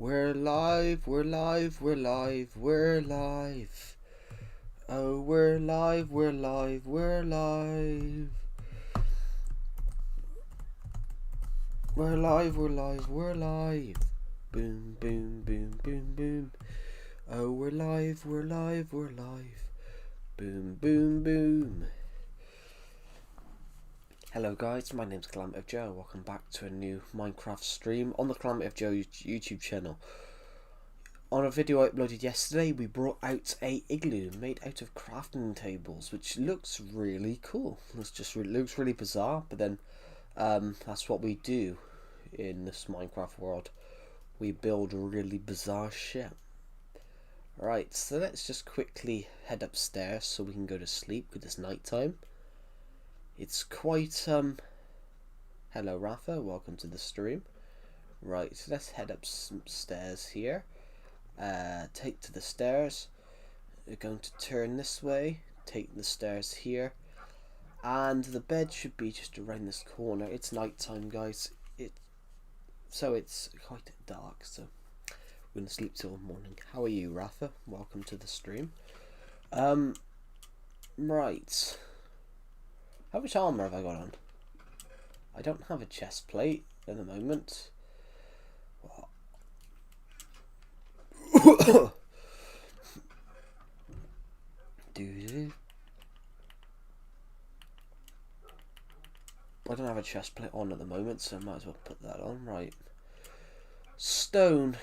We're live, we're live, we're live, we're live. Oh, we're live, we're live, we're live. We're live, we're live, we're live. Boom, boom, boom, boom, boom. Oh, we're live, we're live, we're live. Boom, boom, boom. Hello guys, my name's Calamity of Joe. Welcome back to a new Minecraft stream on the Calamity of Joe YouTube channel. On a video I uploaded yesterday, we brought out a igloo made out of crafting tables, which looks really cool. It looks really bizarre, but then that's what we do in this Minecraft world. We build really bizarre shit. Right, so let's just quickly head upstairs so we can go to sleep because it's night time. It's quite hello Rafa, welcome to the stream. Right, so let's head upstairs here. Take to the stairs. We're going to turn this way, take the stairs here, and the bed should be just around this corner. It's night time, guys. So it's quite dark, so we're gonna sleep till morning. How are you, Rafa? Welcome to the stream. Right. How much armor have I got on? I don't have a chest plate at the moment. I don't have a chest plate on at the moment, so I might as well put that on. Right. Stone.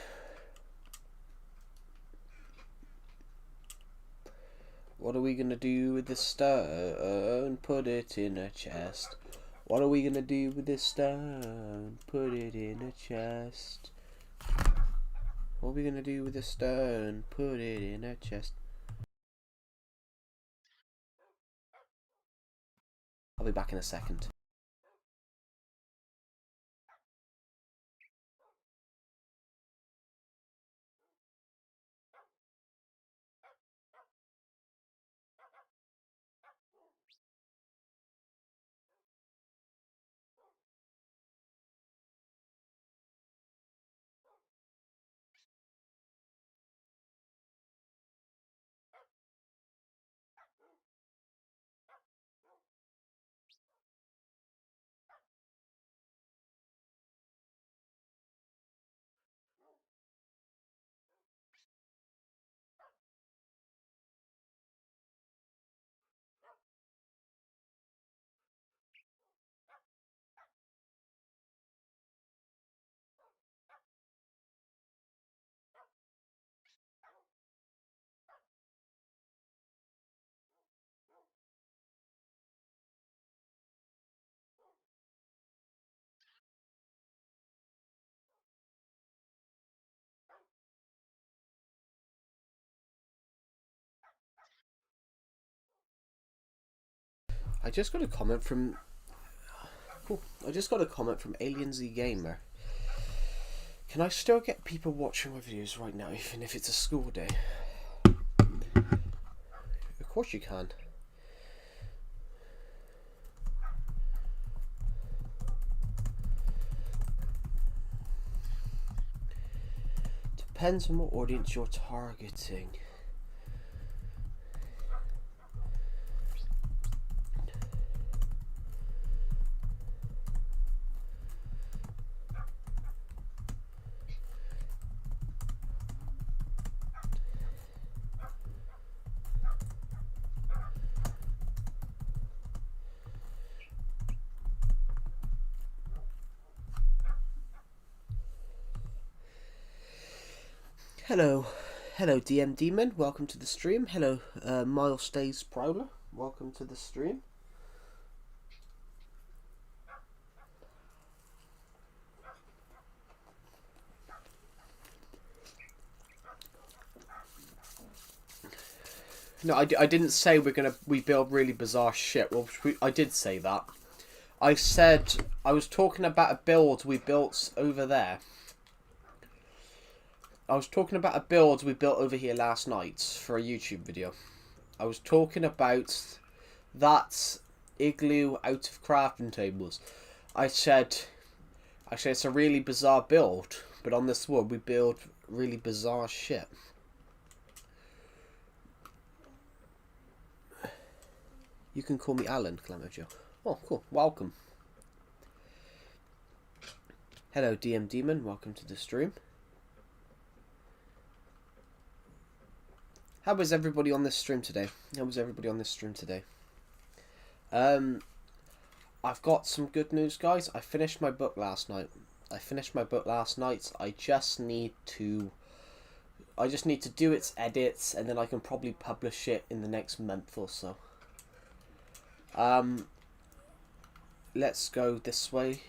What are we going to do with this stone? Put it in a chest. What are we going to do with this stone? Put it in a chest. What are we going to do with this stone? Put it in a chest. I'll be back in a second. I just got a comment from Alien Z Gamer. Can I still get people watching my videos right now, even if it's a school day? Of course you can. Depends on what audience you're targeting. Hello DM Demon, welcome to the stream. Hello Miles Stays Prowler, welcome to the stream. No, I didn't say we build really bizarre shit. Well, I did say that. I said I was talking about a build we built over there. I was talking about a build we built over here last night for a YouTube video. I was talking about that igloo out of crafting tables. I said it's a really bizarre build, but on this world we build really bizarre shit. You can call me Alan, Clam of Joe. Oh, cool. Welcome. Hello, DM Demon. Welcome to the stream. How was everybody on this stream today? I've got some good news, guys. I finished my book last night. I just need to do its edits, and then I can probably publish it in the next month or so. Let's go this way.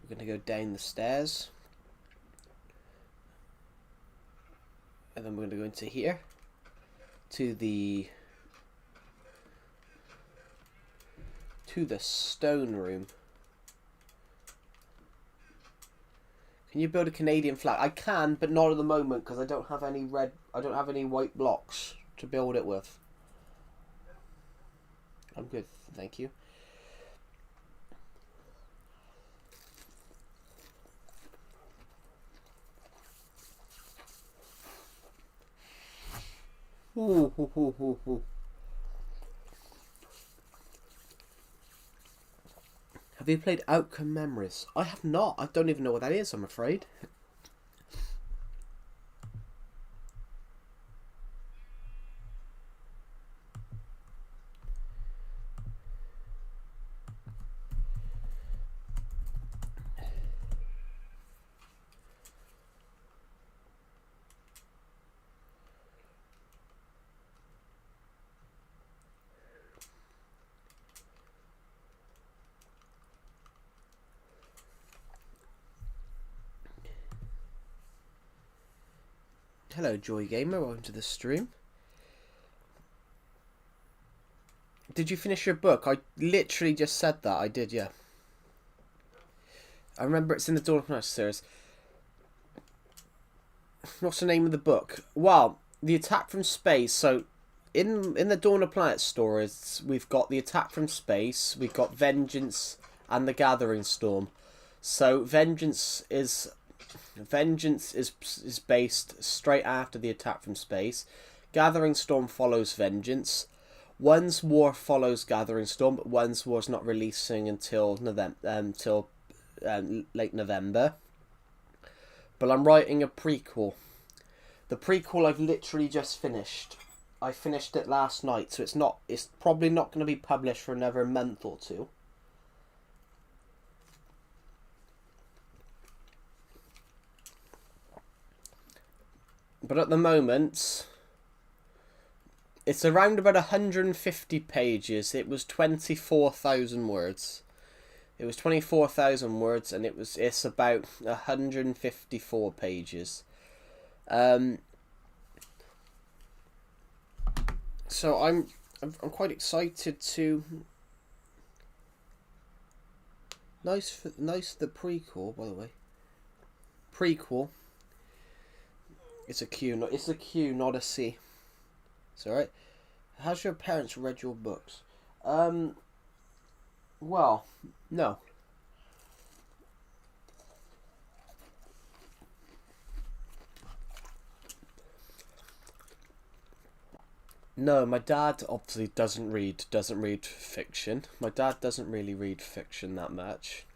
We're going to go down the stairs. And then we're going to go into here. To the stone room. Can you build a Canadian flag? I can, but not at the moment because I don't have any white blocks to build it with. I'm good, thank you. Ooh. Have you played Outcome Memories? I have not. I don't even know what that is, I'm afraid. Hello, Joy Gamer. Welcome to the stream. Did you finish your book? I literally just said that. I did, yeah. I remember it's in the Dawn of Night series. What's the name of the book? Well, the attack from space. So, in the Dawn of Planet stories, we've got the attack from space. We've got Vengeance and the Gathering Storm. So, Vengeance is based straight after the attack from space. Gathering Storm follows Vengeance. One's War follows Gathering Storm, but One's War's not releasing until late November. But I'm writing a prequel. The prequel I've literally just finished. I finished it last night, so it's probably not going to be published for another month or two. But at the moment, it's around about 150 pages. It was 24,000 words. It was 24,000 words, and it's about 154 pages. So I'm quite excited to. Nice for the prequel, by the way. Prequel. It's a Q, not a C. It's alright. How's your parents read your books? Well, no. No, my dad obviously doesn't read fiction. My dad doesn't really read fiction that much.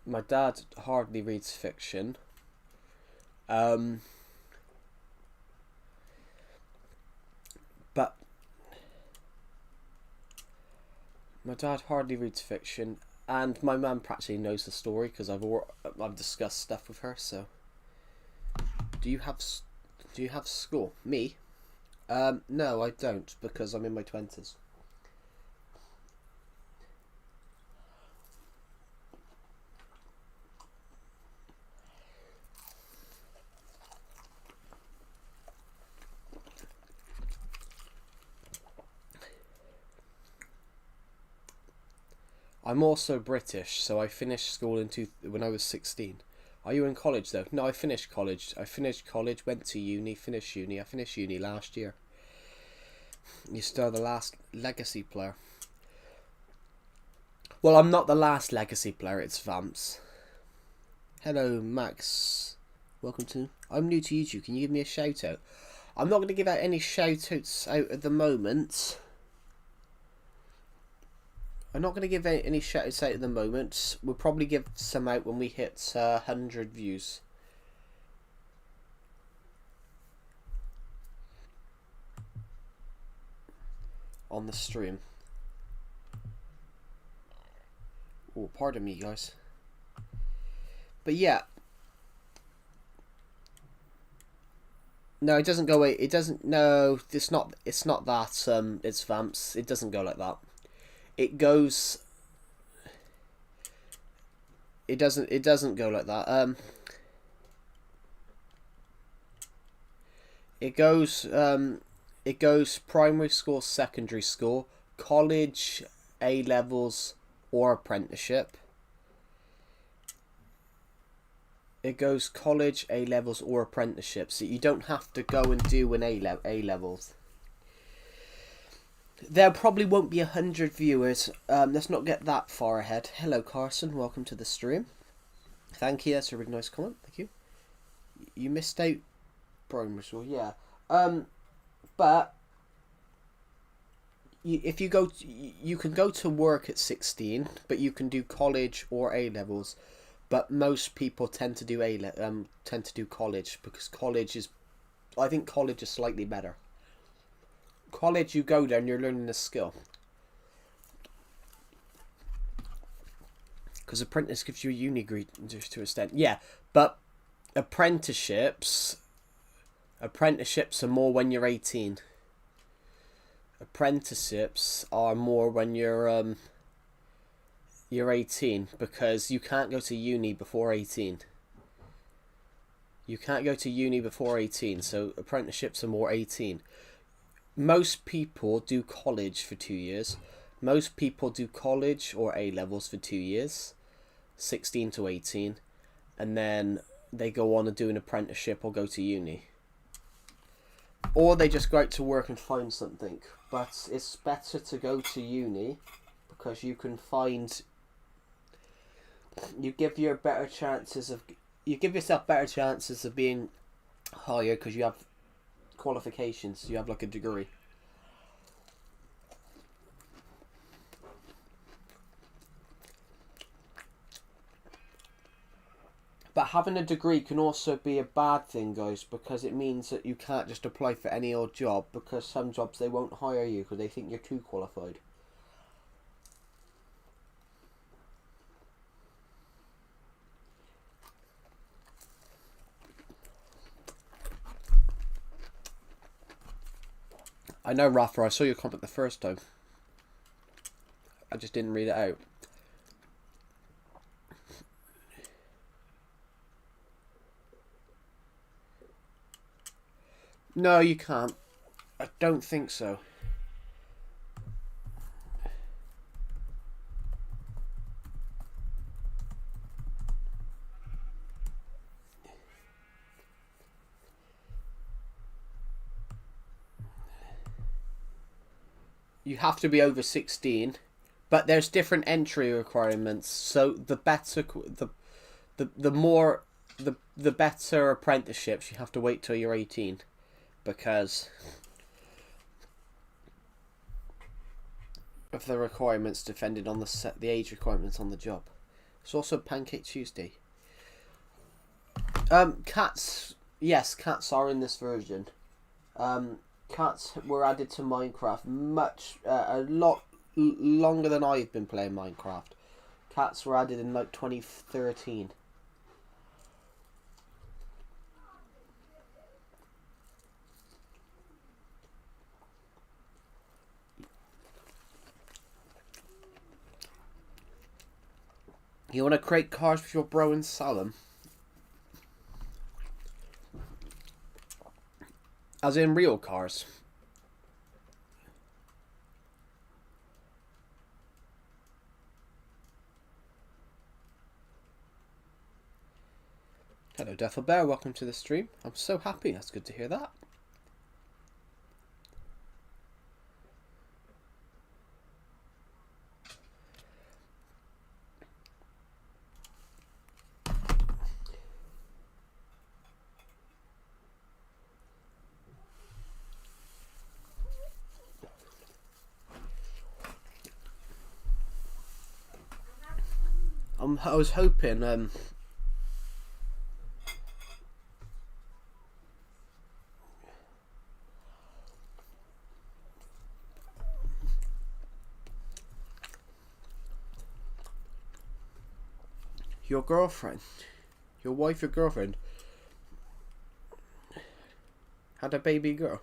My dad hardly reads fiction. But my dad hardly reads fiction, and my mum practically knows the story because I've discussed stuff with her. So, do you have school? Me? No, I don't, because I'm in my 20s. I'm also British, so I finished school when I was 16. Are you in college though? No, I finished college. Went to uni, finished uni. I finished uni last year. You're still the last legacy player. Well, I'm not the last legacy player, it's Vamps. Hello, Max. Welcome to... I'm new to YouTube. Can you give me a shout out? I'm not going to give out any shout outs out at the moment. I'm not going to give any shout outs out at the moment. We'll probably give some out when we hit 100 views. On the stream. Oh, pardon me, guys. But yeah. No, it doesn't go away. It doesn't. No, it's not. It's not that. It's Vamps. It doesn't go like that. It goes. It doesn't. It doesn't go like that. It goes. It goes primary school, secondary school, college, A levels, or apprenticeship. It goes college, A levels, or apprenticeship. So you don't have to go and do an A levels. There probably won't be 100 viewers. Let's not get that far ahead. Hello, Carson. Welcome to the stream. Thank you. That's a really nice comment. Thank you. You missed out primary school. Yeah. But if you go, you can go to work at 16, but you can do college or A levels. But most people tend to do college because college is, I think college is slightly better. College, you go there and you're learning a skill. Because apprentice gives you a uni degree to an extent. Yeah, but apprenticeships are more when you're 18. Apprenticeships are more when you're 18, because you can't go to uni before 18. You can't go to uni before 18, so apprenticeships are more 18. Most people do college for 2 years. Most people do college or A levels for 2 years, 16 to 18, and then they go on and do an apprenticeship or go to uni. Or they just go out to work and find something. But it's better to go to uni because you can find... You give yourself better chances of being higher because you have qualifications. You have like a degree. But having a degree can also be a bad thing, guys, because it means that you can't just apply for any old job, because some jobs they won't hire you because they think you're too qualified. I know, Rafa, I saw your comment the first time. I just didn't read it out. No, you can't. I don't think so. You have to be over 16, but there's different entry requirements. So the better, the better apprenticeships, you have to wait till you're 18, because of the requirements depending on the age requirements on the job. It's also Pancake Tuesday. Cats, yes, cats are in this version. Cats were added to Minecraft a lot longer than I've been playing Minecraft. Cats were added in like 2013. You want to create cars with your bro and sell them? As in real cars. Hello, Duffel Bear. Welcome to the stream. I'm so happy. That's good to hear that. I was hoping your girlfriend, your wife, your girlfriend had a baby girl.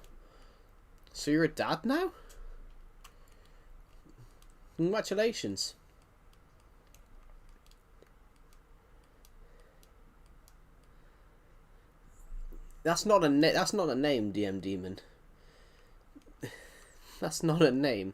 So you're a dad now? Congratulations. That's not a name, DM Demon. That's not a name.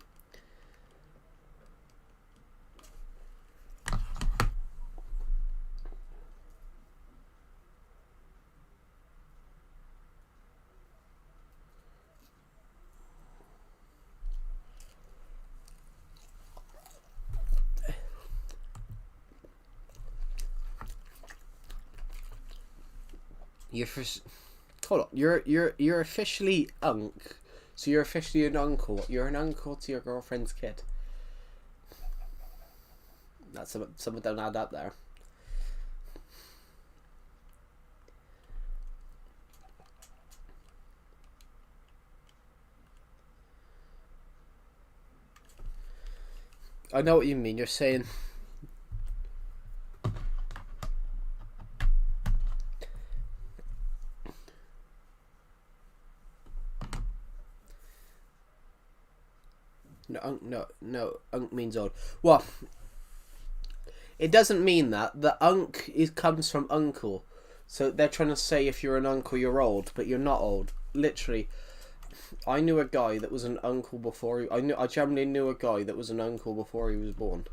Hold on. You're officially unk. So you're officially an uncle. You're an uncle to your girlfriend's kid. That's something don't add up there. I know what you mean. You're saying. No, unk means old. Well, it doesn't mean that. The unk comes from uncle. So they're trying to say if you're an uncle, you're old, but you're not old. Literally, I knew a guy that was an uncle before. I generally knew a guy that was an uncle before he was born.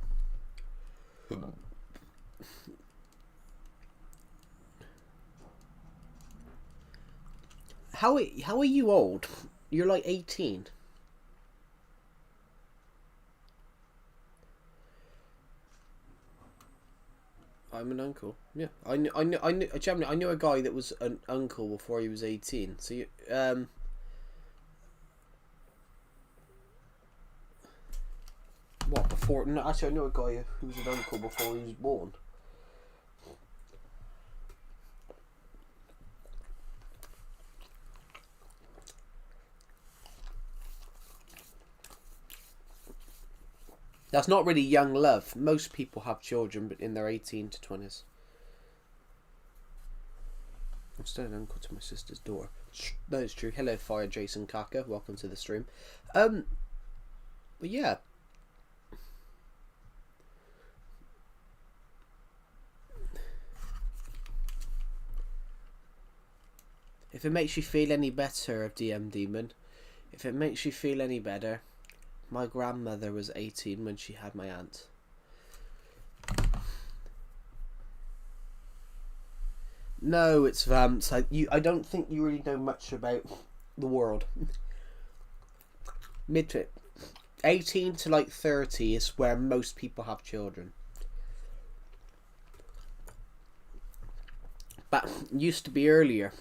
How are you old? You're like 18. I'm an uncle. Yeah, I knew a guy that was an uncle before he was 18. So you, what before? No, actually, I knew a guy who was an uncle before he was born. That's not really young love. Most people have children, but in their 18 to 20s. I'm still an uncle to my sister's daughter. That is true. Hello, Fire Jason Kaka. Welcome to the stream. But yeah. If it makes you feel any better, DM Demon, if it makes you feel any better, my grandmother was 18 when she had my aunt. No, it's Vamps. I don't think you really know much about the world. Mid to 18 to like 30 is where most people have children. But it used to be earlier.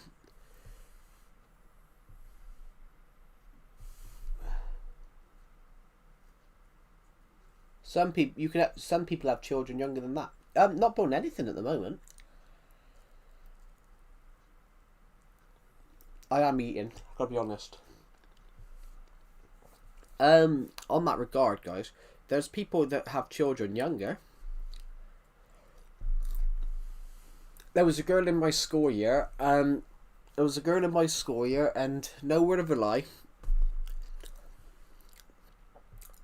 Some people have children younger than that. Not born anything at the moment. I am eating, gotta be honest. On that regard, guys, there's people that have children younger. There was a girl in my school year, and no word of a lie,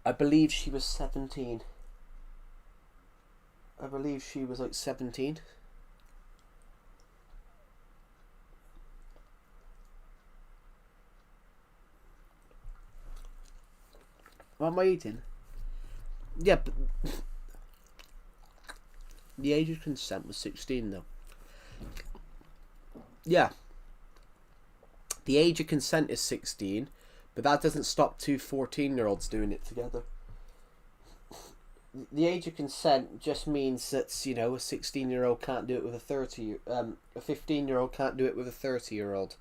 I believe she was 17. I believe she was like 17. What am I eating? Yeah, but the age of consent was 16 though. Yeah. The age of consent is 16, but that doesn't stop two 14-year-olds doing it together. The age of consent just means that, you know, a 16-year-old can't do it with a 15-year-old can't do it with a 30-year-old.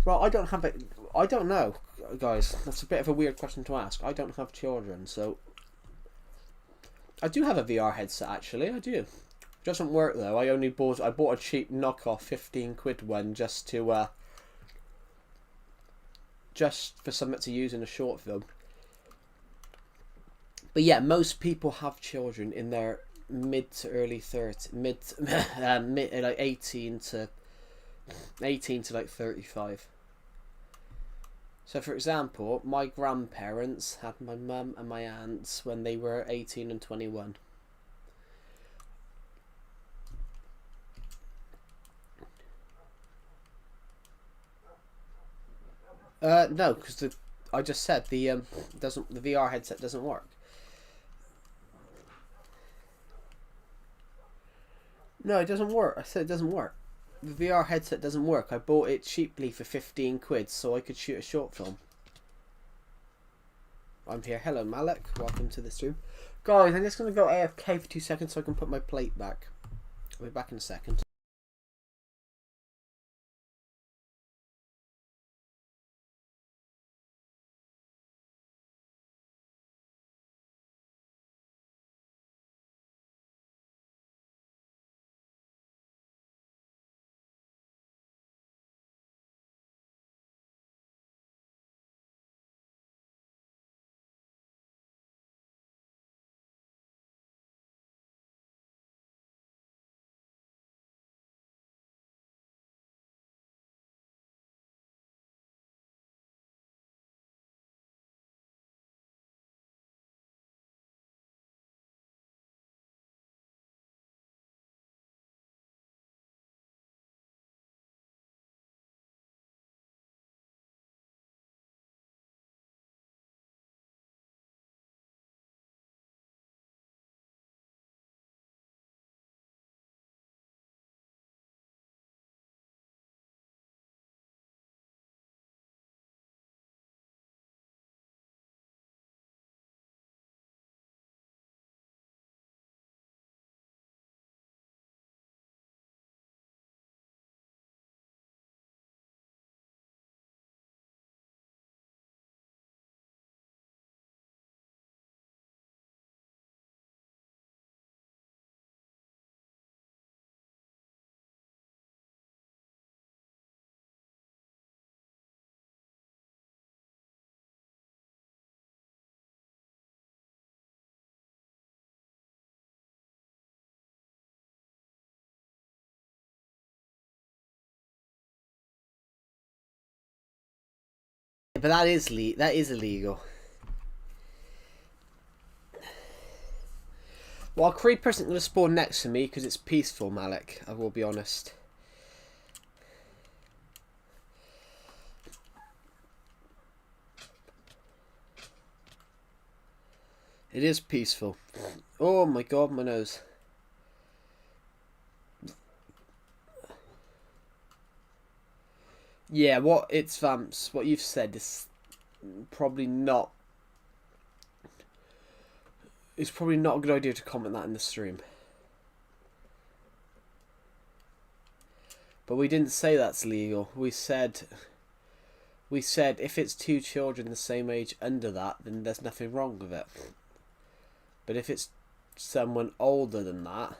Well, I don't have it. I don't know, guys. That's a bit of a weird question to ask. I don't have children, so I do have a VR headset. Actually, I do. It doesn't work though. I bought a cheap knockoff 15 quid one just for something to use in a short film. But yeah, most people have children in their mid to early 30s, like 18 to like 35. So for example, my grandparents had my mum and my aunts when they were 18 and 21. No, because I just said the VR headset doesn't work. No, it doesn't work. I said it doesn't work. The VR headset doesn't work. I bought it cheaply for 15 quid so I could shoot a short film. I'm here. Hello, Malik. Welcome to the stream. Guys, I'm just going to go AFK for 2 seconds so I can put my plate back. I'll be back in a second. But that is illegal. Well, a creeper isn't going to spawn next to me because it's peaceful, Malik. I will be honest. It is peaceful. Oh my god, my nose. Yeah, what you've said is probably not. It's probably not a good idea to comment that in the stream. But we didn't say that's legal. We said if it's 2 children the same age under that, then there's nothing wrong with it. But if it's someone older than that,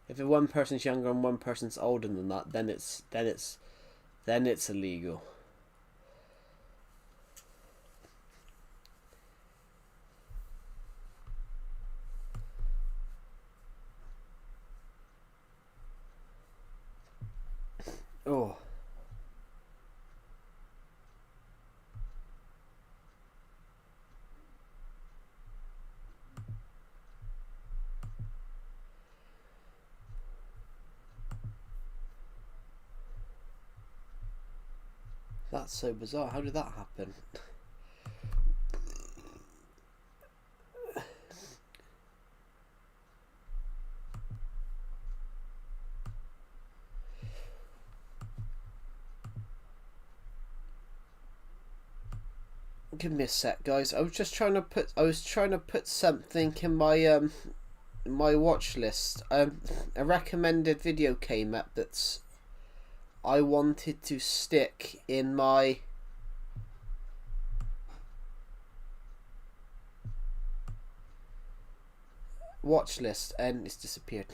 if one person's younger and one person's older than that, then it's illegal. Oh. That's so bizarre. How did that happen? Give me a sec, guys. I was trying to put something in my watch list. A recommended video came up that's I wanted to stick in my watch list, and it's disappeared.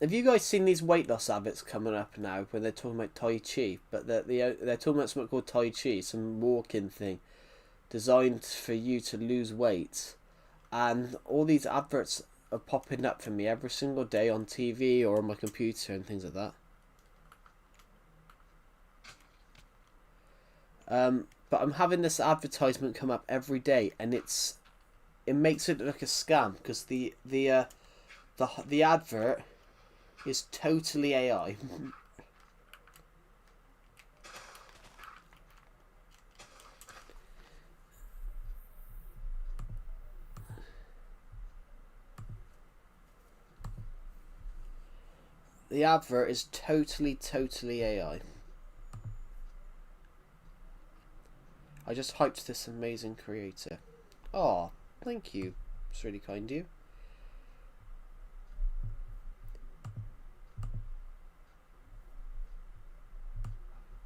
Have you guys seen these weight loss habits coming up now where they're talking about Tai Chi, but they're talking about something called Tai Chi, some walking thing designed for you to lose weight, and all these adverts are popping up for me every single day on TV or on my computer and things like that. But I'm having this advertisement come up every day, and it makes it look like a scam because the advert is totally AI. The advert is totally AI. I just hyped this amazing creator. Oh, thank you. It's really kind of you.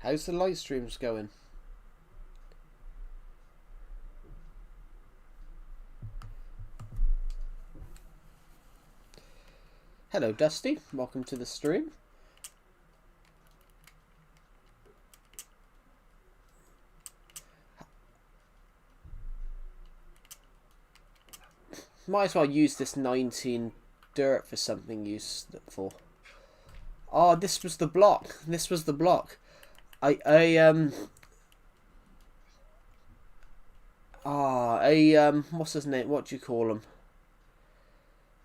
How's the live streams going? Hello, Dusty. Welcome to the stream. Might as well use this 19 dirt for something useful. Oh, this was the block. This was the block. What's his name? What do you call him?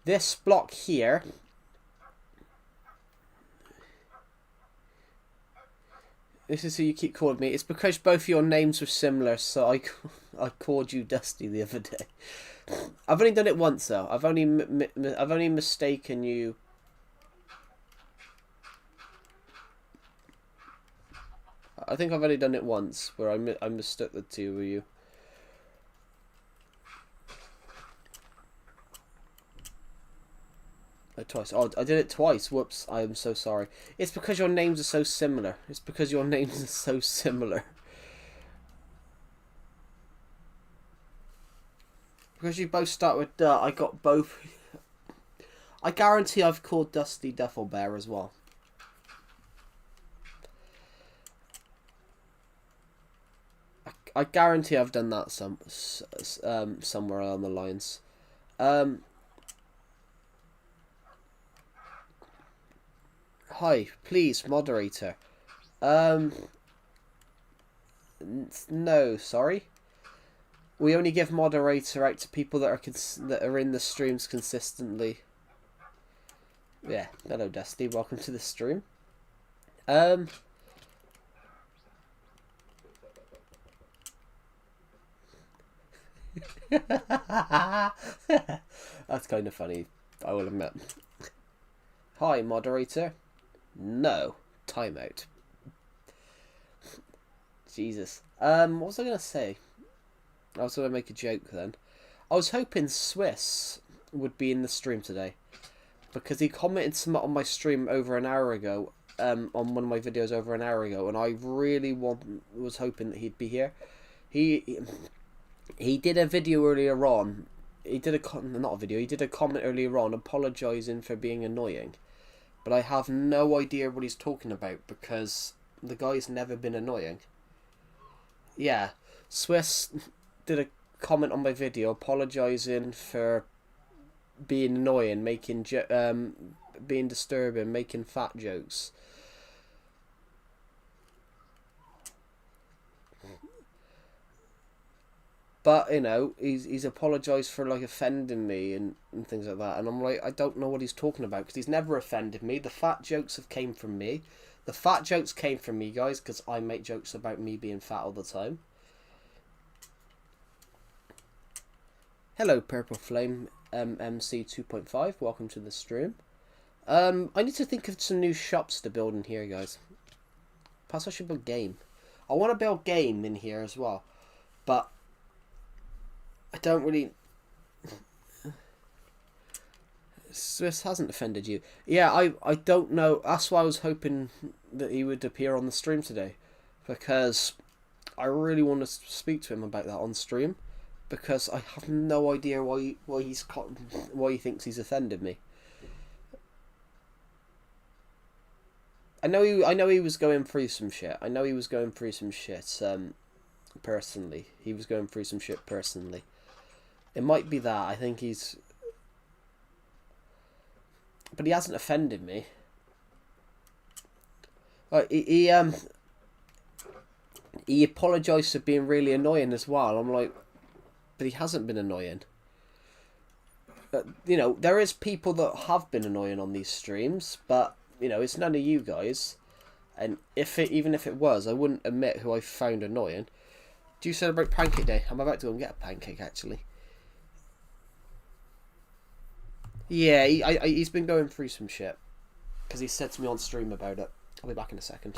This block here. This is who you keep calling me. It's because both your names were similar, so I called you Dusty the other day. I've only done it once though. I've only mistaken you. I think I've only done it once where I mistook the two of you. Twice. Oh, I did it twice. Whoops. I am so sorry. It's because your names are so similar. It's because your names are so similar. Because you both start with Duh, I got both. I guarantee I've called Dusty Duffelbear as well. I guarantee I've done that somewhere along the lines. Hi, please, moderator. No, sorry. We only give moderator out to people that are in the streams consistently. Yeah, hello Dusty, welcome to the stream. That's kind of funny, I will admit. Hi, moderator. No, timeout. Jesus. What was I gonna say? I was gonna make a joke then. I was hoping Swiss would be in the stream today because he commented something on my stream over an hour ago. On one of my videos over an hour ago, and I really was hoping that he'd be here. He did a video earlier on. He did He did a comment earlier on, apologising for being annoying. But I have no idea what he's talking about because the guy's never been annoying. Yeah, Swiss did a comment on my video apologising for being annoying, being disturbing, making fat jokes. But, you know, he's apologised for, like, offending me and things like that. And I'm like, I don't know what he's talking about because he's never offended me. The fat jokes have came from me. The fat jokes came from me, guys, because I make jokes about me being fat all the time. Hello, Purple Flame MC 2.5. Welcome to the stream. I need to think of some new shops to build in here, guys. Perhaps I should build game. I want to build game in here as well, but I don't really. This hasn't offended you. Yeah, I don't know. That's why I was hoping that he would appear on the stream today, because I really want to speak to him about that on stream, because I have no idea why he thinks he's offended me. I know he was going through some shit. I know he was going through some shit. Personally, he was going through some shit personally. It might be that I think he's, but he hasn't offended me. He he apologised for being really annoying as well. I'm like, but he hasn't been annoying. You know, there is people that have been annoying on these streams, but you know, it's none of you guys. And even if it was, I wouldn't admit who I found annoying. Do you celebrate Pancake Day? I'm about to go and get a pancake actually. Yeah, he's been going through some shit because he said to me on stream about it. I'll be back in a second.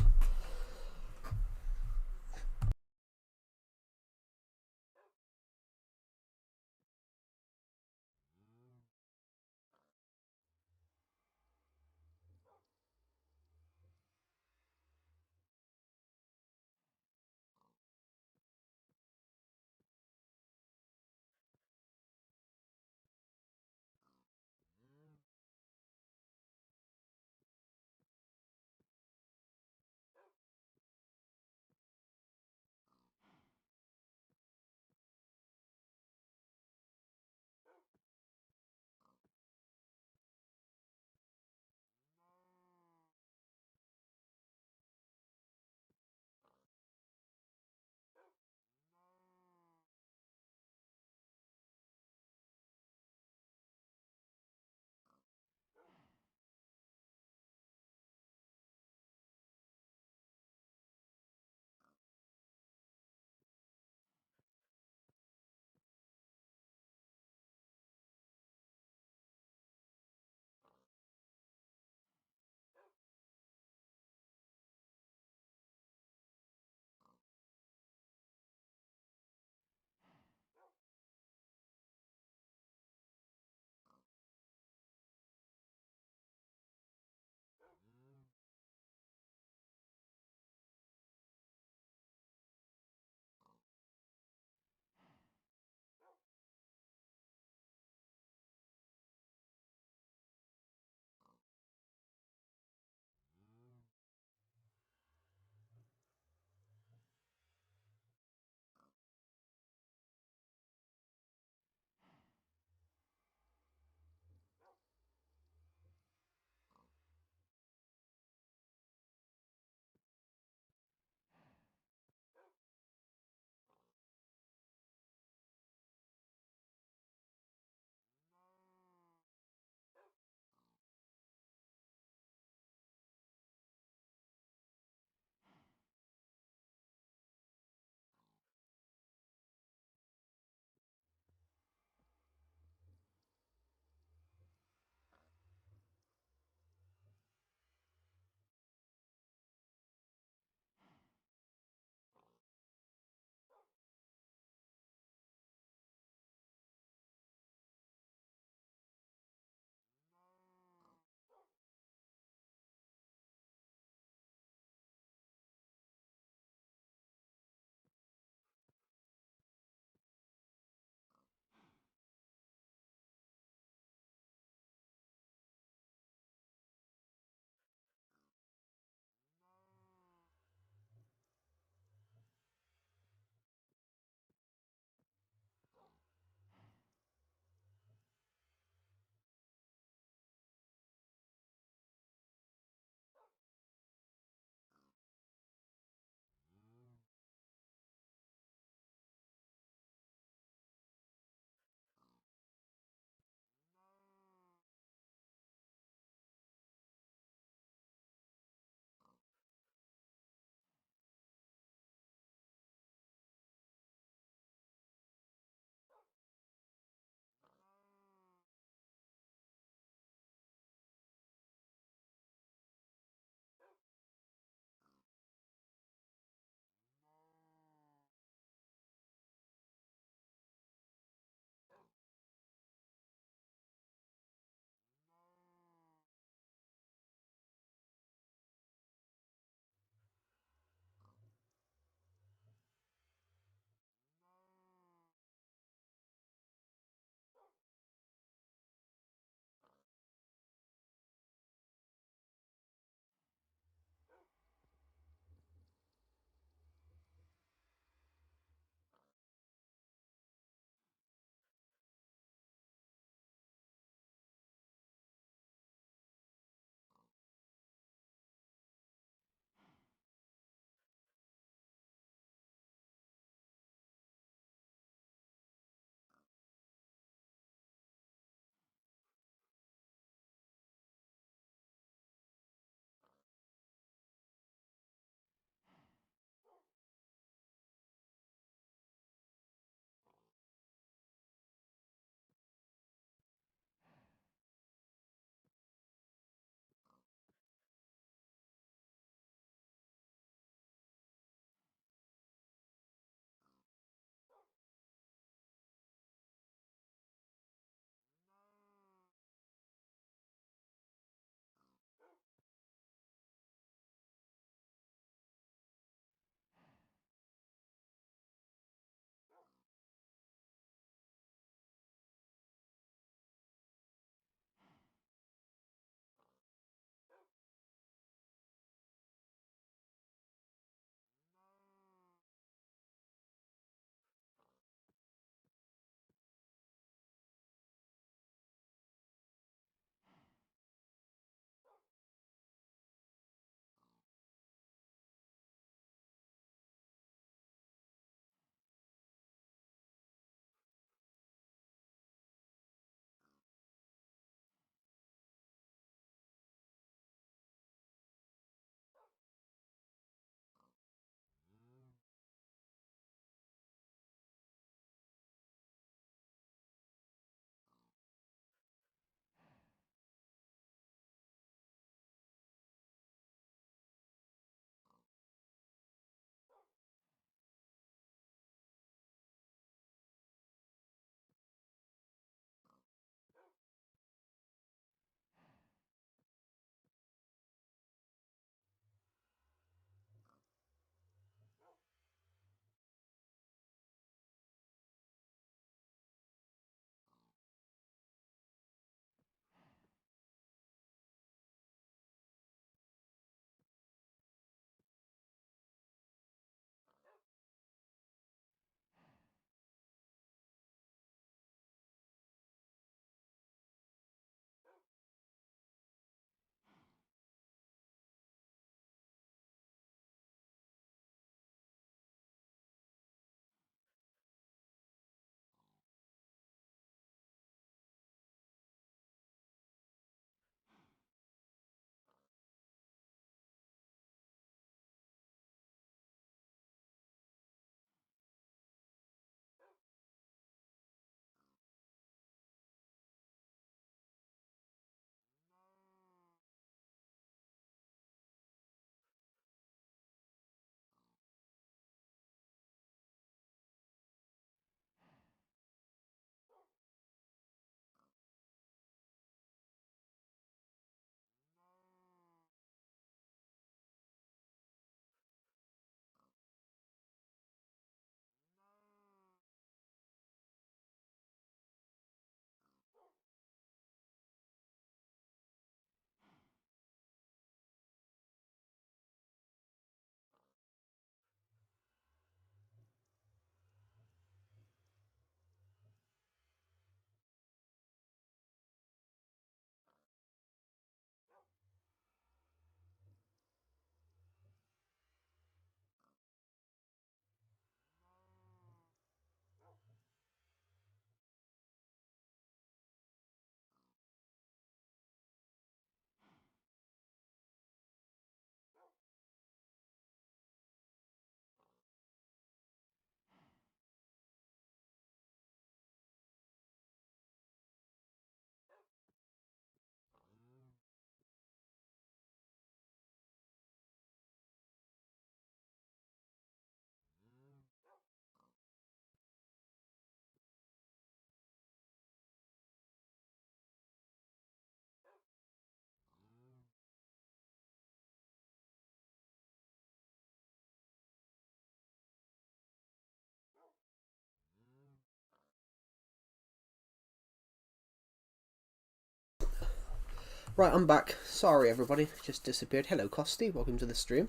Right, I'm back. Sorry everybody, just disappeared. Hello Costy, welcome to the stream.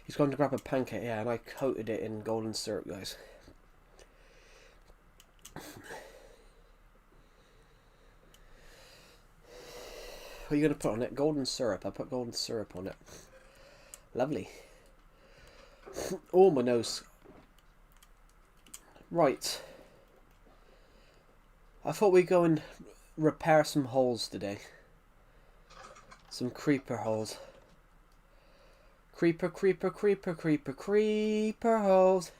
He's going to grab a pancake, yeah, and I coated it in golden syrup, guys. What are you going to put on it? Golden syrup. I put golden syrup on it. Lovely. Oh, my nose. Right. I thought we'd go and repair some holes today. Some creeper holes. Creeper, creeper, creeper, creeper, creeper holes.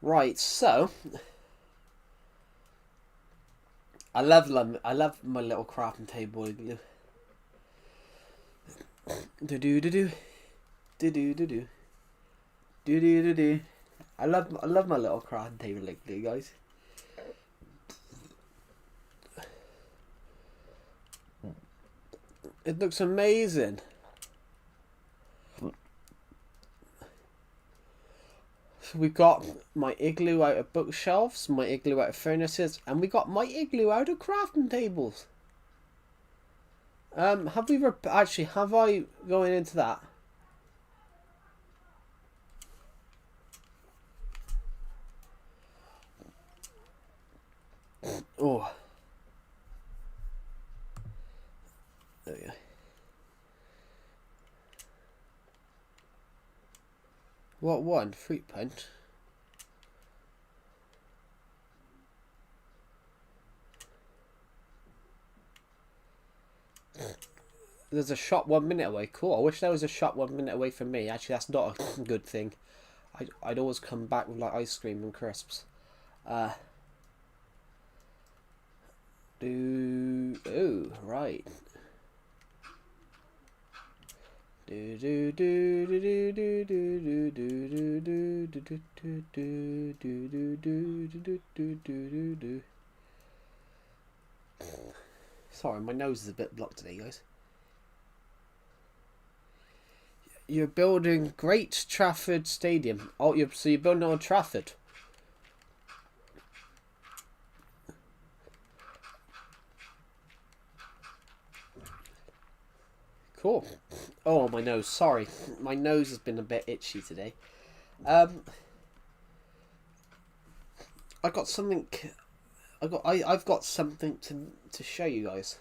Right, so I love my little crafting table igloo. Do do do do do do do do do do do. I love my little crafting table igloo, guys. It looks amazing. So we've got my igloo out of bookshelves, my igloo out of furnaces, and we got my igloo out of crafting tables. Have we actually, have I going into that? Oh. There we go. What one? Fruit punch. There's a shop 1 minute away. Cool. I wish there was a shop 1 minute away from me. Actually, that's not a good thing. I'd always come back with like ice cream and crisps. Oh, right. Sorry, my nose is a bit blocked today, guys. You're building Great Trafford Stadium. Oh, so you're building Old Trafford. Cool. Oh, my nose. Sorry, my nose has been a bit itchy today. I got something. I've got something to show you guys.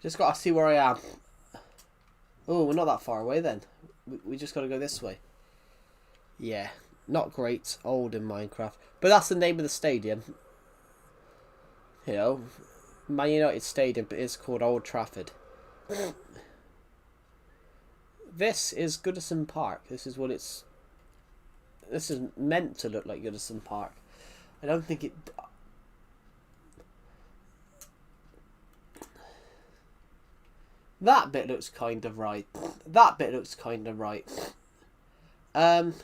Just gotta see where I am. Oh, we're not that far away then. We just gotta go this way. Yeah, not great. Old in Minecraft, but that's the name of the stadium. You know, Man United Stadium, but it's called Old Trafford. This is Goodison Park. This is what it's. This is meant to look like Goodison Park. I don't think it. That bit looks kind of right. That bit looks kind of right. Oh.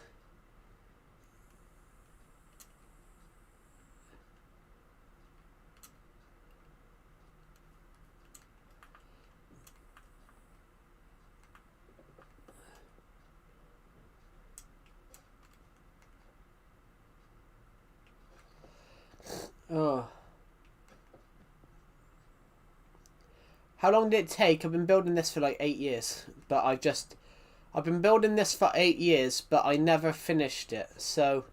How long did it take? I've been building this for like 8 years, but I've been building this for 8 years, but I never finished it. So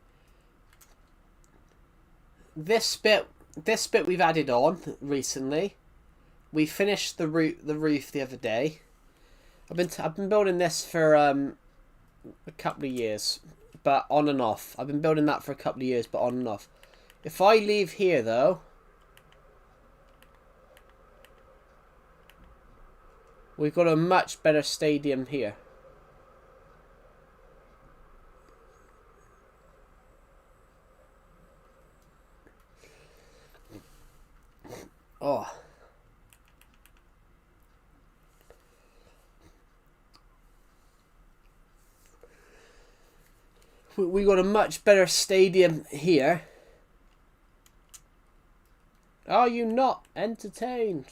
this bit we've added on recently. We finished the roof the other day. I've been building this for a couple of years, but on and off. I've been building that for a couple of years, but on and off. If I leave here though, we've got a much better stadium here. Oh. We got a much better stadium here. Are you not entertained?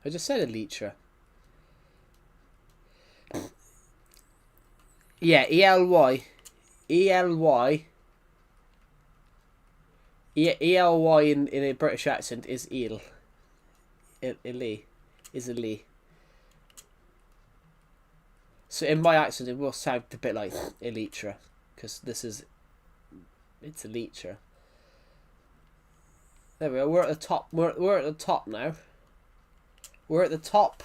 I just said Elytra. Yeah, ELY. E-L-Y. E-L-Y in a British accent is eel. Ely. Is a lee. So in my accent it will sound a bit like elytra. Because it's elytra. There we go, we're at the top. We're at the top now. We're at the top.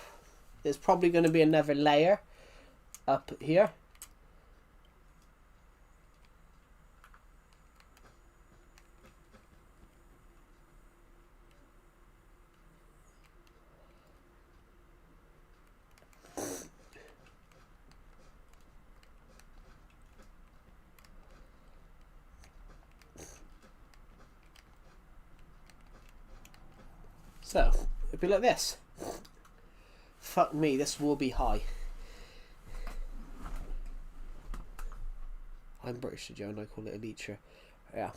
There's probably going to be another layer up here. So, it'll be like this. Fuck me, this will be high. I'm British, Joe, and I call it elytra. Yeah.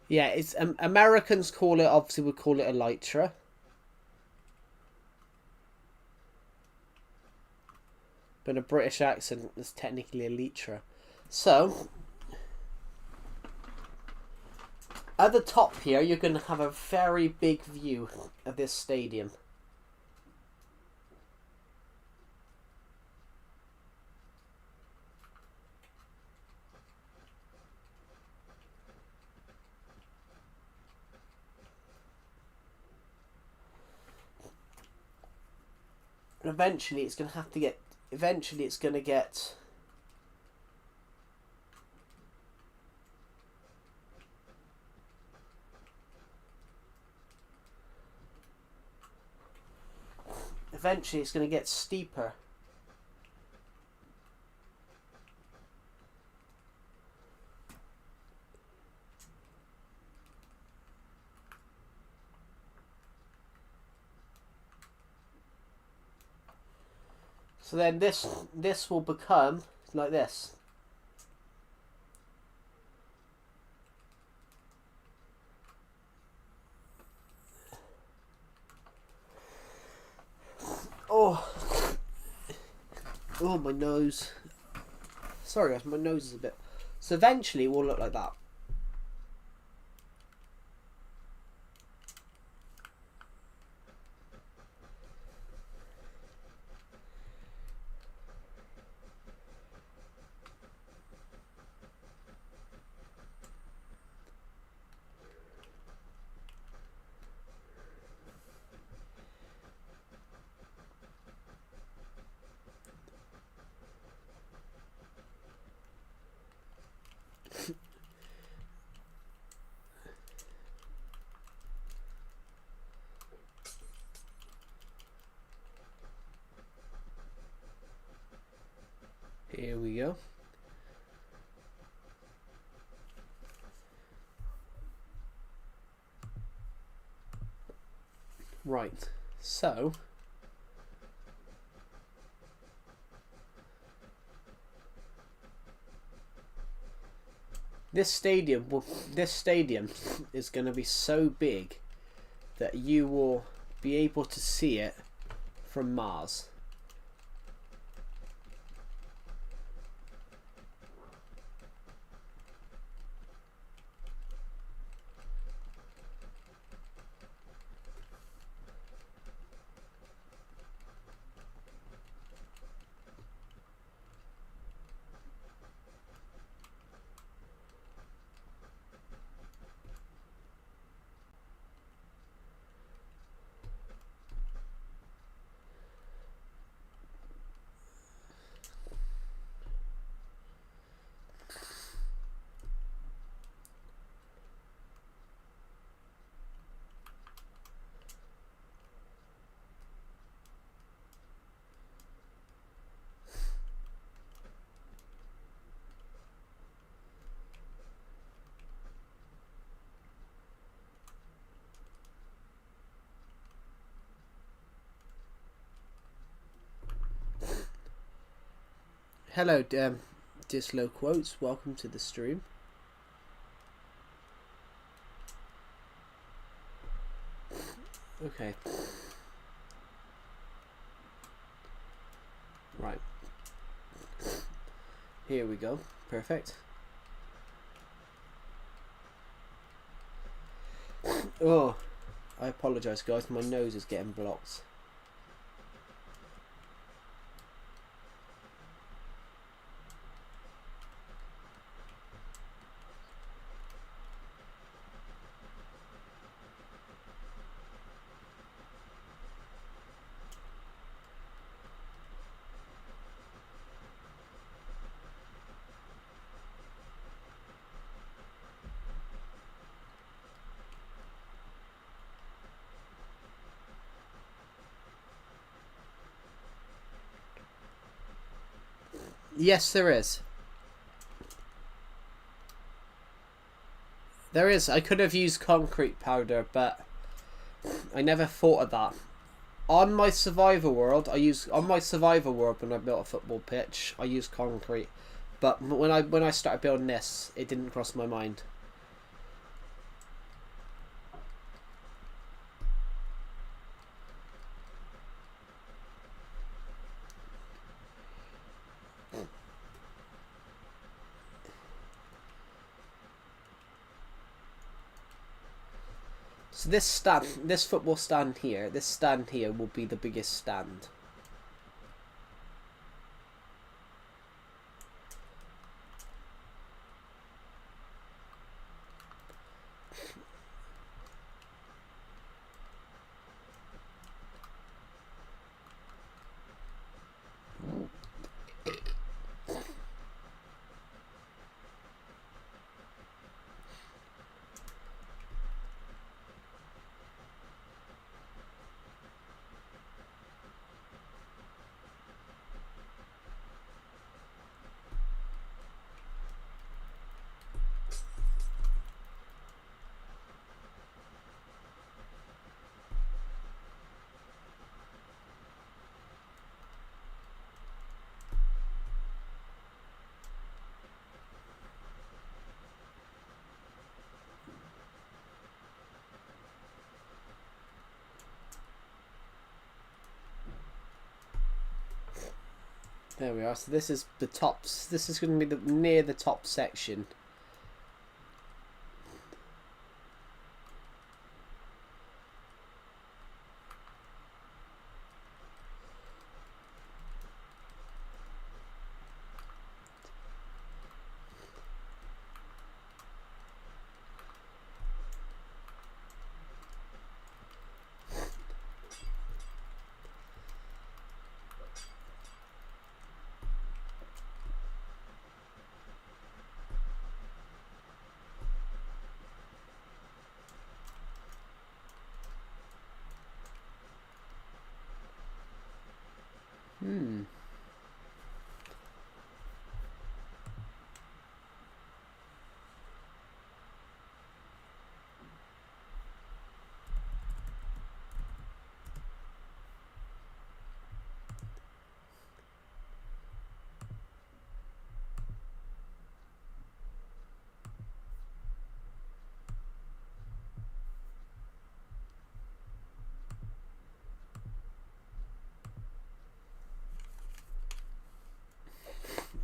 Yeah, it's Americans call it, obviously would call it elytra. But in a British accent, it's technically elytra. So, at the top here, you're going to have a very big view of this stadium. And eventually it's going to have to get... Eventually it's going to get... Eventually it's going to get steeper. So then this will become like this. Oh, my nose. Sorry guys, my nose is a bit... So eventually it will look like that. Here we go. Right, so this stadium is going to be so big that you will be able to see it from Mars. Hello, dear Slow Quotes. Welcome to the stream. Okay. Right. Here we go. Perfect. Oh, I apologise, guys. My nose is getting blocked. Yes, there is. There is. I could have used concrete powder, but I never thought of that. On my survivor world, when I built a football pitch, I used concrete. But when I started building this, it didn't cross my mind. So this football stand here, will be the biggest stand. There we are. So this is the tops. This is going to be near the top section.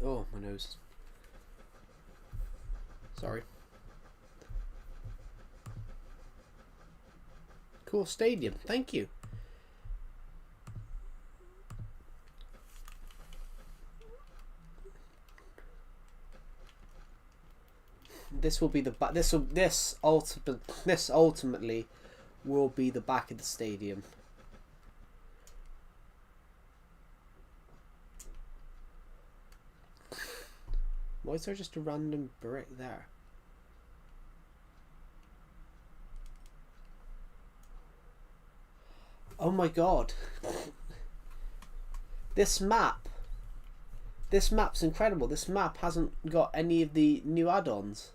Oh, my nose. Sorry. Cool stadium. Thank you. This will be the back. This ultimately will be the back of the stadium. Why is there just a random brick there? Oh my god. This map's incredible. This map hasn't got any of the new add-ons.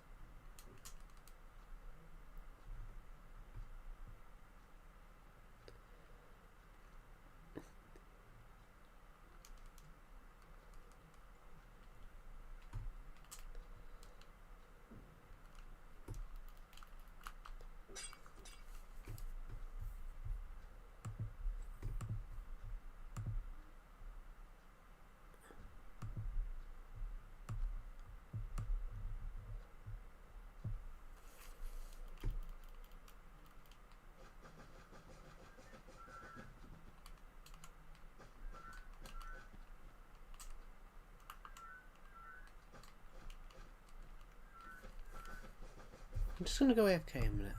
I'm just gonna go AFK a minute.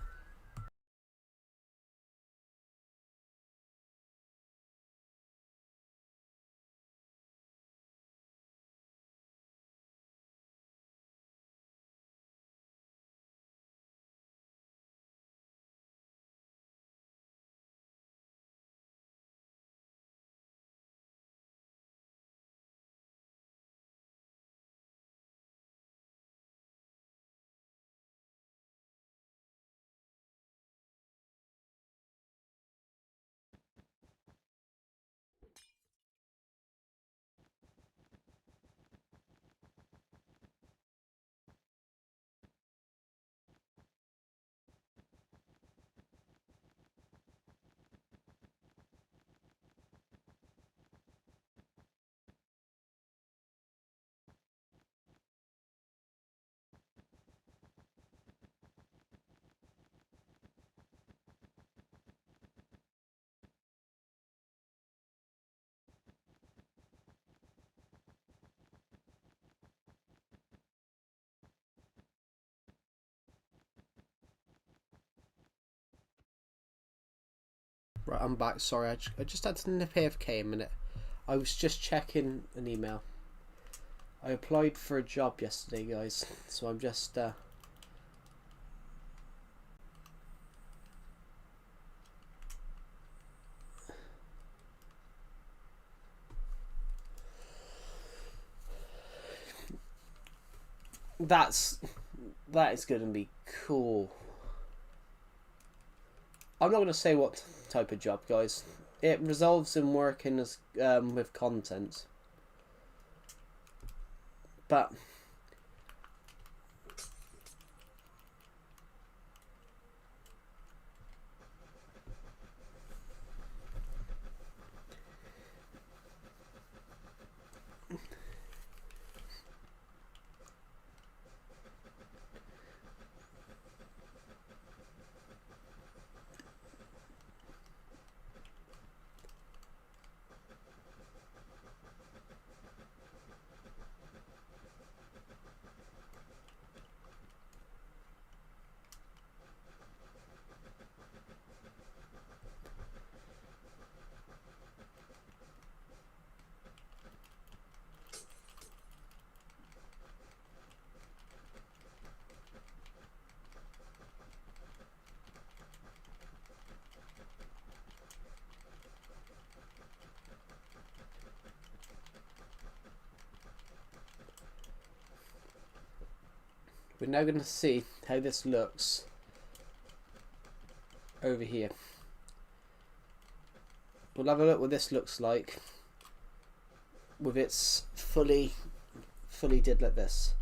Right, I'm back. Sorry, I just had to nip AFK a minute. I was just checking an email. I applied for a job yesterday, guys, so I'm just that is going to be cool. I'm not going to say what type of job, guys. It resolves in working as with content, but we're now going to see how this looks over here. We'll have a look what this looks like with its fully did like this.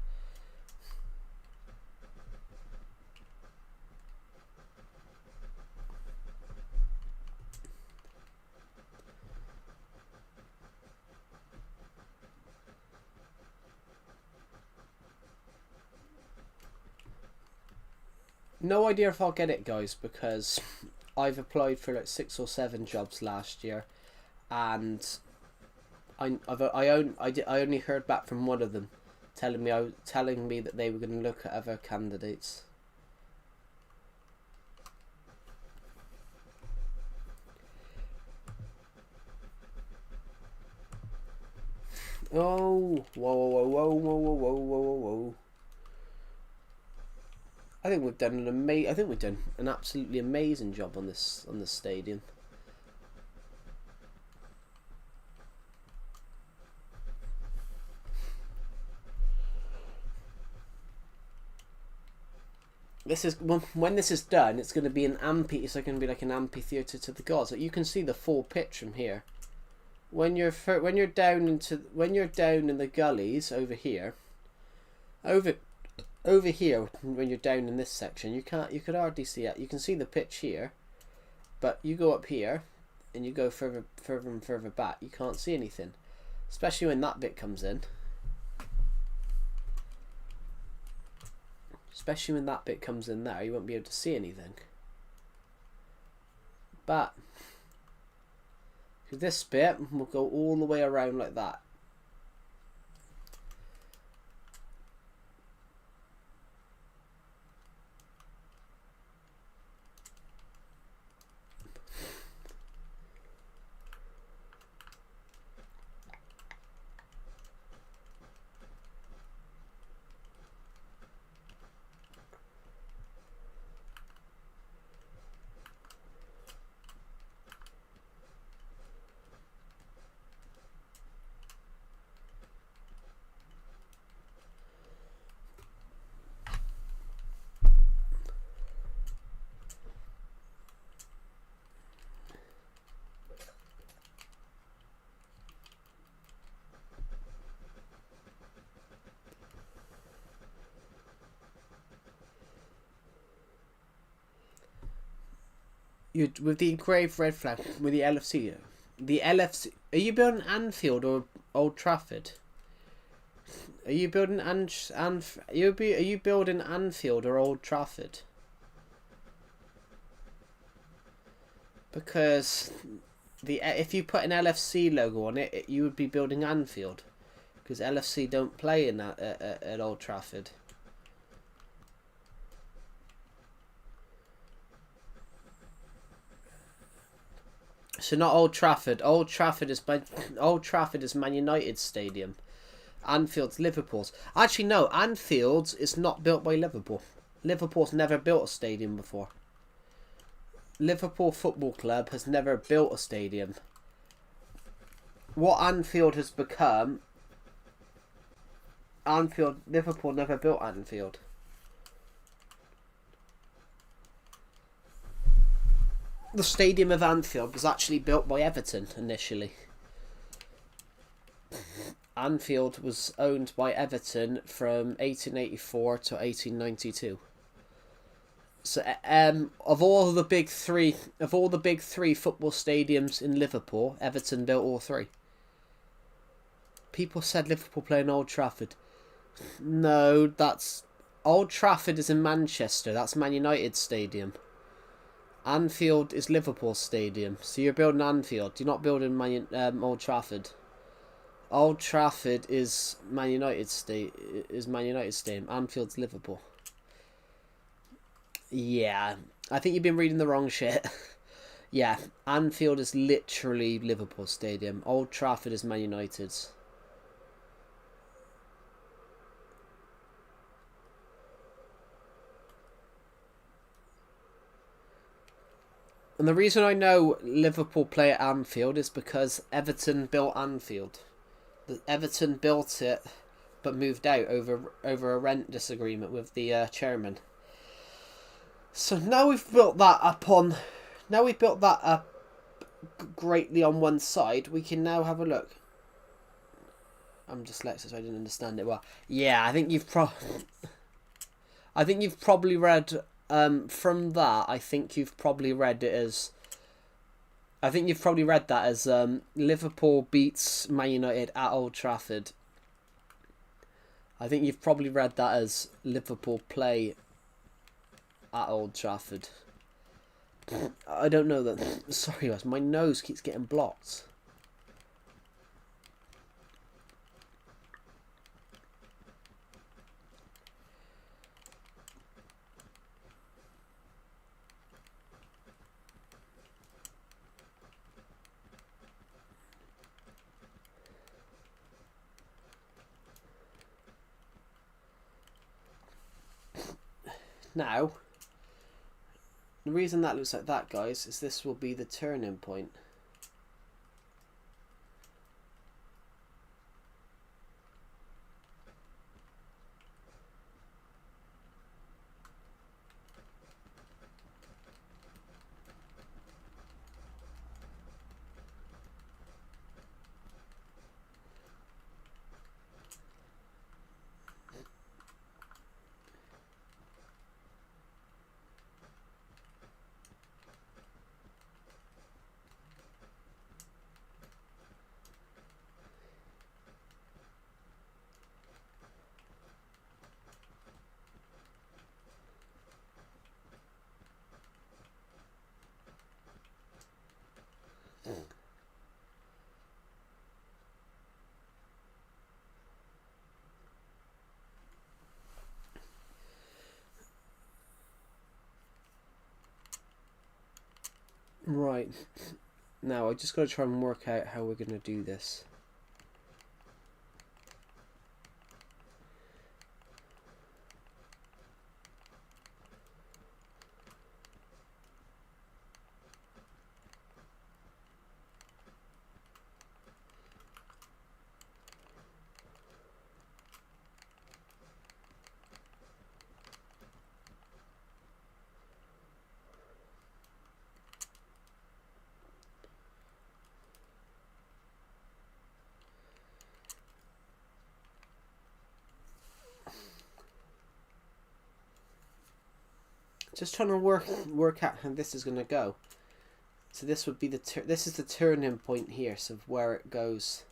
No idea if I'll get it, guys, because I've applied for like 6 or 7 jobs last year, and I only heard back from one of them, telling me that they were going to look at other candidates. Oh, whoa, whoa, whoa, whoa, whoa, whoa, whoa, whoa, whoa. I think we've done an absolutely amazing job on this stadium. This is when this is done. It's going to be an It's going to be like an amphitheater to the gods. Like, you can see the full pitch from here. When you're down in the gullies over here, over here, when you're down in this section, you could hardly see it. You can see the pitch here, but you go up here and you go further and further back, you can't see anything, especially when that bit comes in. Especially when that bit comes in there, you won't be able to see anything. But this bit will go all the way around like that. You with the engraved red flag with the LFC. The LFC. Are you building Anfield or Old Trafford? Are you building Are you building Anfield or Old Trafford? Because if you put an LFC logo on it, you would be building Anfield, because LFC don't play in that at Old Trafford. So not Old Trafford. Old Trafford is Man United Stadium. Anfield's Liverpool's. Actually, no. Anfield's is not built by Liverpool. Liverpool's never built a stadium before. Liverpool Football Club has never built a stadium. What Anfield has become... Liverpool never built Anfield. The Stadium of Anfield was actually built by Everton initially. Anfield was owned by Everton from 1884 to 1892. So, of all the big three football stadiums in Liverpool, Everton built all three. People said Liverpool play in Old Trafford. No, that's Old Trafford is in Manchester. That's Man United Stadium. Anfield is Liverpool Stadium. So you're building Anfield. You're not building Old Trafford. Old Trafford is Man United Stadium. Anfield's Liverpool. Yeah, I think you've been reading the wrong shit. Yeah, Anfield is literally Liverpool Stadium. Old Trafford is Man United's. And the reason I know Liverpool play at Anfield is because Everton built Anfield. Everton built it, but moved out over a rent disagreement with the chairman. So now we've built that up greatly on one side. We can now have a look. I'm dyslexic, so I didn't understand it well. Yeah, I think you've probably read from that. I think you've probably read it as. I think you've probably read that as Liverpool beats Man United at Old Trafford. I think you've probably read that as Liverpool play at Old Trafford. I don't know that. Sorry guys, my nose keeps getting blocked. Now, the reason that looks like that, guys, is this will be the turning point. Right, now I just got to try and work out how we're going to do this. Just trying to work out how this is going to go. So this would be this is the turning point here, so where it goes.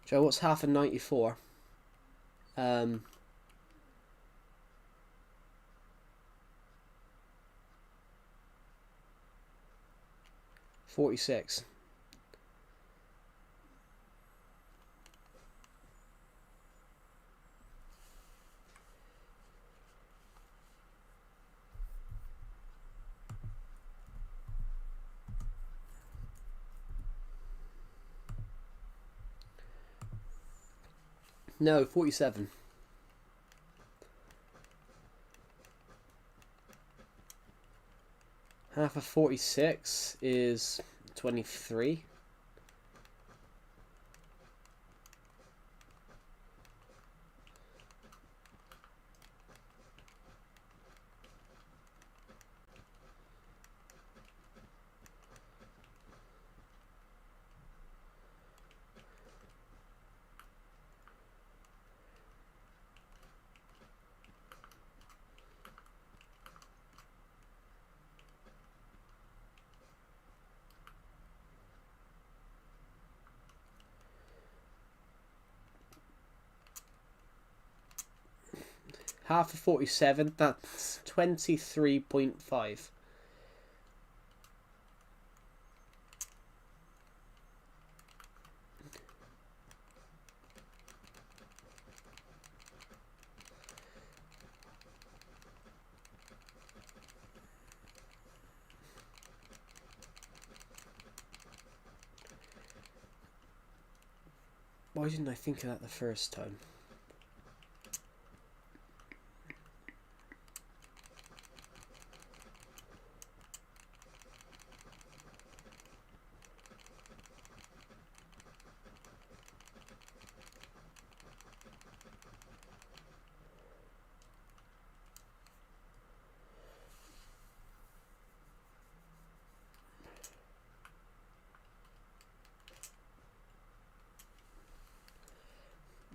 Joe, what's half of 94? 46. No, 47. Half of 46 is 23. Half of 47, that's 23.5. Why didn't I think of that the first time?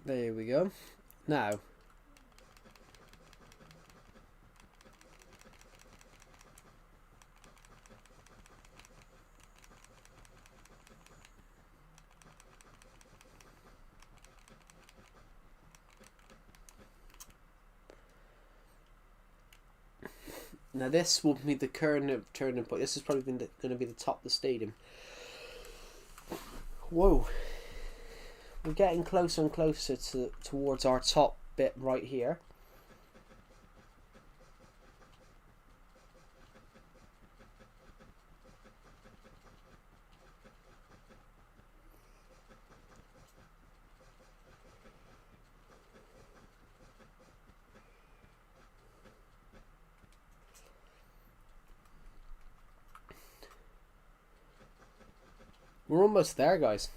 There we go. Now, this will be the current turning point. This is probably going to be the top of the stadium. Whoa. We're getting closer and closer towards our top bit right here. We're almost there, guys.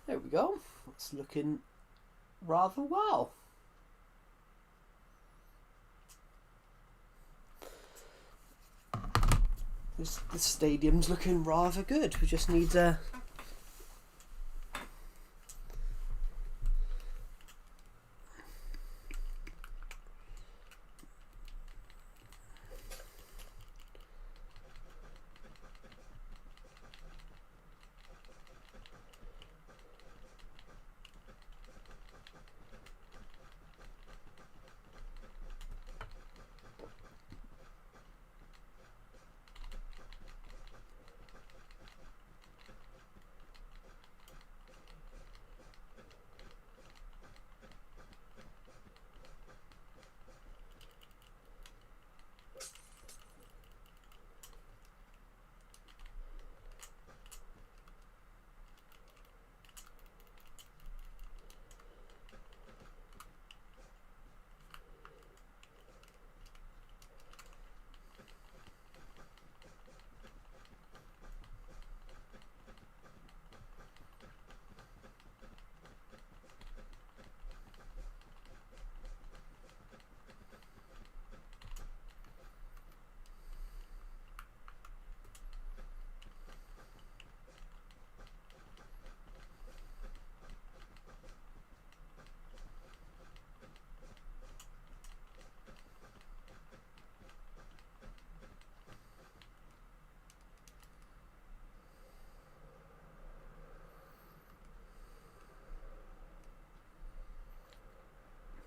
There we go. It's looking rather well. The stadium's looking rather good. We just need a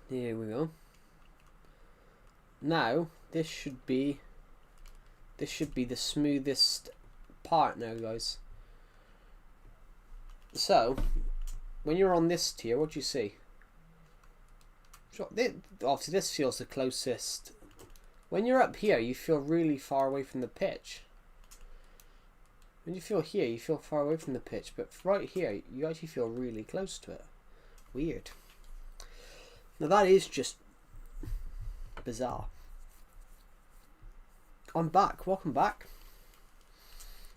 Here we go. Now this should be the smoothest part now, guys. So when you're on this tier, what do you see? Obviously this feels the closest. When you're up here, you feel really far away from the pitch. When you feel here, you feel far away from the pitch, but right here, you actually feel really close to it. Weird. Now that is just bizarre. I'm back. Welcome back.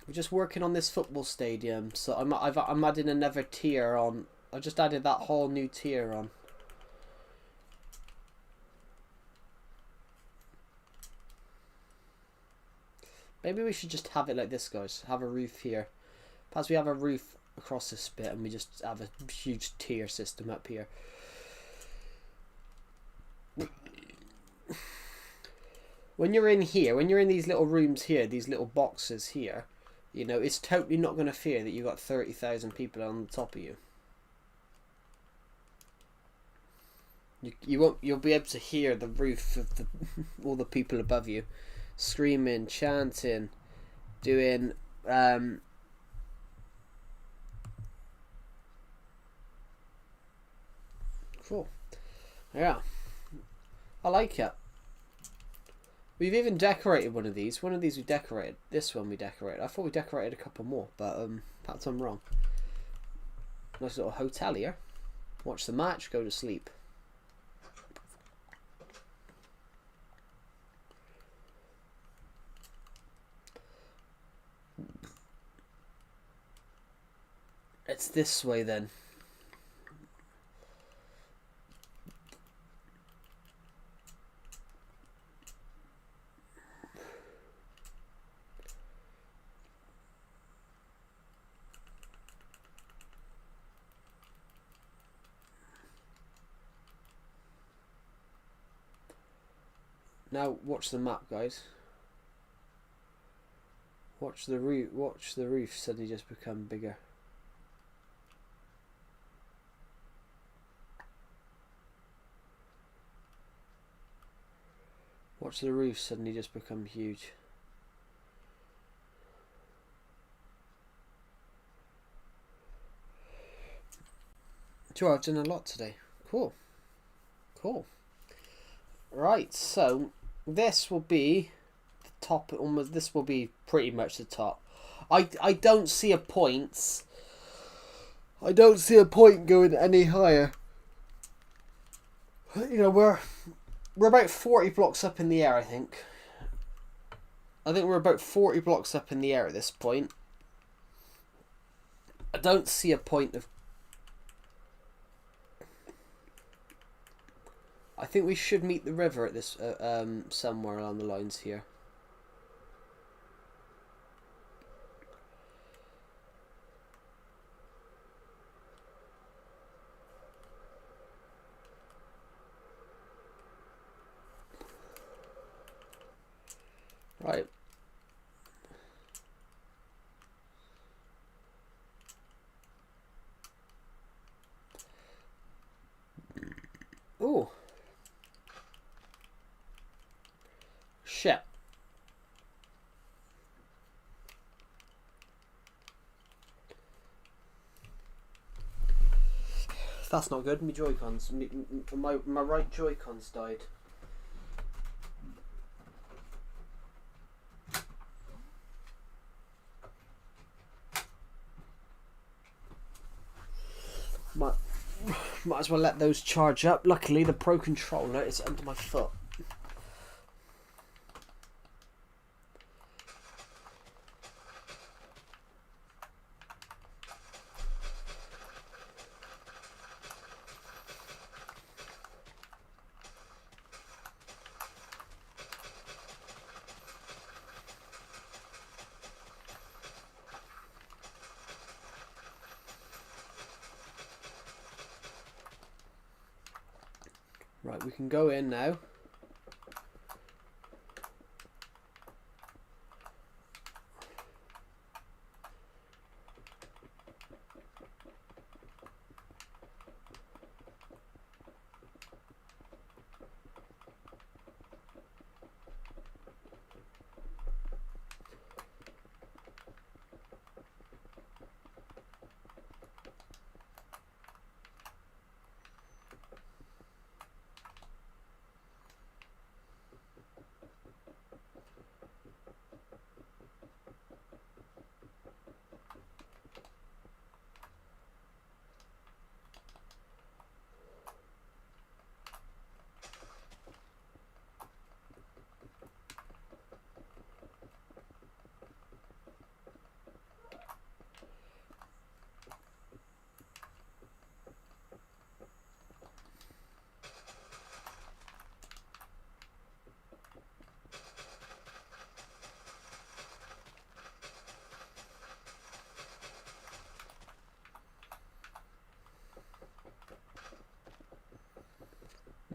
We're just working on this football stadium, so I'm adding another tier on. I just added that whole new tier on. Maybe we should just have it like this, guys. Have a roof here. Perhaps we have a roof across this bit and we just have a huge tier system up here. When you're in here, when you're in these little rooms here, these little boxes here, you know, it's totally not going to fear that you've got 30,000 people on the top of you. You'll be able to hear the roof of all the people above you screaming, chanting, doing cool. Yeah, I like it. We've even decorated one of these. One of these we decorated. This one we decorated. I thought we decorated a couple more, but perhaps I'm wrong. Nice little hotel here. Watch the match, go to sleep. It's this way then. Now watch the map, guys. Watch the roof. Watch the roof suddenly just become bigger. Watch the roof suddenly just become huge. Sure, I've done a lot today. Cool. Cool. Right, so this will be the top. Almost, this will be pretty much the top. I don't see a point. I don't see a point going any higher. You know, we're about 40 blocks up in the air, I think. I think we're about 40 blocks up in the air at this point. I don't see a point of... I think we should meet the river at this somewhere along the lines here. Right. Ooh. Shit. That's not good. My Joy-Cons. My right Joy-Cons died. Might as well let those charge up. Luckily, the Pro Controller is under my foot. Right, we can go in now.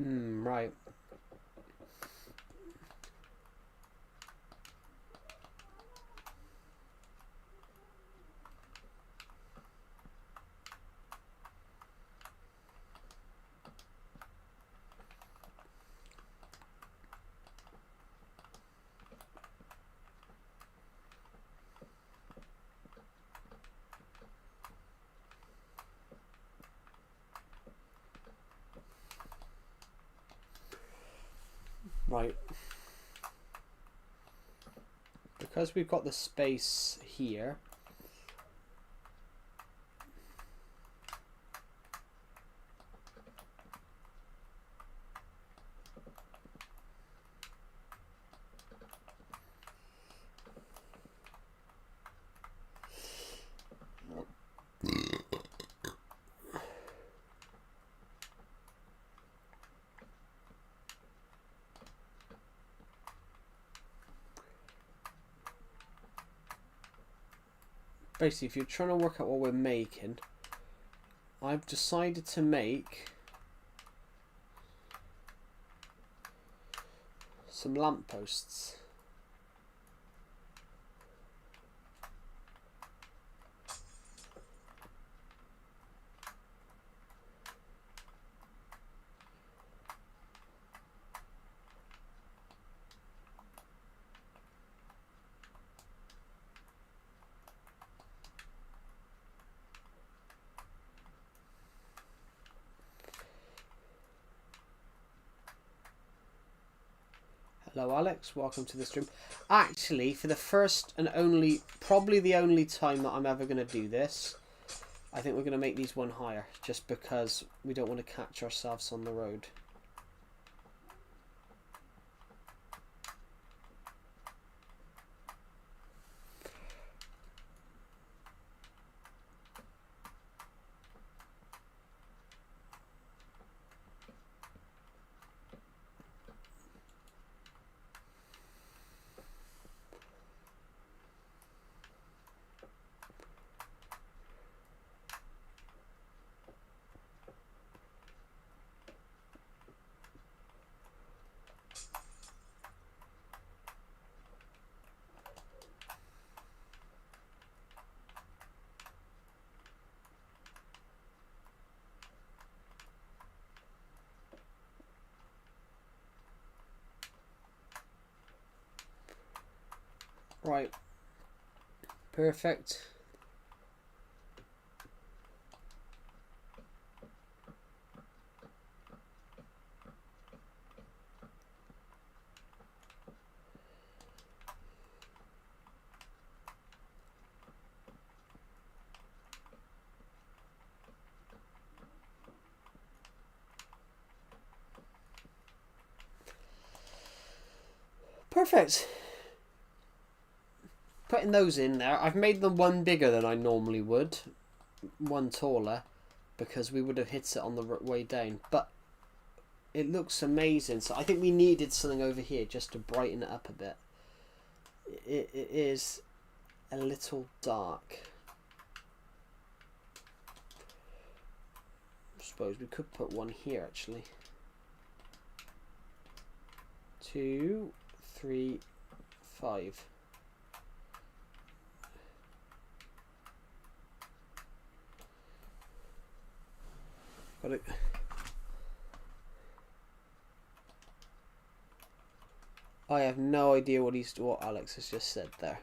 Right. Right. Because we've got the space here, basically, if you're trying to work out what we're making, I've decided to make some lampposts. Hello Alex, welcome to the stream. Actually, for the first and only, probably the only time that I'm ever going to do this, I think we're going to make these one higher, just because we don't want to catch ourselves on the road. Right, perfect. Perfect. Putting those in there, I've made them one bigger than I normally would, one taller, because we would have hit it on the way down, but it looks amazing. So I think we needed something over here just to brighten it up a bit. It is a little dark. I suppose we could put one here actually. 2, 3, 5. Got it. I have no idea what Alex has just said there.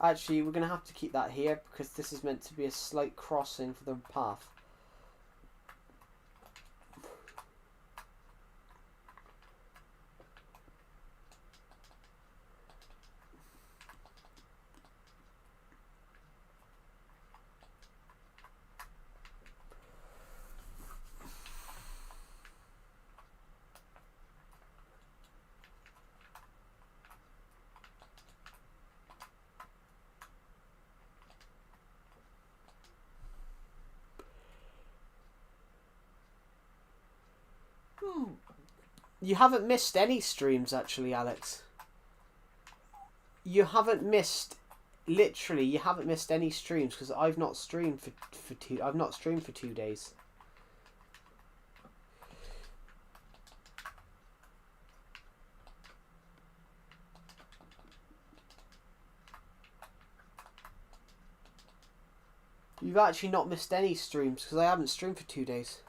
Actually, we're going to have to keep that here because this is meant to be a slight crossing for the path. You haven't missed any streams, actually, Alex. You haven't missed, literally, you haven't missed any streams because I've not streamed I've not streamed for 2 days. You've actually not missed any streams because I haven't streamed for 2 days.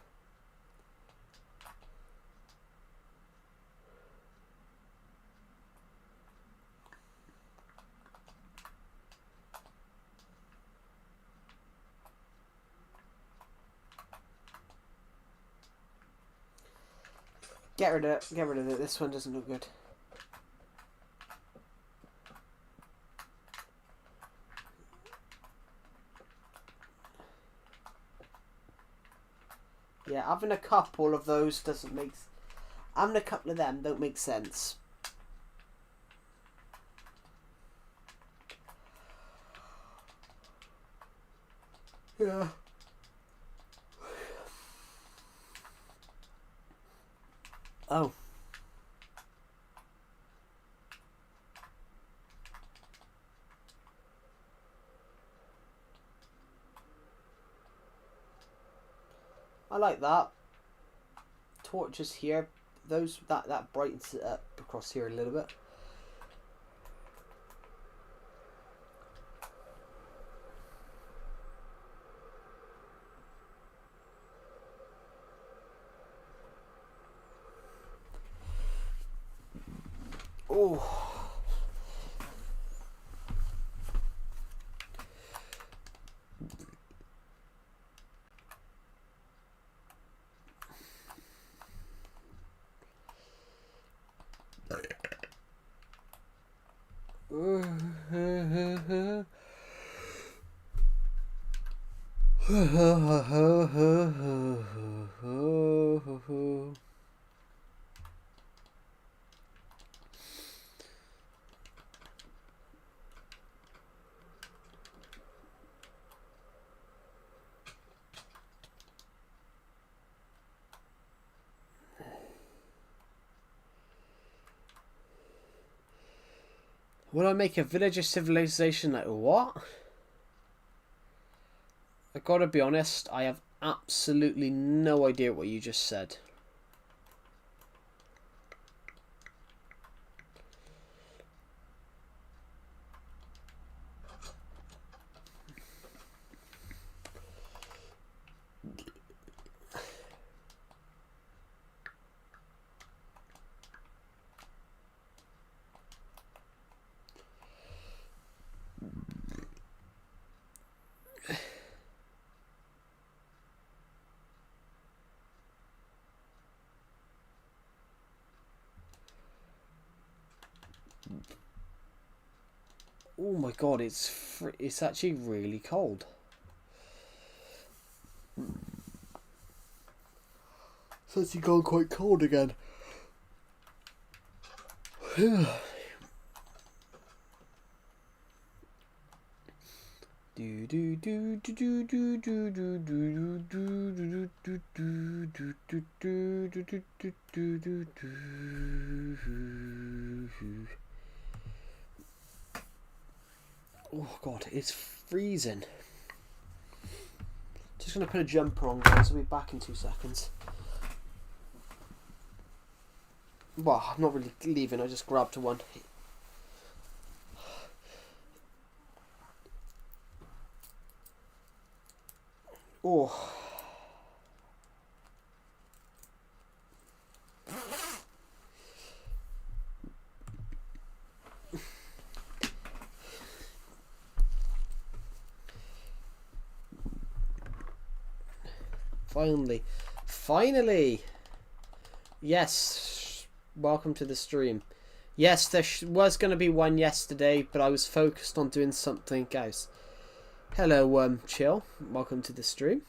Get rid of it. Get rid of it. This one doesn't look good. Yeah, having a couple of those doesn't make... Having a couple of them don't make sense. Yeah. Oh. I like that. Torches here. Those that brightens it up across here a little bit. Oh. Will I make a village of civilization? Like what? I gotta be honest, I have absolutely no idea what you just said. Oh my god, it's actually really cold. It's actually gone quite cold again. Oh god, it's freezing. Just gonna put a jumper on, guys. I'll be back in 2 seconds. Well, I'm not really leaving. I just grabbed one. Oh. Finally! Yes, welcome to the stream. Yes, there was going to be one yesterday, but I was focused on doing something else. Hello, Chill. Welcome to the stream.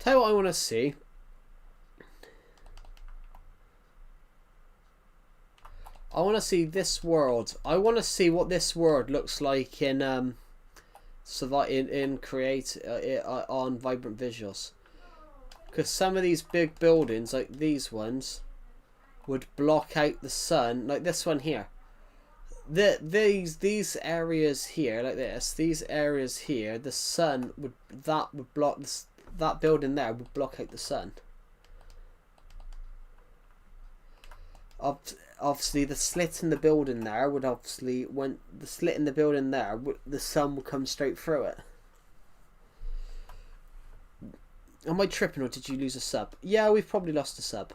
tell you what I want to see. I want to see this world. I want to see what this world looks like in create on Vibrant Visuals. Because some of these big buildings, like these ones, would block out the sun. Like this one here. These areas here, like this, these areas here, the sun would block this, that building there would block out the sun. Obviously, the slit in the building there would when the slit in the building there, the sun would come straight through it. Am I tripping, or did you lose a sub? Yeah, we've probably lost a sub.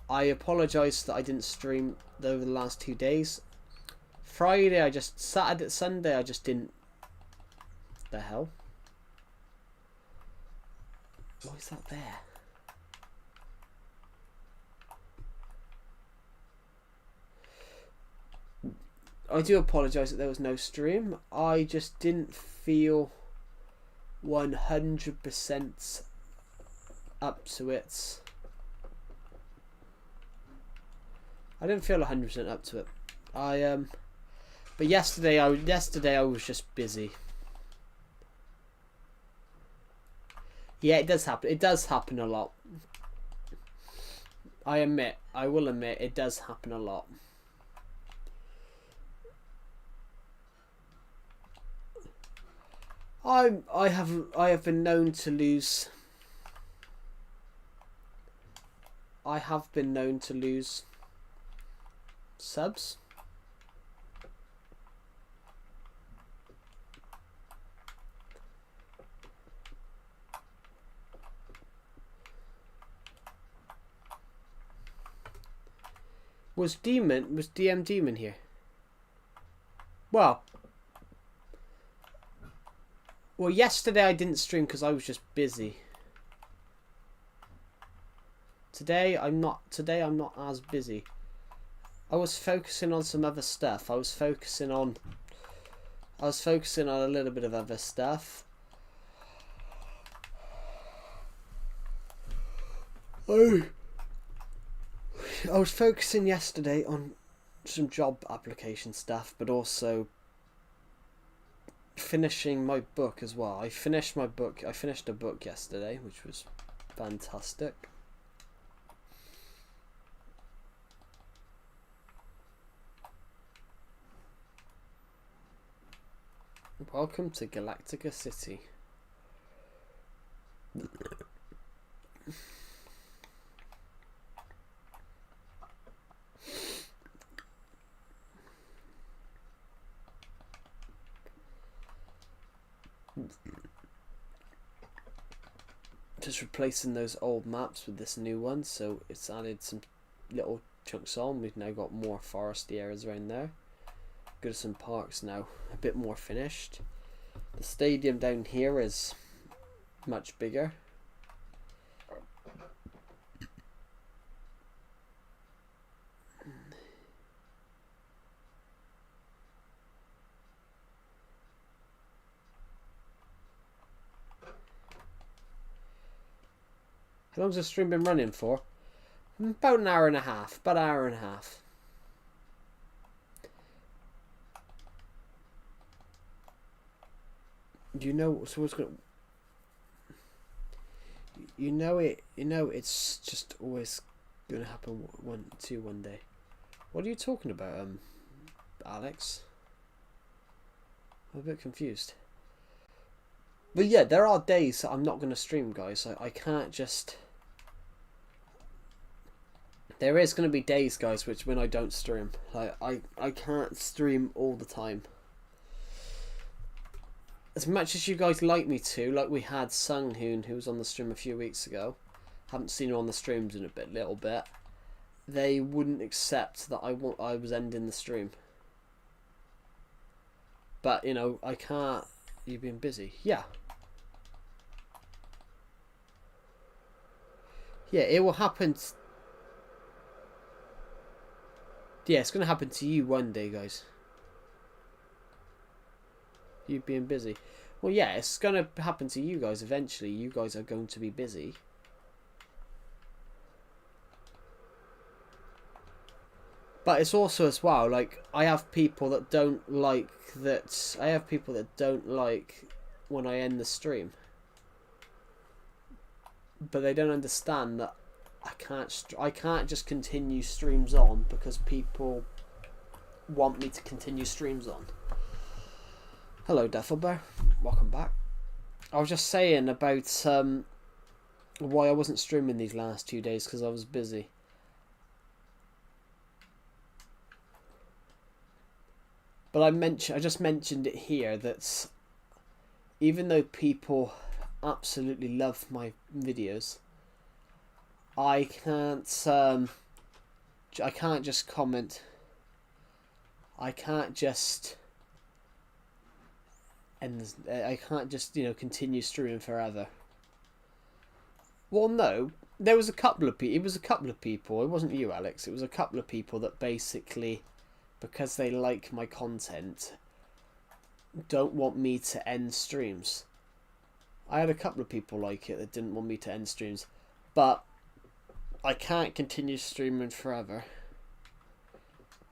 I apologise that I didn't stream over the last 2 days. Sunday I just didn't. The hell? What is that there? I do apologise that there was no stream. I just didn't feel 100% up to it. I didn't feel 100% up to it. But yesterday I was just busy. Yeah, it does happen. It does happen a lot. I will admit, it does happen a lot. I have been known to lose. I have been known to lose subs. Was DM Demon here? Well, yesterday I didn't stream because I was just busy. Today I'm not as busy. I was focusing on some other stuff. I was focusing on a little bit of other stuff. I was focusing yesterday on some job application stuff, but also finishing my book as well. I finished a book yesterday, which was fantastic. Welcome to Galactica City. Just replacing those old maps with this new one, so it's added some little chunks on. We've now got more foresty areas around there. Goodison Park's now a bit more finished. The stadium down here is much bigger. How long's the stream been running for? About an hour and a half. You know, so what's going? It's just always gonna happen one day. What are you talking about, Alex? I'm a bit confused. But yeah, there are days that I'm not gonna stream, guys. I can't just. There is gonna be days, guys, when I don't stream. Like I can't stream all the time. As much as you guys like me to, like we had Sung Hoon, who was on the stream a few weeks ago. Haven't seen her on the streams in a little bit. They wouldn't accept that I was ending the stream. But you know, I can't. You've been busy, yeah. Yeah, it will happen. Yeah, it's gonna happen to you one day, guys. You being busy. Well, yeah, it's going to happen to you guys eventually. You guys are going to be busy. But it's also as well, like, I have people that don't like that. I have people that don't like when I end the stream. But they don't understand that I can't just continue streams on because people want me to continue streams on. Hello, Duffelbear. Welcome back. I was just saying about why I wasn't streaming these last 2 days because I was busy. But I just mentioned it here that even though people absolutely love my videos, I can't just comment. I can't just continue streaming forever. Well, no, there was a couple of people. It was a couple of people. It wasn't you, Alex. It was a couple of people that basically, because they like my content, don't want me to end streams. I had a couple of people like it that didn't want me to end streams, but I can't continue streaming forever.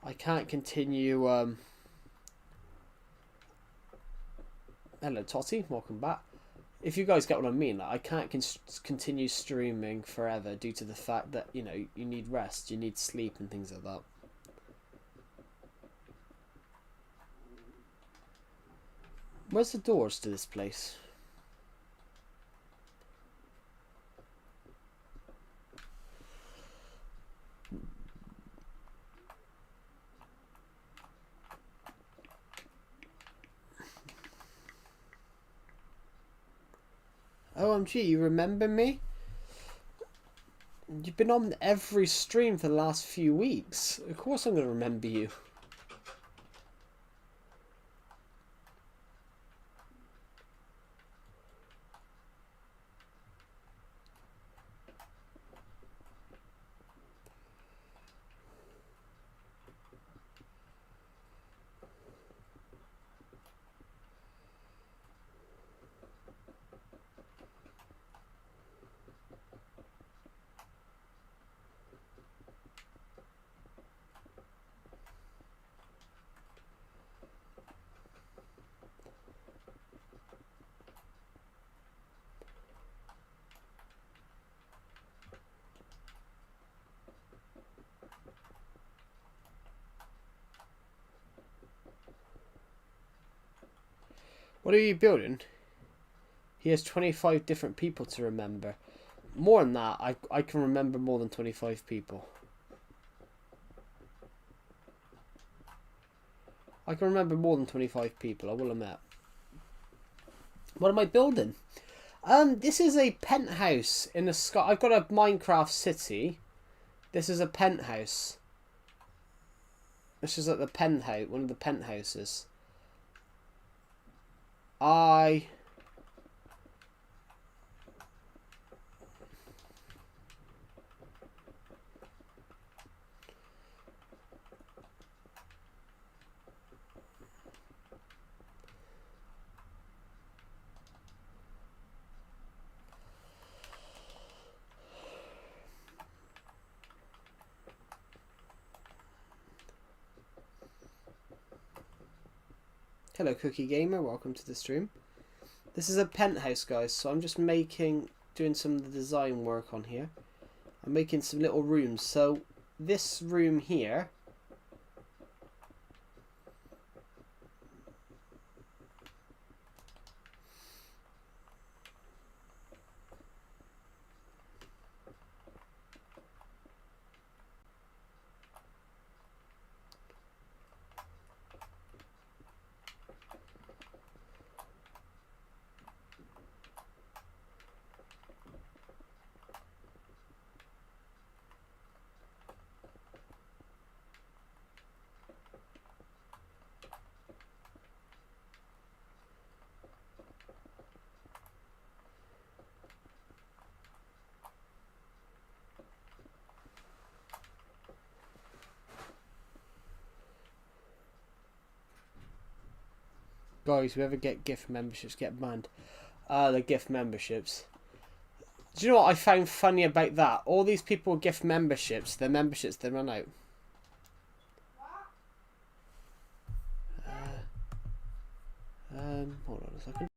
I can't continue. Hello, Totty. Welcome back. If you guys get what I mean, like, I can't continue streaming forever due to the fact that, you know, you need rest, you need sleep and things like that. Where's the doors to this place? OMG, you remember me? You've been on every stream for the last few weeks. Of course I'm going to remember you. What are you building? He has 25 different people to remember. More than that, I can remember more than 25 people. I can remember more than 25 people, I will admit. What am I building? This is a penthouse in the sky. I've got a Minecraft city. This is a penthouse. This is at the penthouse, one of the penthouses. Hello, Cookie Gamer. Welcome to the stream. This is a penthouse, guys. So I'm just doing some of the design work on here. I'm making some little rooms. So this room here. Guys, whoever get gift memberships get banned. The gift memberships. Do you know what I found funny about that? All these people with gift memberships, their memberships, they run out. Hold on a second.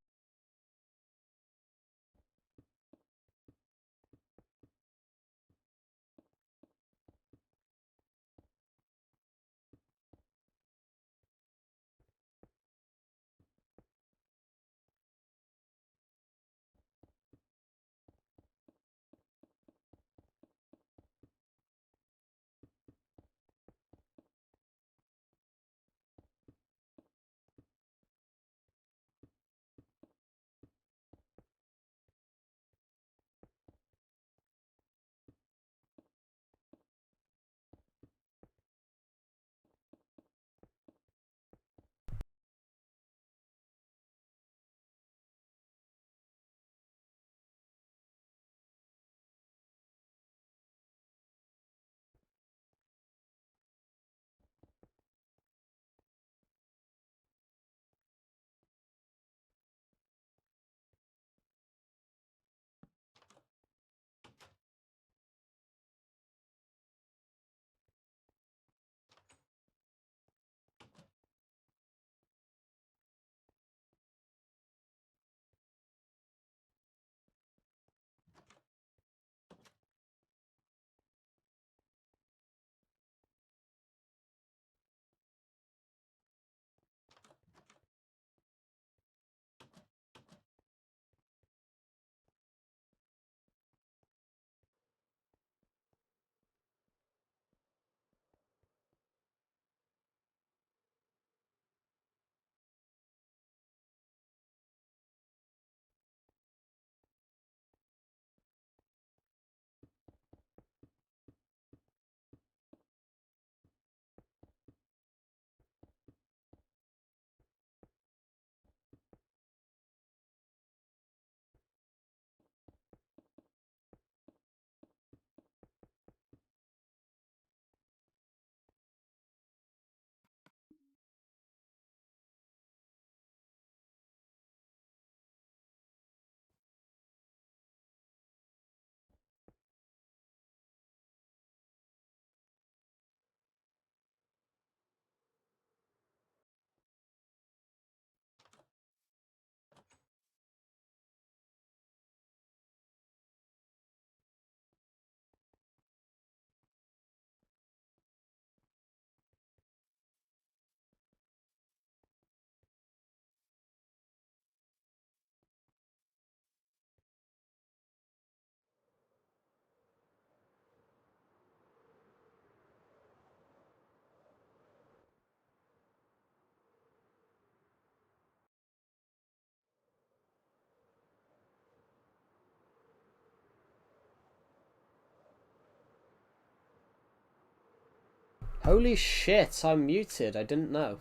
Holy shit, I'm muted. I didn't know.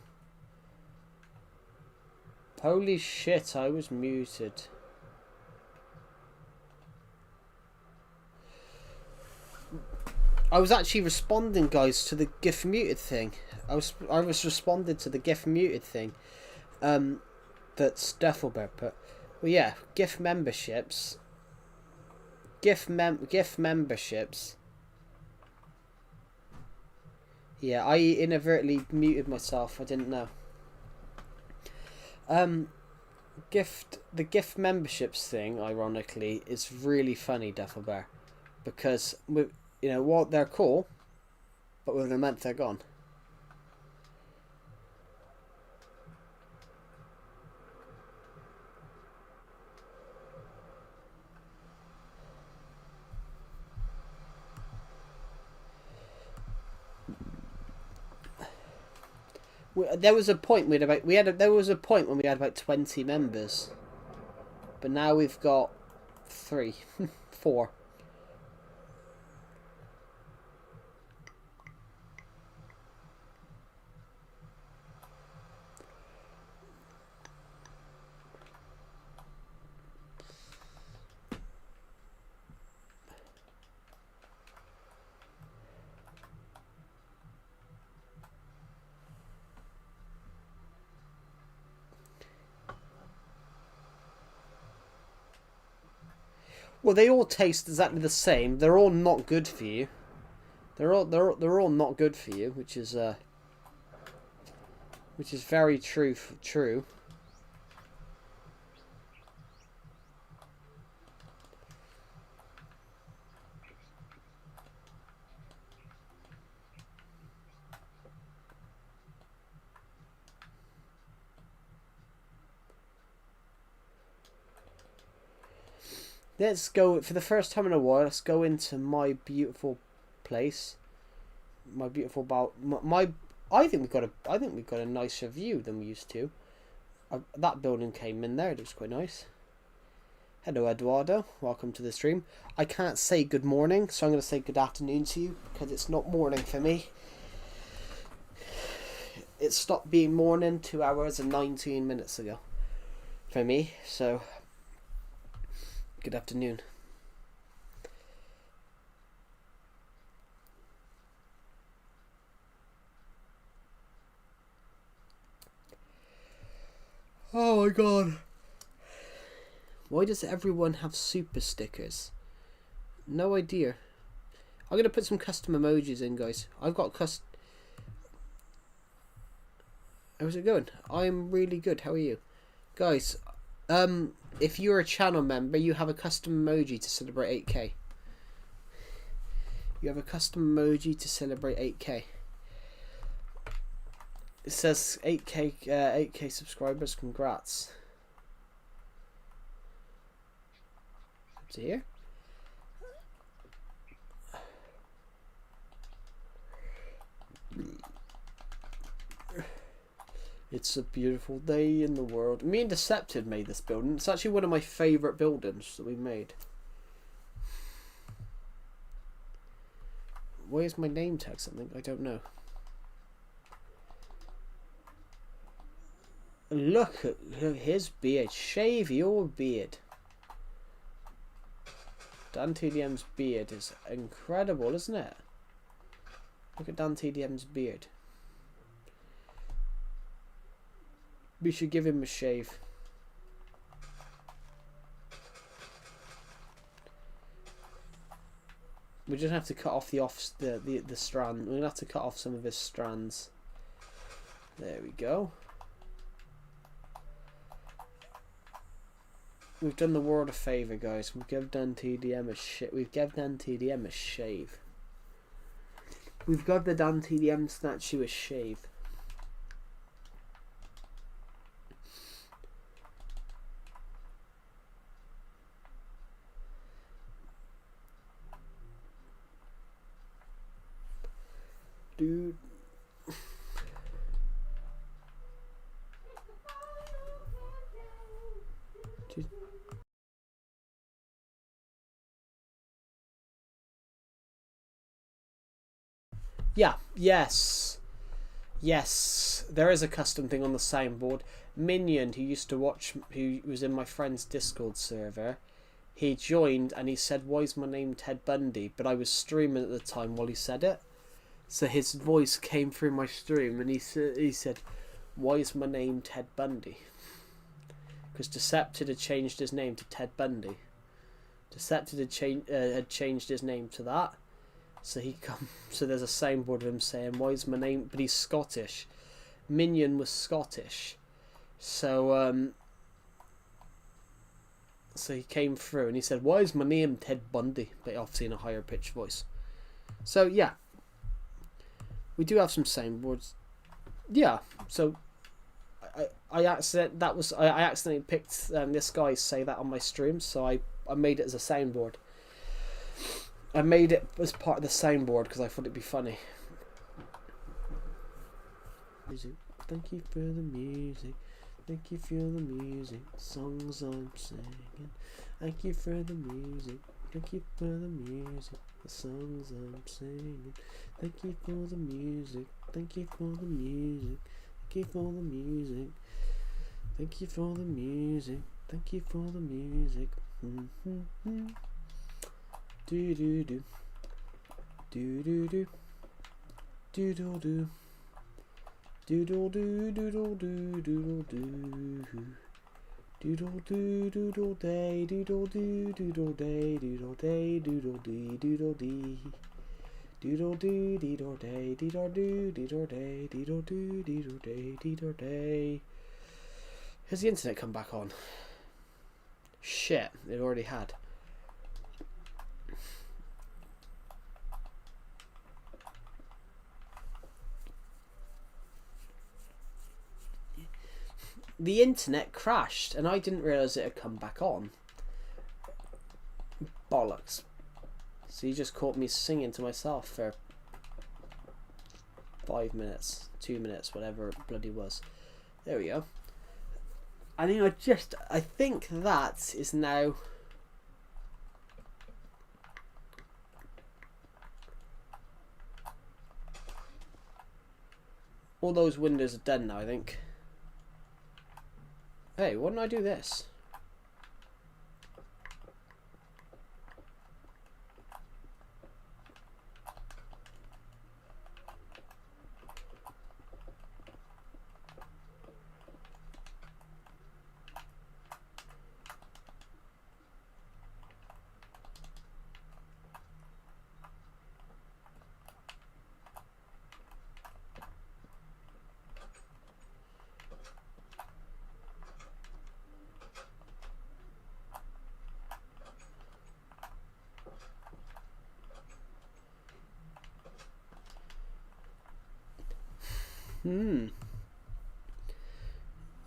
Holy shit, I was muted. I was actually responding, guys, to the GIF muted thing. I was responding to the GIF muted thing. That's Deffelbear put. Well, yeah, GIF memberships. GIF memberships. Yeah, I inadvertently muted myself. I didn't know. The gift memberships thing, ironically, is really funny, Deffelbear, because you know what, they're cool, but within a month they're gone. There was a point there was a point when we had about 20 members, but now we've got 3, 4. Well, they all taste exactly the same. They're all not good for you. They're all not good for you, which is very true. Let's go for the first time in a while. Let's go into my beautiful place. My beautiful I think we've got a nicer view than we used to. That building came in there. It looks quite nice. Hello, Eduardo. Welcome to the stream. I can't say good morning, so I'm going to say good afternoon to you because it's not morning for me. It stopped being morning 2 hours and 19 minutes ago for me. So, good afternoon. Oh my god. Why does everyone have super stickers? No idea. I'm going to put some custom emojis in, guys. I've got custom... How's it going? I'm really good. How are you? Guys, if you're a channel member, you have a custom emoji to celebrate 8K. You have a custom emoji to celebrate 8K. It says 8K subscribers. Congrats. Up to here. It's a beautiful day in the world. Me and Deceptive made this building. It's actually one of my favourite buildings that we made. Why is my name tag something? I don't know. Look at his beard. Shave your beard. Dan TDM's beard is incredible, isn't it? Look at Dan TDM's beard. We should give him a shave. We just have to cut off the strand. We're gonna have to cut off some of his strands. There we go. We've done the world a favour, guys. We've given Dan TDM a shit. We've given Dan TDM a shave. We've got the Dan TDM statue a shave. Dude. Yeah, yes. Yes, there is a custom thing on the soundboard. Minion, who used to watch, who was in my friend's Discord server, he joined and he said, "Why is my name Ted Bundy?" But I was streaming at the time while he said it. So his voice came through my stream and he said, "Why is my name Ted Bundy?" Because Decepted had changed his name to Ted Bundy. Decepted had changed his name to that. So so there's a soundboard of him saying, "Why is my name?" But he's Scottish. Minion was Scottish, so so he came through and he said, "Why is my name Ted Bundy?" But obviously in a higher pitched voice. So yeah, we do have some soundboards. Yeah. So I accidentally picked this guy say that on my stream, so I made it as a soundboard. I made it as part of the soundboard because I thought it'd be funny. Music. Thank you for the music. Thank you for the music. Songs I'm singing. Thank you for the music. Thank you for the music. The songs I'm singing. Thank you for the music. Thank you for the music. Thank you for the music. Thank you for the music. Thank you for the music. Do do do, do do do, doodle do, doodle do, doodle do, doodle do, Doodle doo doodle day, doodle doo doodle day, doodle day, doodle dee doodle dee. Doodle doo doodle day, doodle doo doodle day, doodle doo doodle day, doodle day. Has the internet come back on? Shit, it already had. The internet crashed and I didn't realise it had come back on. Bollocks. So you just caught me singing to myself for 5 minutes, 2 minutes, whatever it bloody was. There we go. I think that is now... All those windows are dead now, I think. Hey, why didn't I do this?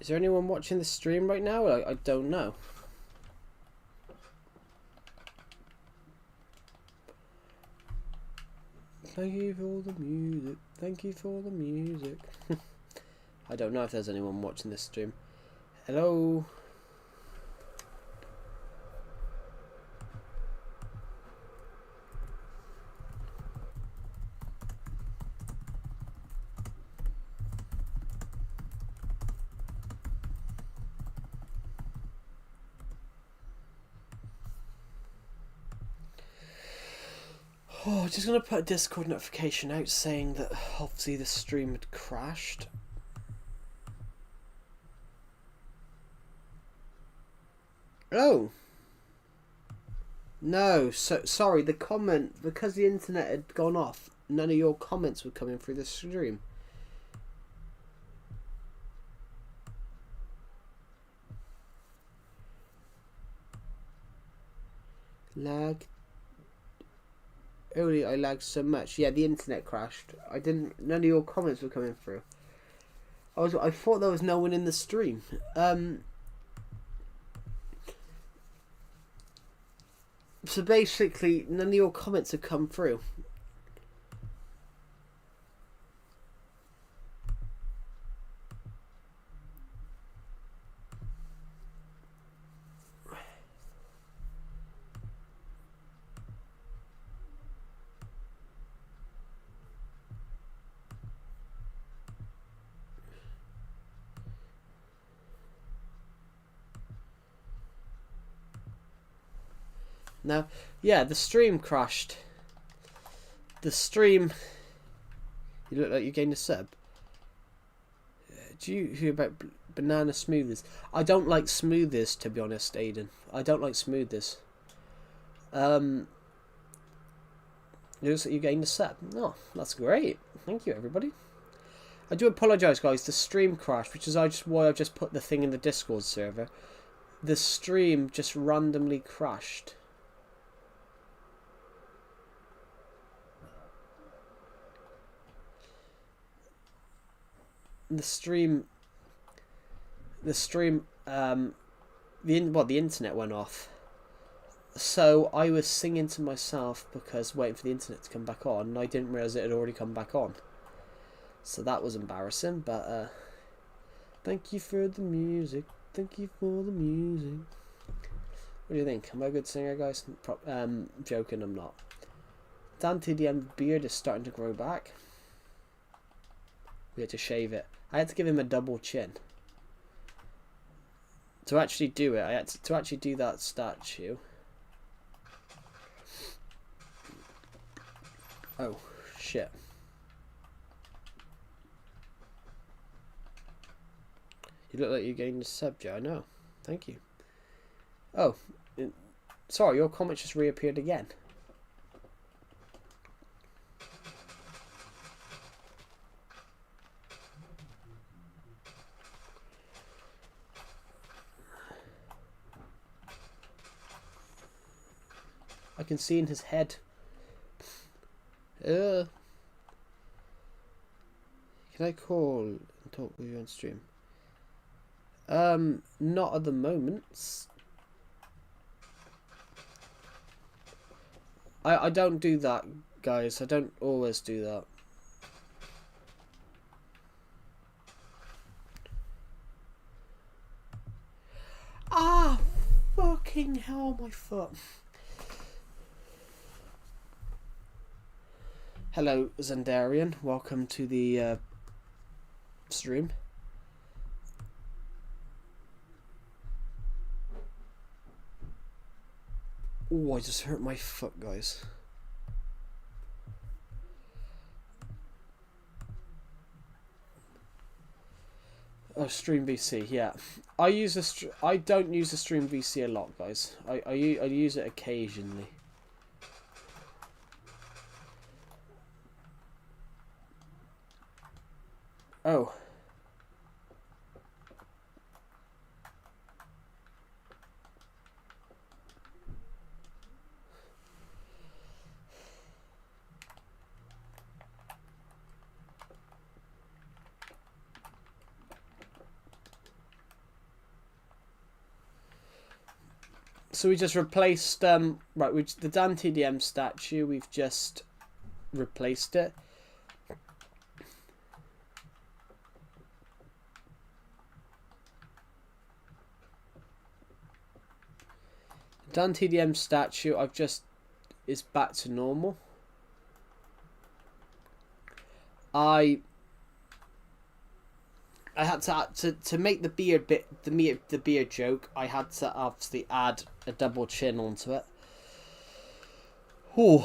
Is there anyone watching the stream right now? I don't know. Thank you for the music. Thank you for the music. I don't know if there's anyone watching this stream. Hello? Oh, just gonna put a Discord notification out saying that obviously the stream had crashed. Oh no, so sorry, the comment, because the internet had gone off, none of your comments were coming through the stream. Lag. Only I lagged so much. Yeah, the internet crashed. None of your comments were coming through. I thought there was no one in the stream. So basically, none of your comments have come through. Now, yeah, the stream crashed. The stream... You look like you gained a sub. Do you hear about banana smoothers? I don't like smoothers, to be honest, Aiden. I don't like smoothers. It looks like you gained a sub. Oh, that's great. Thank you, everybody. I do apologise, guys. The stream crashed, which is why I just put the thing in the Discord server. The stream just randomly crashed. The internet went off, so I was singing to myself because waiting for the internet to come back on, and I didn't realise it had already come back on, so that was embarrassing. But thank you for the music, thank you for the music. What do you think? Am I a good singer, guys? Joking, I'm not. Dante DM's beard is starting to grow back. We had to shave it. I had to give him a double chin. To actually do it, I had to actually do that statue. Oh, shit. You look like you gained a sub, Joe, I know. Thank you. Oh, sorry, your comment just reappeared again. I can see in his head. Can I call and talk with you on stream? Not at the moment. I don't do that, guys. I don't always do that. Ah, fucking hell, my foot. Hello, Zendarian. Welcome to the stream. Oh, I just hurt my foot, guys. Oh, Stream VC, yeah. I don't use the Stream VC a lot, guys. I use it occasionally. Oh. So we just replaced the Dan TDM statue. We've just replaced it. Dan TDM statue is back to normal. I had to make the beard the beard joke. I had to obviously add a double chin onto it. Ooh.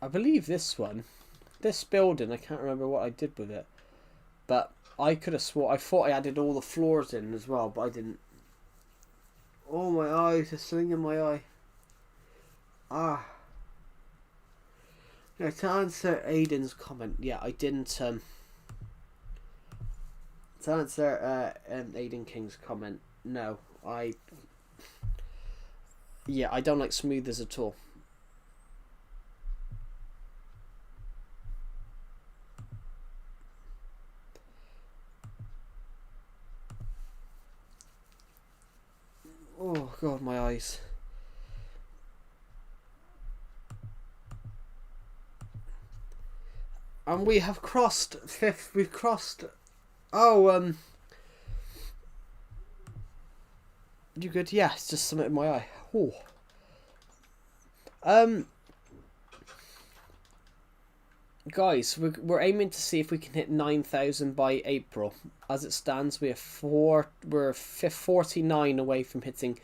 I believe this building, I can't remember what I did with it, but I could have swore, I thought I added all the floors in as well, but I didn't. Oh, my eyes, there's something in my eye. Ah. Yeah, to answer Aiden's comment, yeah, I didn't, to answer Aiden King's comment, no, I don't like smoothers at all. Oh god, my eyes. And we have crossed fifth. We've crossed. Oh, you good? Yeah, it's just something in my eye. Oh. Guys, we're aiming to see if we can hit 9,000 by April. As it stands, we're 49 away from hitting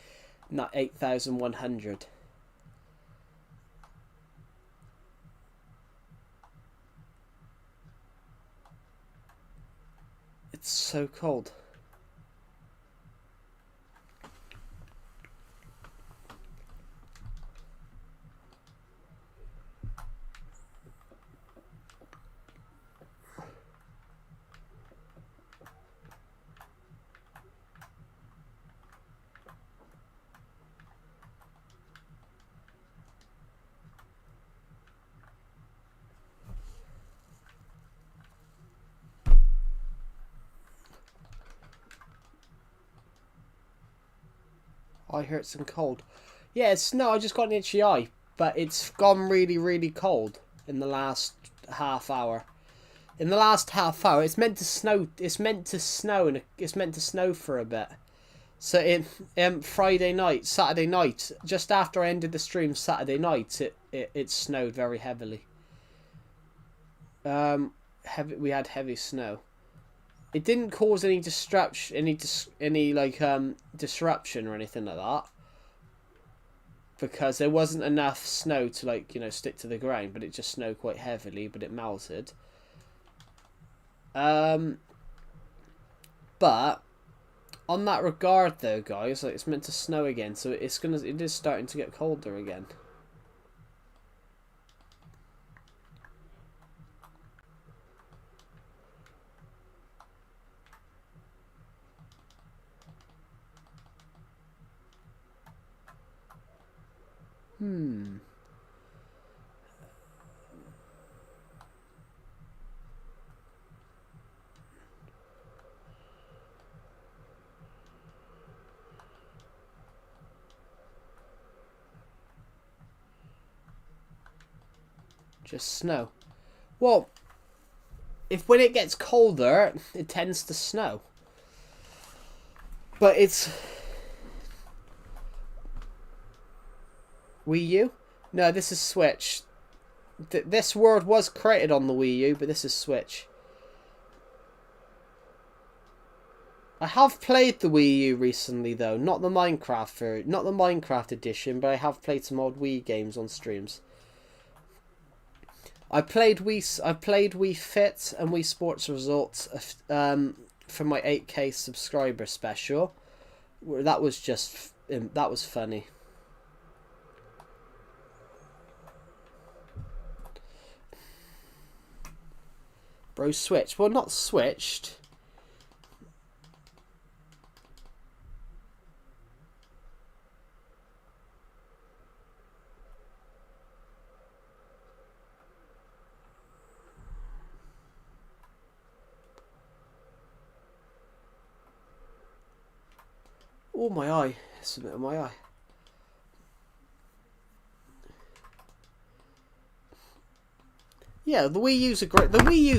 8,100. It's so cold. Eye hurts and cold. Yeah, I just got an itchy eye, but it's gone really, really cold in the last half hour. In the last half hour, it's meant to snow. It's meant to snow, and it's meant to snow for a bit. So Friday night, Saturday night, just after I ended the stream Saturday night, it snowed very heavily. We had heavy snow. It didn't cause any disruption, disruption or anything like that, because there wasn't enough snow to, like, you know, stick to the ground. But it just snowed quite heavily, but it melted. But on that regard, though, guys, like, it's meant to snow again, so it is starting to get colder again. Just snow. Well, when it gets colder, it tends to snow. But it's Wii U? No, this is Switch. This world was created on the Wii U, but this is Switch. I have played the Wii U recently, though. Not the Minecraft edition, but I have played some old Wii games on streams. I played Wii Fit and Wii Sports Results for my 8K subscriber special. That was funny. Bro, switched. Well, not switched. Oh, my eye. It's a bit of my eye. Yeah, the Wii U's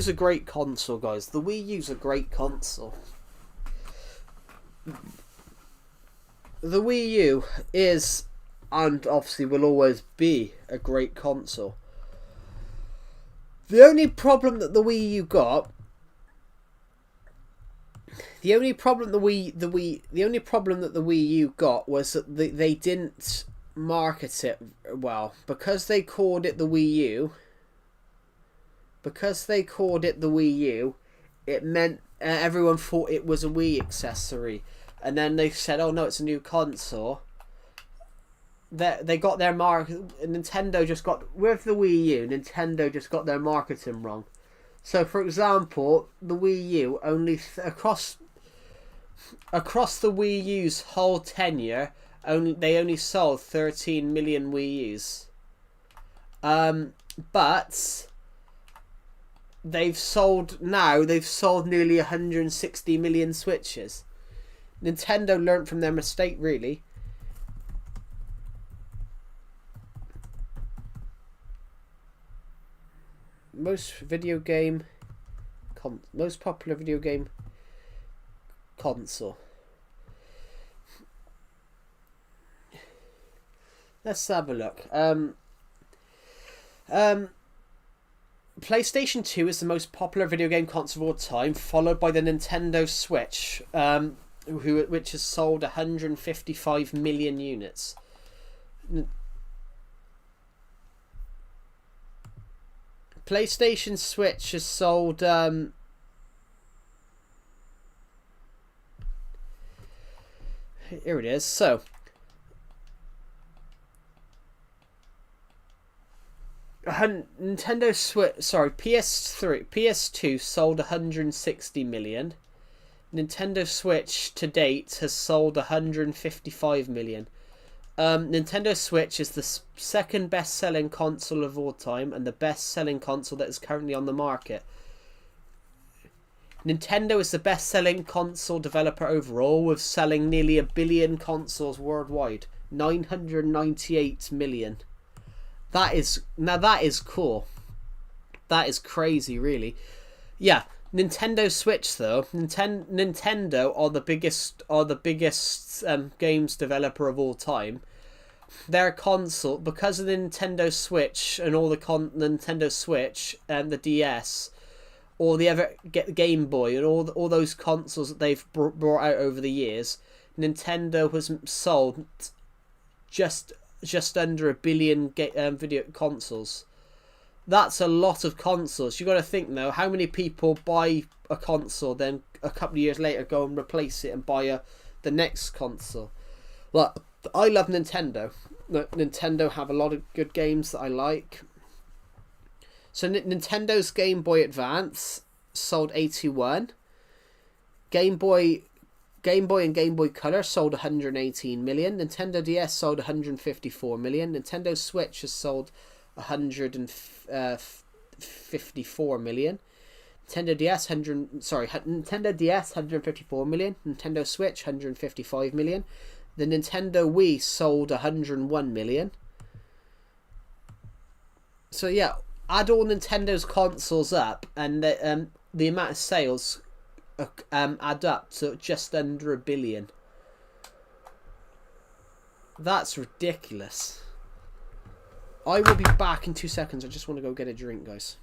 a great console, guys. The Wii U's a great console. The Wii U is, and obviously will always be, a great console. The only problem that the Wii U got, the only problem that the Wii U got was that they didn't market it well, because they called it the Wii U. Because they called it the Wii U, it meant everyone thought it was a Wii accessory, and then they said, "Oh no, it's a new console." They got their Nintendo just got with the Wii U. Nintendo just got their marketing wrong. So, for example, the Wii U only across the Wii U's whole tenure, they only sold 13 million Wii U's. But they've sold nearly 160 million Switches. Nintendo learned from their mistake, really. Most popular video game console. Let's have a look. PlayStation 2 is the most popular video game console of all time, followed by the Nintendo Switch, which has sold 155 million units. PlayStation Switch has sold here it is. So Nintendo Switch, PS2 sold 160 million. Nintendo Switch to date has sold 155 million. Nintendo Switch is the second best-selling console of all time and the best-selling console that is currently on the market. Nintendo is the best-selling console developer overall, with selling nearly 1 billion consoles worldwide. 998 million. That is cool. That is crazy, really. Yeah, Nintendo Switch though, Nintendo are the biggest games developer of all time. Their console, because of the Nintendo Switch and all the Nintendo Switch and the DS, or the other Game Boy and all those consoles that they've brought out over the years, Nintendo has sold just under 1 billion video consoles. That's a lot of consoles. You got to think though, how many people buy a console, then a couple of years later go and replace it and buy the next console? Well, I love Nintendo. Nintendo have a lot of good games that I like. So Nintendo's Game Boy Advance sold 81. Game Boy and Game Boy Color sold 118 million. Nintendo DS sold 154 million. Nintendo Switch has sold 154 million. Nintendo DS 154 million. Nintendo Switch 155 million. The Nintendo Wii sold 101 million. So yeah, add all Nintendo's consoles up, and the amount of sales add up to just under 1 billion. That's ridiculous. I will be back in 2 seconds. I just want to go get a drink, guys.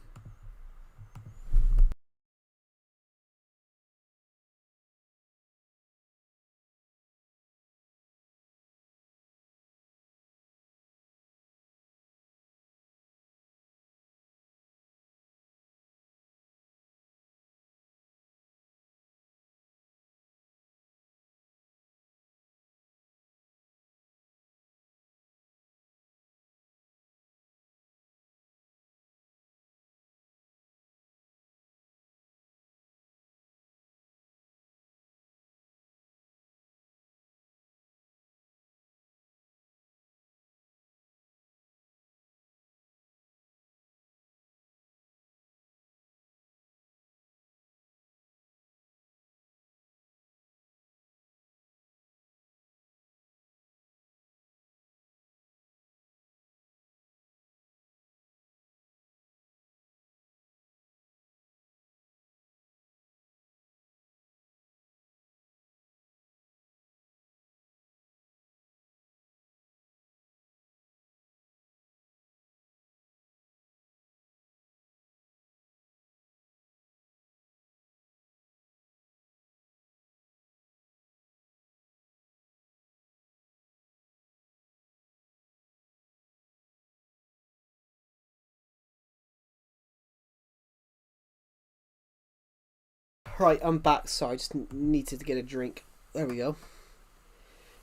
Right, I'm back. Sorry, I just needed to get a drink. There we go.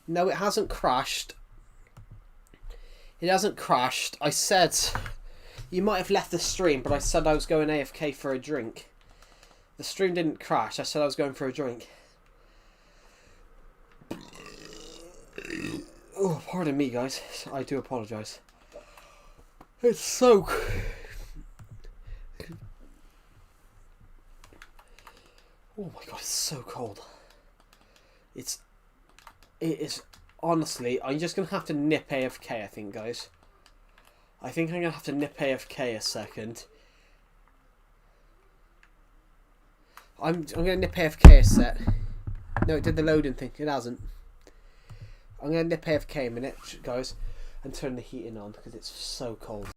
No, it hasn't crashed. It hasn't crashed. I said... You might have left the stream, but I said I was going AFK for a drink. The stream didn't crash. I said I was going for a drink. Oh, pardon me, guys. I do apologise. It's so... Oh my god, it's so cold. It is... Honestly, I'm just going to have to nip AFK, I think, guys. I think I'm going to have to nip AFK a second. I'm going to nip AFK a sec. No, it did the loading thing. It hasn't. I'm going to nip AFK a minute, guys, and turn the heating on because it's so cold.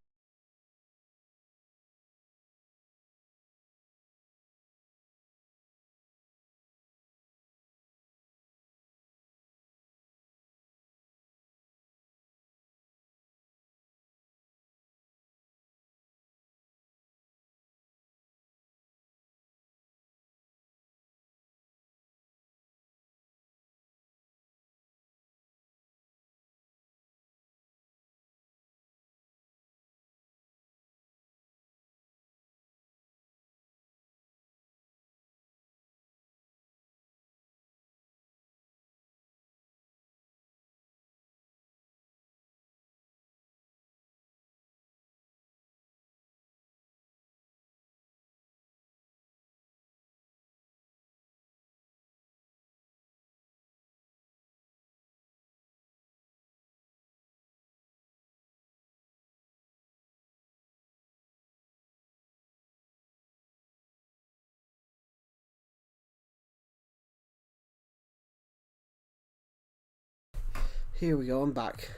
Here we go, I'm back.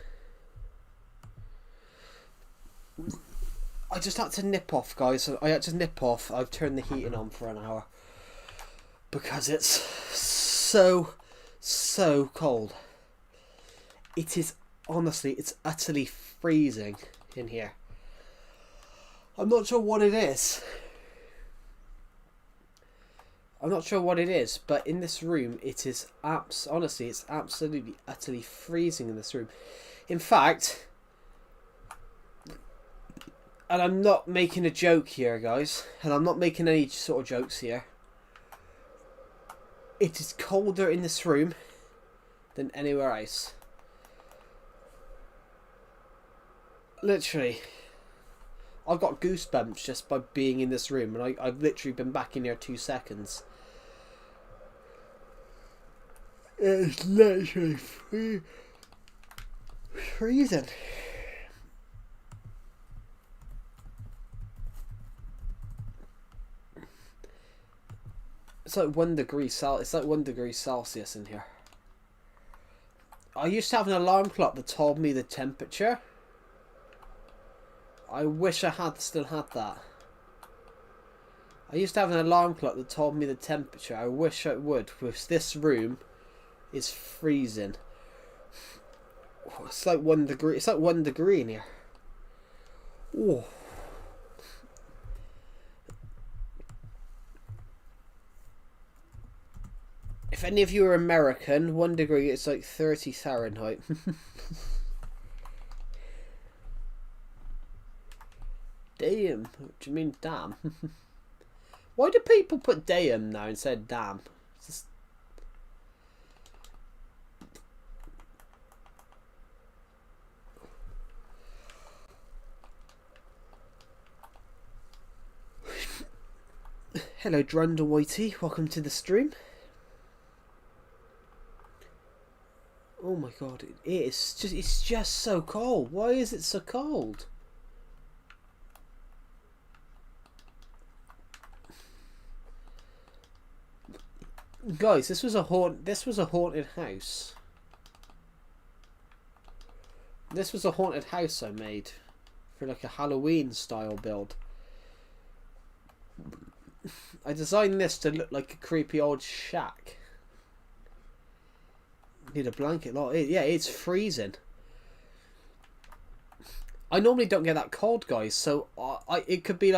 I just had to nip off, guys. I had to nip off. I've turned the heating on for an hour. Because it's so cold. It is, honestly, it's utterly freezing in here. I'm not sure what it is. I'm not sure what it is, but in this room, it is honestly, it's absolutely, utterly freezing in this room. In fact, and I'm not making a joke here, guys, and I'm not making any sort of jokes here. It is colder in this room than anywhere else. Literally. I've got goosebumps just by being in this room, and I've literally been back in here 2 seconds. It's literally freezing. It's like 1 degree Celsius. It's like 1 degree Celsius in here. I used to have an alarm clock that told me the temperature. I wish I still had that. I used to have an alarm clock that told me the temperature. I wish I would. With this room is freezing. It's like 1 degree. It's like 1 degree in here. Oh. If any of you are American, 1 degree it's like 30 Fahrenheit. Damn. What do you mean, damn? Why do people put damn now instead of damn? Just... Hello, Drundle Whitey. Welcome to the stream. Oh my god, it's just so cold. Why is it so cold? Guys, this was a haunted house. This was a haunted house I made for like a Halloween style build. I designed this to look like a creepy old shack. Need a blanket. Yeah, it's freezing. I normally don't get that cold, guys. So it could be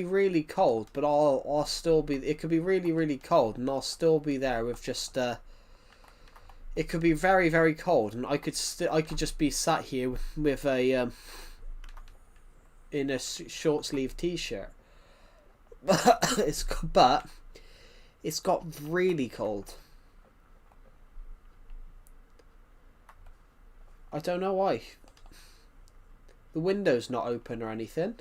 really cold, but I'll still be. It could be really cold, and I'll still be there with just. It could be very cold, and I could just be sat here with a in a short sleeve t-shirt. But it's got really cold. I don't know why. The window's not open or anything.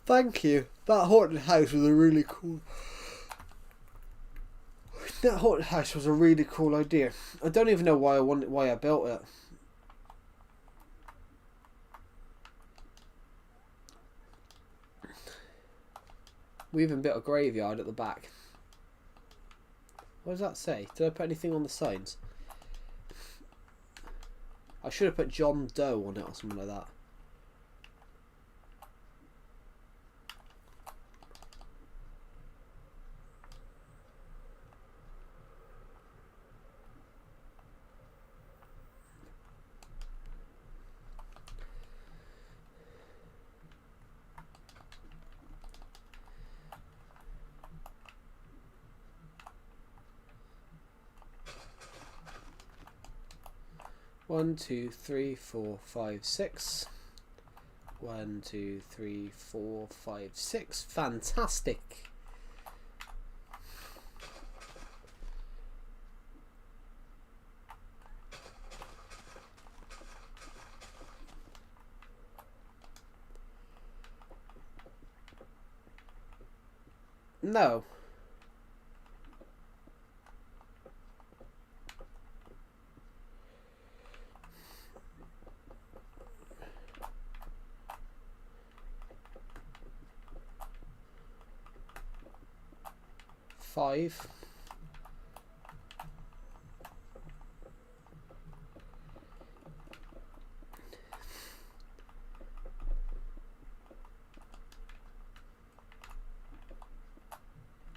Thank you. That haunted house was a really cool... That haunted house was a really cool idea. I don't even know why I built it. We even built a graveyard at the back. What does that say? Did I put anything on the signs? I should have put John Doe on it or something like that. One, 2, 3, 4, 5, 6. 1, 2, 3, 4, 5, 6. Fantastic. No. 5.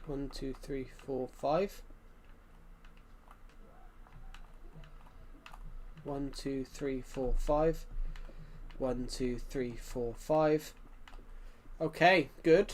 One, two, three, four, 5. 1, 2, 3, 4, 5. 1, 2, 3, 4, 5. Okay, good.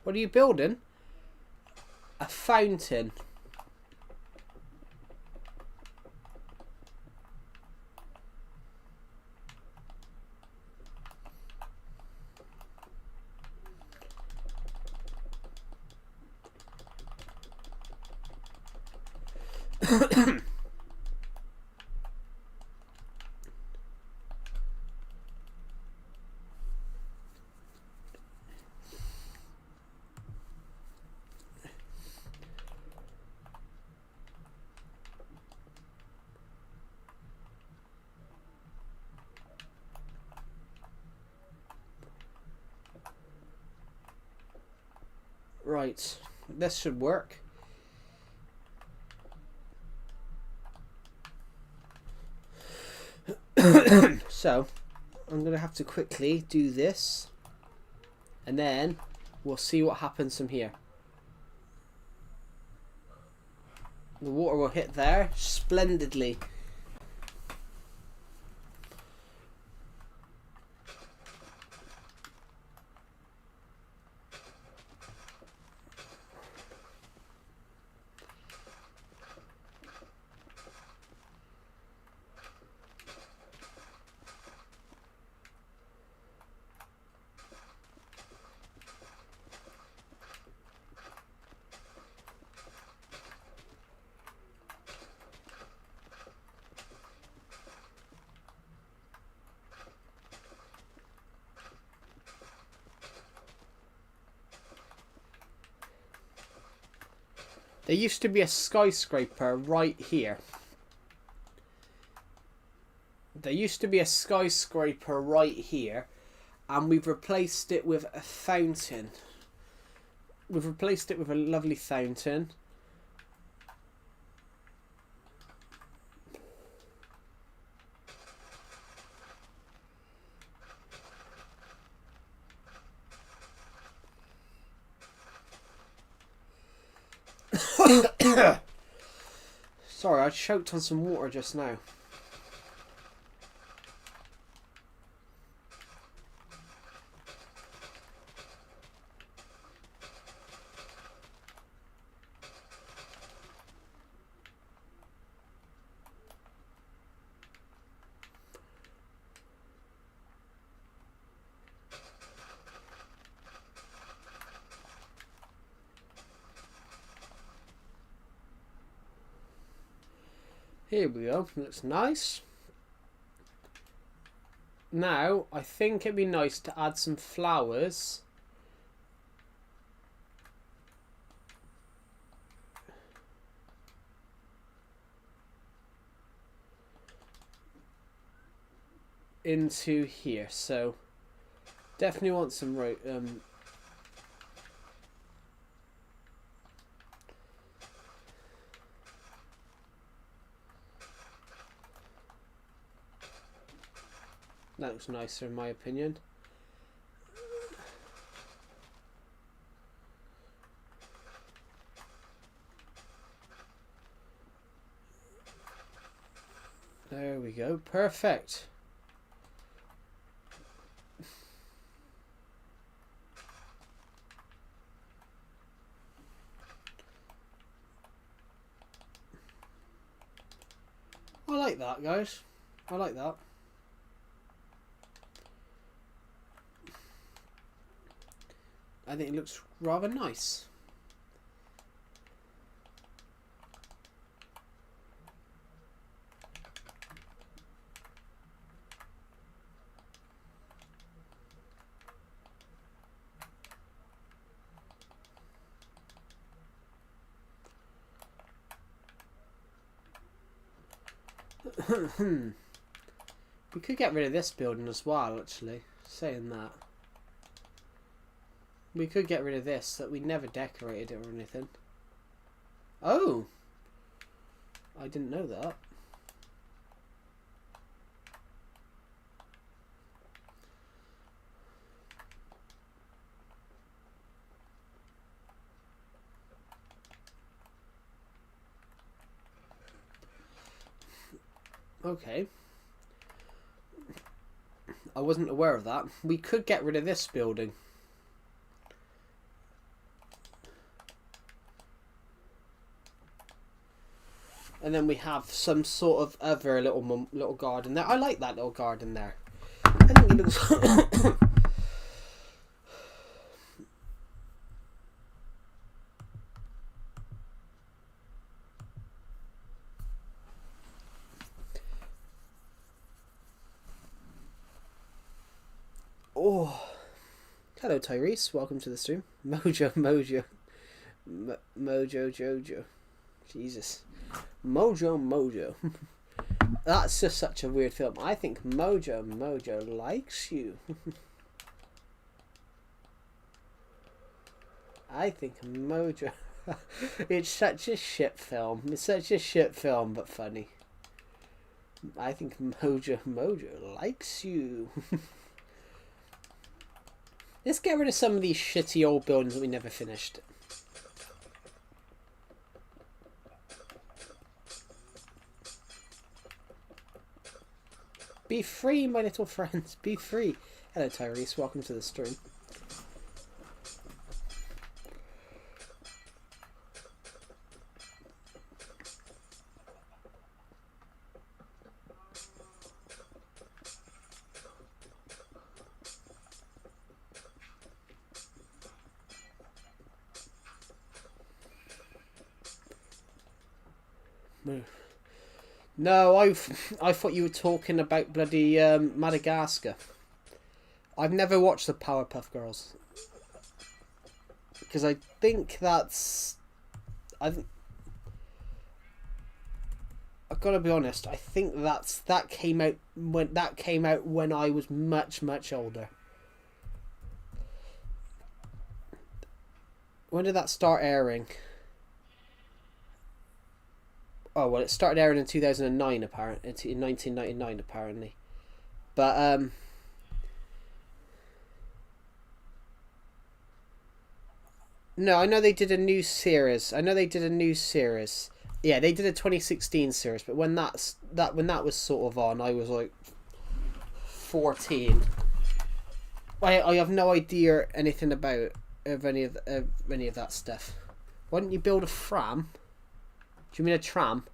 What are you building? A fountain. Right, this should work. So, I'm going to have to quickly do this, and then we'll see what happens from here. The water will hit there splendidly. There used to be a skyscraper right here. There used to be a skyscraper right here, and we've replaced it with a fountain. We've replaced it with a lovely fountain. Sorry, I choked on some water just now. Here we go, looks nice. Now, I think it'd be nice to add some flowers. Into here, so definitely want some that looks nicer in my opinion. There we go, perfect. I like that, guys. I like that. I think it looks rather nice. We could get rid of this building as well, actually. Saying that. We could get rid of this, that we never decorated it or anything. Oh! I didn't know that. Okay. I wasn't aware of that. We could get rid of this building. And then we have some sort of other little garden there. I like that little garden there. I think it looks... Oh, hello Tyrese, welcome to the stream. Mojo, Jojo, Jesus, Mojo. That's just such a weird film. I think Mojo likes you. I think Mojo. It's such a shit film. It's such a shit film, but funny. I think Mojo likes you. Let's get rid of some of these shitty old buildings that we never finished. Be free, my little friends. Be free. Hello, Tyrese. Welcome to the stream. No, I thought you were talking about bloody Madagascar. I've never watched the Powerpuff Girls because I think that's I've got to be honest. I think that came out when I was much older. When did that start airing? Oh, well, it started airing in 2009, apparently. In 1999, apparently. But, no, I know they did a new series. Yeah, they did a 2016 series, but when that was sort of on, I was like 14. I have no idea anything about any of that stuff. Why didn't you build a tram? Do you mean a tram?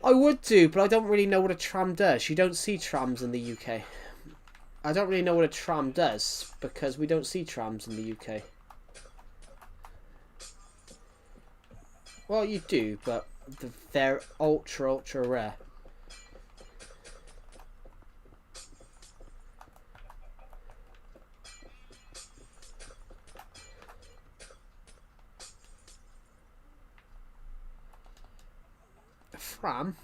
I would do, but I don't really know what a tram does. You don't see trams in the UK. I don't really know what a tram does, because we don't see trams in the UK. Well, you do, but they're ultra rare. Tram.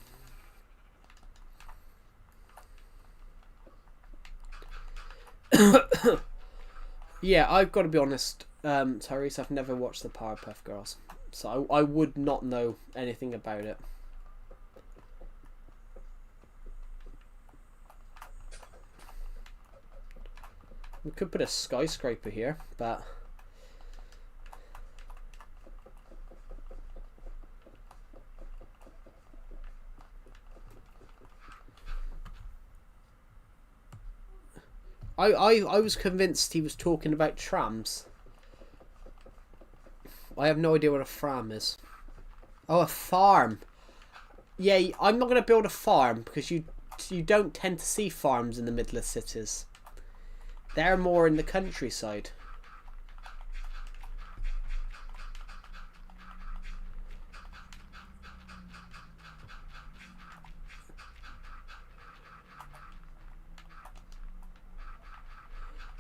Yeah, I've got to be honest, Tyrese, I've never watched the Powerpuff Girls, so I would not know anything about it. We could put a skyscraper here, but I was convinced he was talking about trams. I have no idea what a tram is. Oh, a farm. Yeah, I'm not going to build a farm because you don't tend to see farms in the middle of cities. They're more in the countryside.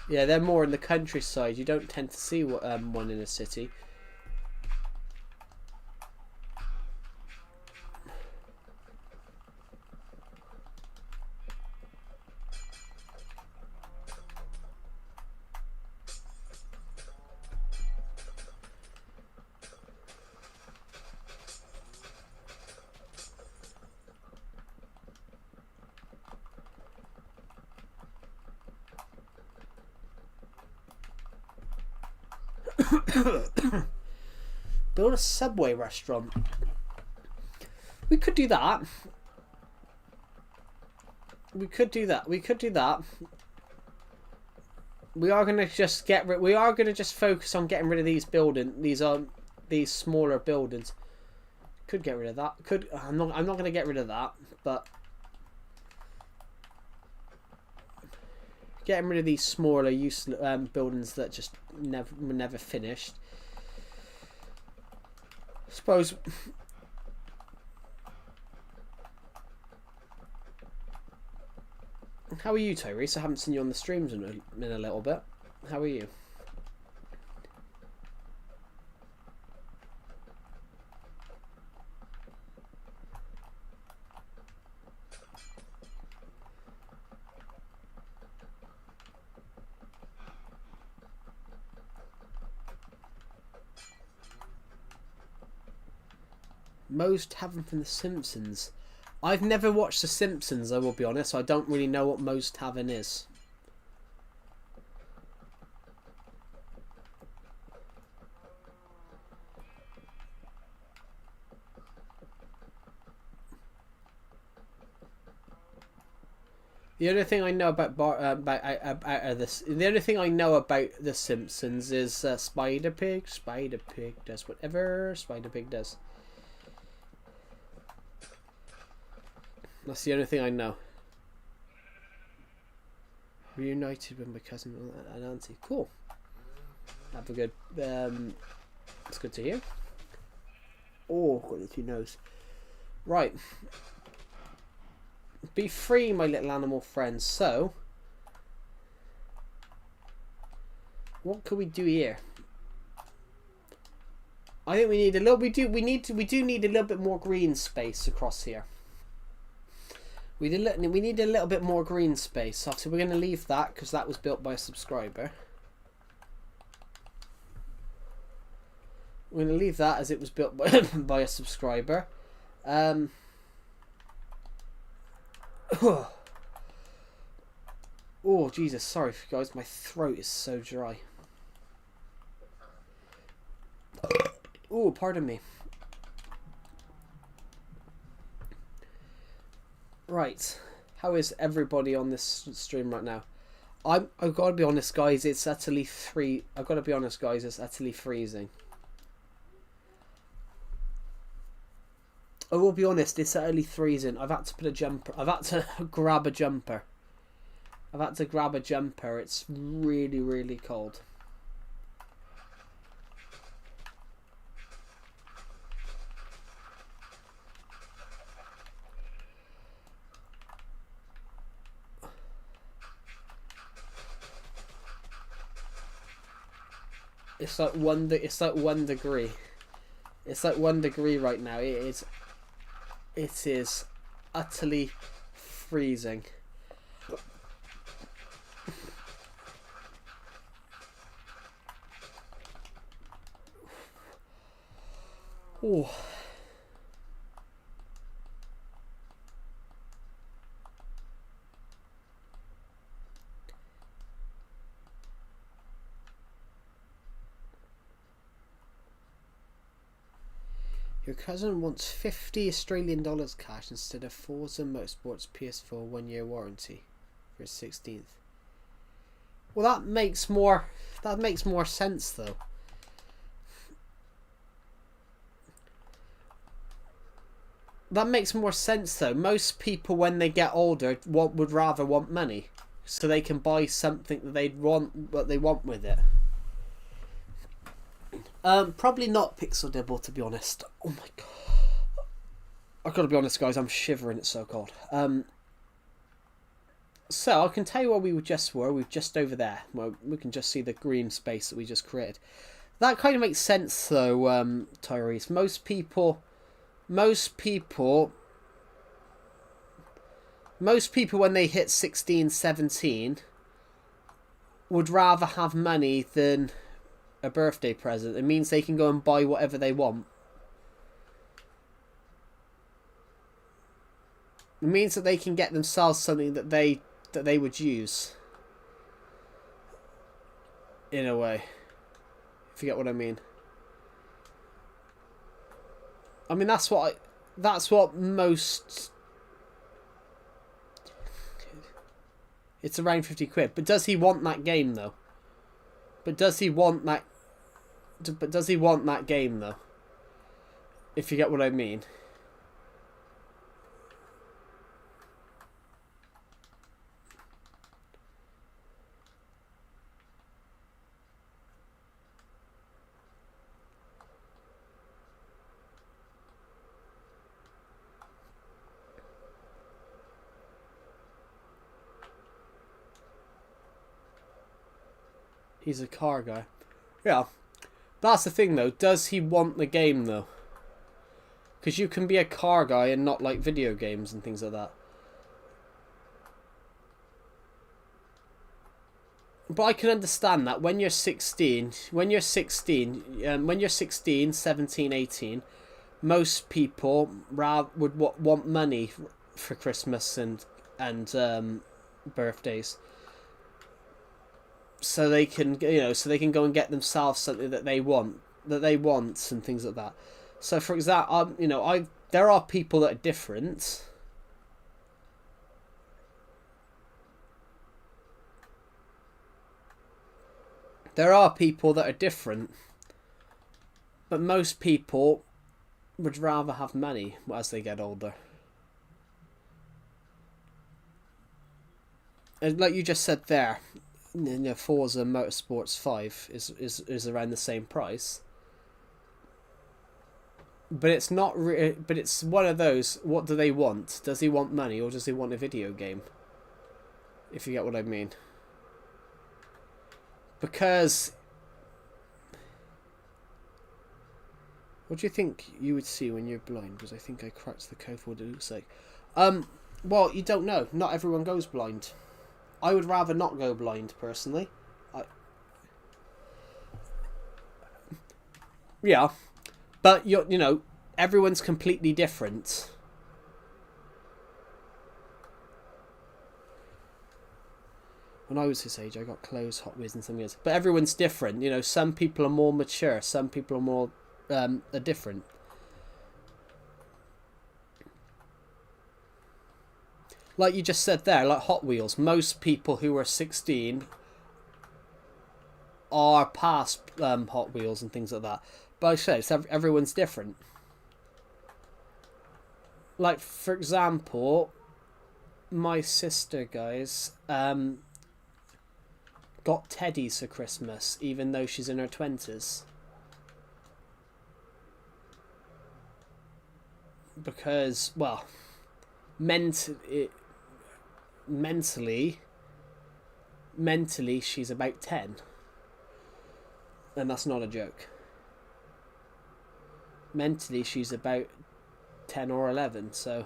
Yeah, they're more in the countryside. You don't tend to see one in a city. Build a Subway restaurant. We could do that. We could do that. We could do that. We are gonna just get rid. We are gonna just focus on getting rid of these these smaller buildings. Could get rid of that. Could I'm not gonna get rid of that, but getting rid of these smaller useless buildings that just were never finished. I suppose. How are you, Tyrese? I haven't seen you on the streams in a little bit. How are you? Most Tavern from The Simpsons. I've never watched The Simpsons, I will be honest, so I don't really know what Moe's Tavern is. The only thing I know about the only thing I know about The Simpsons is Spider Pig. Spider Pig does whatever Spider Pig does. That's the only thing I know. Reunited with my cousin and auntie. Cool. Have a good. It's good to hear. Oh, got the two nose. Right. Be free, my little animal friends. So, what can we do here? I think we need a little. We do need a little bit more green space across here. We need a little bit more green space. So we're going to leave that because that was built by a subscriber. We're going to leave that as it was built by a subscriber. Oh, Jesus. Sorry, guys. My throat is so dry. Oh, pardon me. Right, how is everybody on this stream right now? I've got to be honest, guys. It's utterly I've got to be honest, guys. It's utterly freezing. I will be honest. It's utterly freezing. I've had to put a jumper. I've had to grab a jumper. It's really, really cold. It's like 1 degree. It's like 1 degree right now. It is utterly freezing. Oh. Your cousin wants 50 Australian dollars cash instead of Forza Motorsports PS4 1-year warranty for his 16th. Well, that makes more sense though. That makes more sense though. Most people when they get older would rather want money so they can buy something that they want with it. Probably not Pixel Dibble, to be honest. Oh my god. I've got to be honest, guys. I'm shivering. It's so cold. So, I can tell you where we just were. We're just over there. Well, we can just see the green space that we just created. That kind of makes sense, though, Tyrese. Most people, when they hit 16, 17, would rather have money than a birthday present. It means they can go and buy whatever they want. It means that they can get themselves something that they would use. In a way. If you get what I mean. I mean, that's what most... It's around 50 quid. But does he want that game, though? But does he want that... But does he want that game, though? If you get what I mean. He's a car guy. Yeah. That's the thing, though. Does he want the game, though? Because you can be a car guy and not like video games and things like that. But I can understand that when you're 16, 17, 18, most people would want money for Christmas and birthdays. So they can, so they can go and get themselves something that they want and things like that. So, for example, there are people that are different. There are people that are different, but most people would rather have money as they get older. And like you just said there, Forza Motorsports 5 is around the same price. But it's not. But it's one of those. What do they want? Does he want money or does he want a video game? If you get what I mean. Because. What do you think you would see when you're blind? Because I think I cracked the code for what it looks like. Well, you don't know. Not everyone goes blind. I would rather not go blind, personally. Yeah. But, everyone's completely different. When I was his age, I got clothes, Hot Wheels and something else. But everyone's different. Some people are more mature. Some people are more are different. Like you just said there, like Hot Wheels. Most people who are 16 are past Hot Wheels and things like that. But like I say, everyone's different. Like, for example, my sister, guys, got teddies for Christmas, even though she's in her 20s. Because, well, mentally, she's about 10. And that's not a joke. Mentally, she's about 10 or 11, so...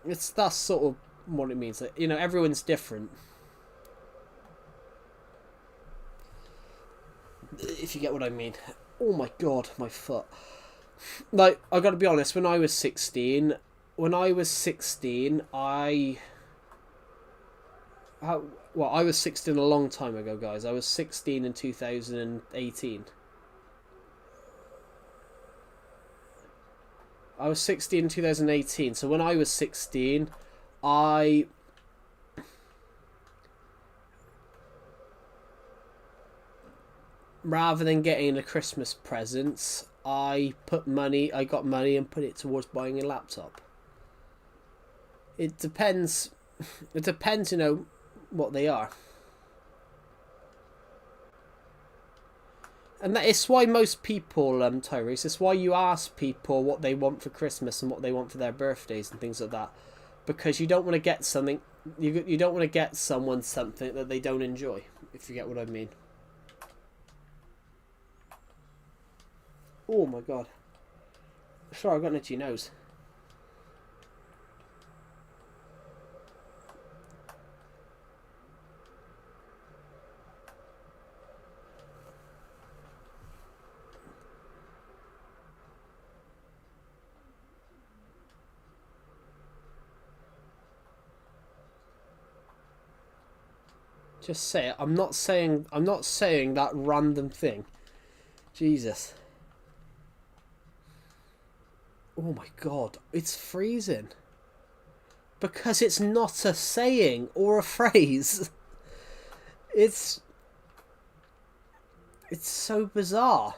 That's sort of what it means. That, everyone's different. If you get what I mean. Oh my god, my foot. Like, I gotta be honest, when I was 16, I was 16 a long time ago, guys. I was 16 in 2018. I was 16 in 2018, so when I was 16, rather than getting a Christmas presents, I got money and put it towards buying a laptop. It depends, what they are. And that is why most people, Tyrese, it's why you ask people what they want for Christmas and what they want for their birthdays and things like that. Because you don't want to get something, you don't want to get someone something that they don't enjoy, if you get what I mean. Oh my god. Sorry, I got an itchy nose. Just say it. I'm not saying that random thing. Jesus. Oh my god, it's freezing. Because it's not a saying or a phrase. It's so bizarre.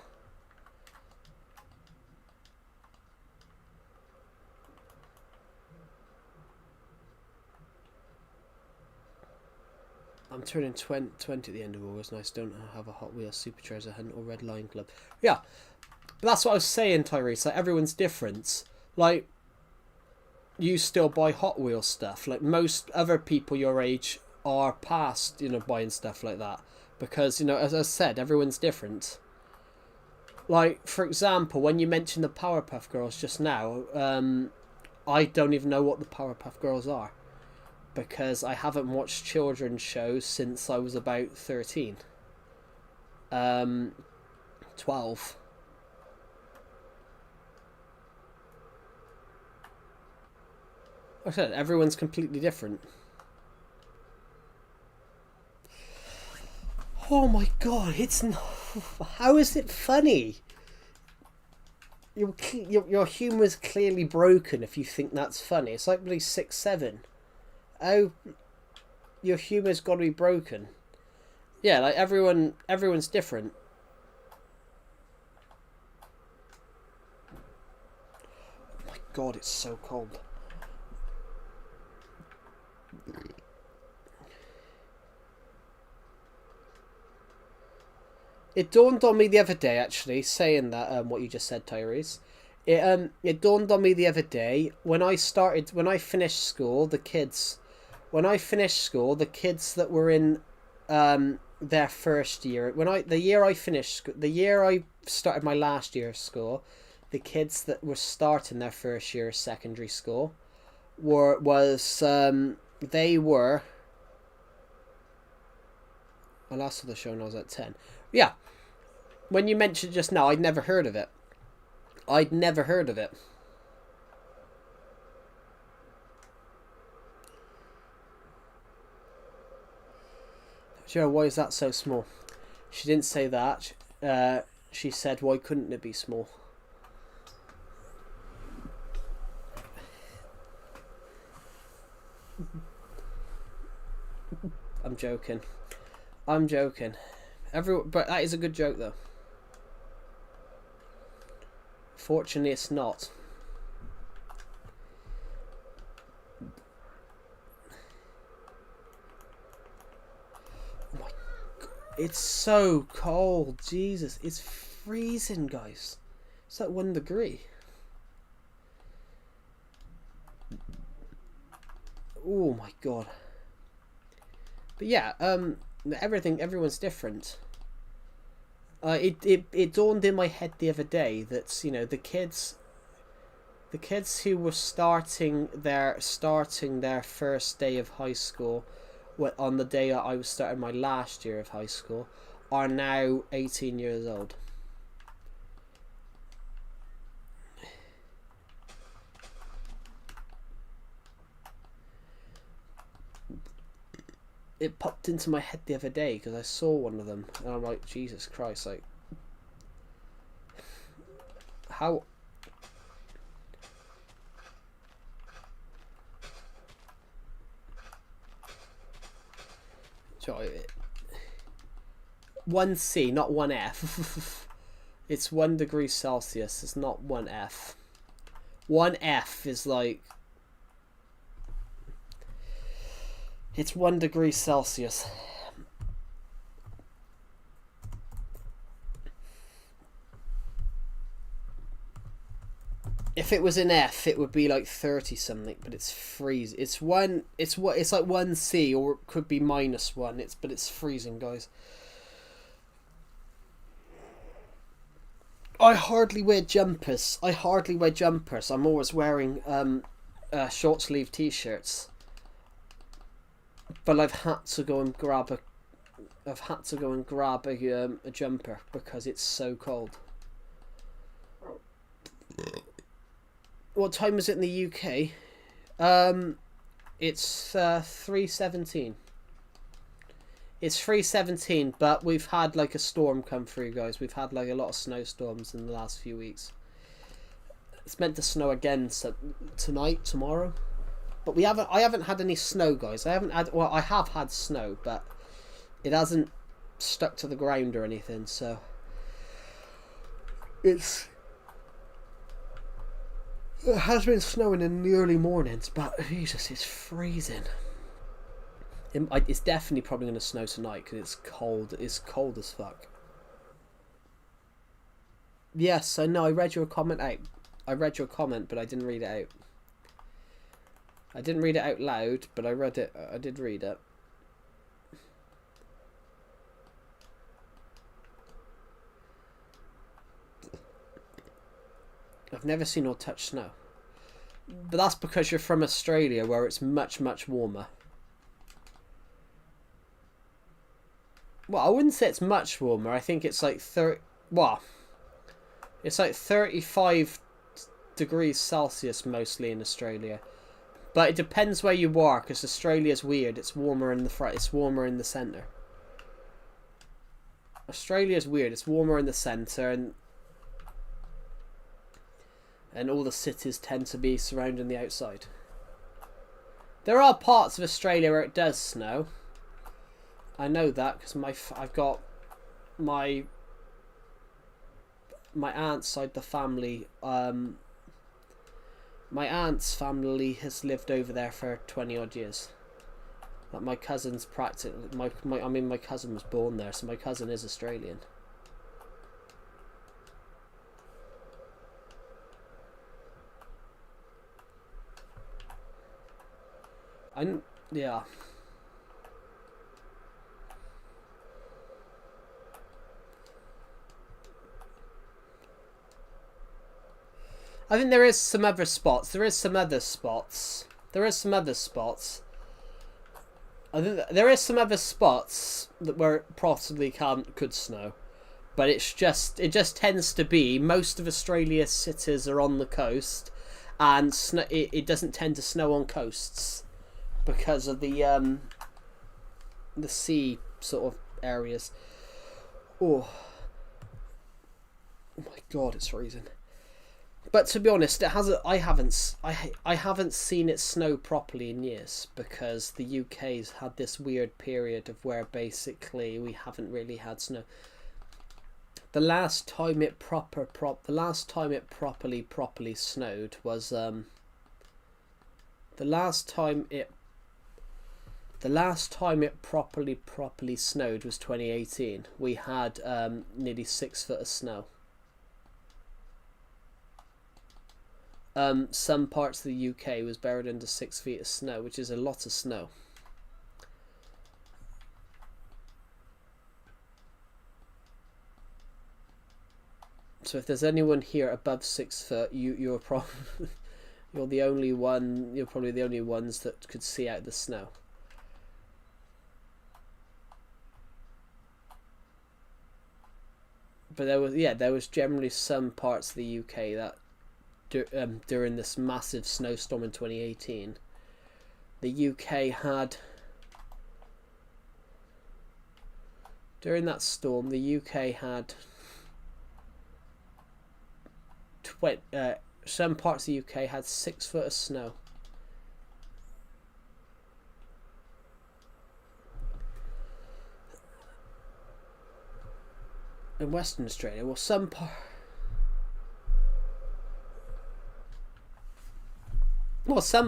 I'm turning 20 at the end of August and I still don't have a Hot Wheels Super Treasure Hunt or Red Lion Club. Yeah, but that's what I was saying, Tyrese. Like, everyone's different. Like, you still buy Hot Wheels stuff. Like, most other people your age are past, you know, buying stuff like that. Because, you know, as I said, everyone's different. Like, for example, when you mentioned the Powerpuff Girls just now, I don't even know what the Powerpuff Girls are. Because I haven't watched children's shows since I was about 13. 12. Like I said, everyone's completely different. Oh my god, it's not... How is it funny? Your humour is clearly broken if you think that's funny. It's like really 6, 7. Oh, your humour's got to be broken. Yeah, like everyone's different. Oh my god, it's so cold. It dawned on me the other day, actually, saying that what you just said, Tyrese. It dawned on me the other day when I finished school, the kids that were in their first year, the year I started my last year of school, the kids that were starting their first year of secondary school they were. I last saw the show when I was at 10. Yeah, when you mentioned just now, I'd never heard of it. Joe, why is that so small? She didn't say that. She said, why couldn't it be small? I'm joking. But that is a good joke, though. Fortunately, it's not. Oh my God. It's so cold. Jesus, it's freezing, guys. It's like 1 degree. Oh my god. But yeah, everyone's different. It dawned in my head the other day that, you know, the kids who were starting their first day of high school, on the day I was starting my last year of high school, are now 18 years old. It popped into my head the other day because I saw one of them and I'm like, Jesus Christ, like, how... Sorry, 1C, not 1F. It's 1 degree Celsius, it's not 1F. 1F is like... It's 1 degree Celsius. If it was an F, it would be like 30 something, but it's freezing. It's like 1C, or it could be -1. But it's freezing, guys. I hardly wear jumpers. I'm always wearing short sleeve t-shirts. But I've had to go and grab a jumper because it's so cold. What time is it in the UK? It's 3:17. It's 3:17, but we've had like a storm come through, guys. We've had like a lot of snowstorms in the last few weeks. It's meant to snow again tonight, tomorrow. But I haven't had any snow, guys. Well, I have had snow, but it hasn't stuck to the ground or anything, so it has been snowing in the early mornings, but Jesus, it's freezing. It's definitely probably going to snow tonight because it's cold. It's cold as fuck. Yes, I know. I read your comment out. I read your comment, but I didn't read it out. I didn't read it out loud, but I read it. I did read it. I've never seen or touched snow. But that's because you're from Australia, where it's much, much warmer. Well, I wouldn't say it's much warmer. I think it's like 30... Well, it's like 35 degrees Celsius mostly in Australia. But it depends where you are, because Australia's weird. It's warmer in the front. It's warmer in the centre. Australia's weird. It's warmer in the centre, and all the cities tend to be surrounding the outside. There are parts of Australia where it does snow. I know that because I've got my aunt's side of the family. My aunt's family has lived over there for 20 odd years. Like my cousin's practically my cousin was born there, so my cousin is Australian. Yeah. I think there is some other spots. I think there is some other spots where it possibly could snow, but it just tends to be most of Australia's cities are on the coast, and it doesn't tend to snow on coasts because of the sea sort of areas. Oh my god, it's freezing. But to be honest, I haven't seen it snow properly in years, because the UK's had this weird period of where basically we haven't really had snow. The last time it properly snowed was the last time it properly snowed was 2018. We had nearly 6 foot of snow. Some parts of the UK was buried under 6 feet of snow, which is a lot of snow. So if there's anyone here above 6 foot, you're probably you're the only one. You're probably the only ones that could see out the snow. But there was generally some parts of the UK that during this massive snowstorm in 2018, the UK had, during that storm, the UK had some parts of the UK had 6 foot of snow. In Western Australia, well, some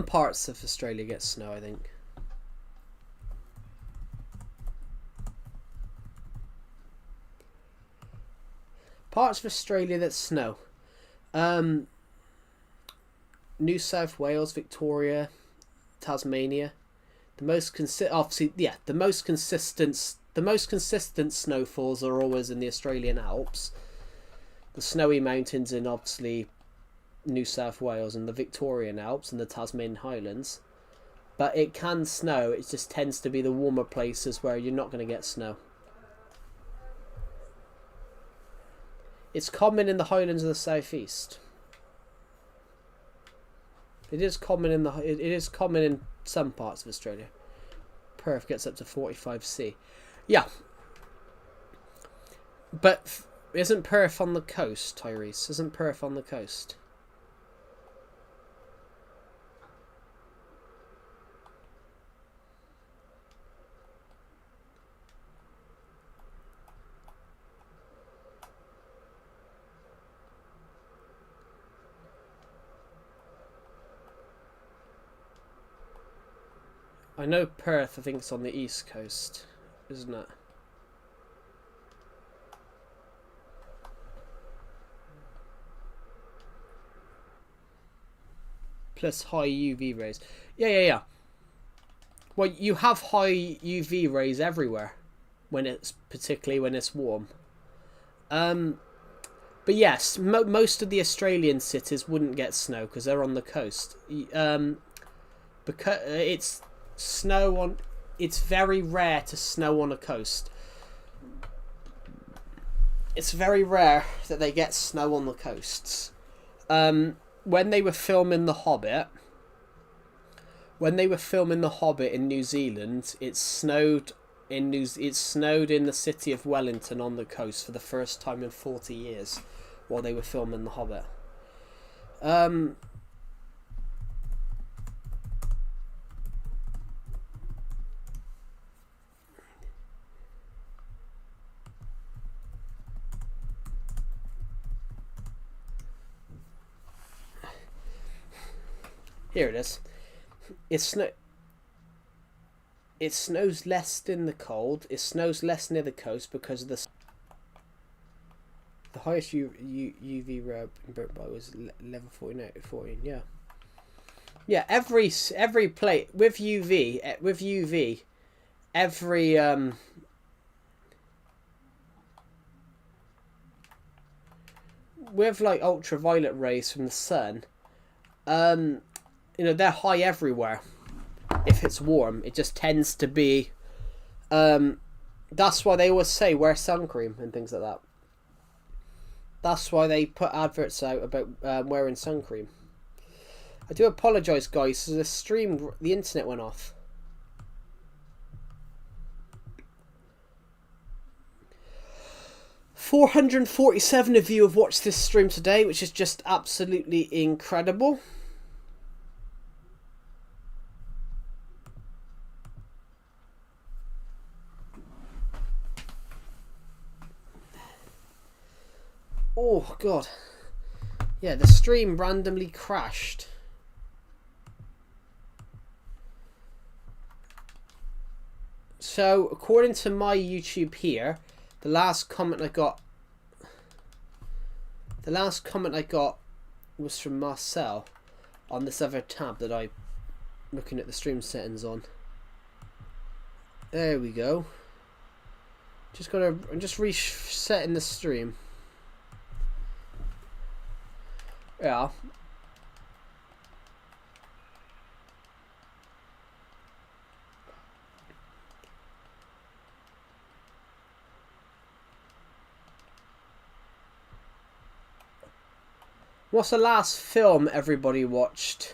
parts of Australia get snow, I think. Parts of Australia that snow. New South Wales, Victoria, Tasmania. The most consistent snowfalls are always in the Australian Alps. The snowy mountains in obviously New South Wales and the Victorian Alps and the Tasmanian Highlands. But it can snow, it just tends to be the warmer places where you're not going to get snow. It's common in the Highlands of the southeast. It is common in some parts of Australia. Perth gets up to 45°C. Yeah. But isn't Perth on the coast, Tyrese? Isn't Perth on the coast? I know Perth, I think it's on the east coast, isn't it? Plus high UV rays. Yeah. Well, you have high UV rays everywhere, particularly when it's warm. But yes, most of the Australian cities wouldn't get snow because they're on the coast. Because it's very rare to snow on a coast. It's very rare that they get snow on the coasts. When they were filming The Hobbit, in New Zealand, it snowed in the city of Wellington on the coast for the first time in 40 years while they were filming The Hobbit. Here it is. It snows less in the cold. It snows less near the coast because of the highest UV ray was level 14. Yeah. Yeah. Every plate with UV every with like ultraviolet rays from the sun. They're high everywhere. If it's warm, it just tends to be. That's why they always say wear sun cream and things like that. That's why they put adverts out about wearing sun cream. I do apologise, guys. The internet went off. $447 of you have watched this stream today, which is just absolutely incredible. Oh god. Yeah, the stream randomly crashed. So, according to my YouTube here, the last comment I got was from Marcel on this other tab that I'm looking at the stream settings on. There we go. I'm just resetting the stream. Yeah. What's the last film everybody watched?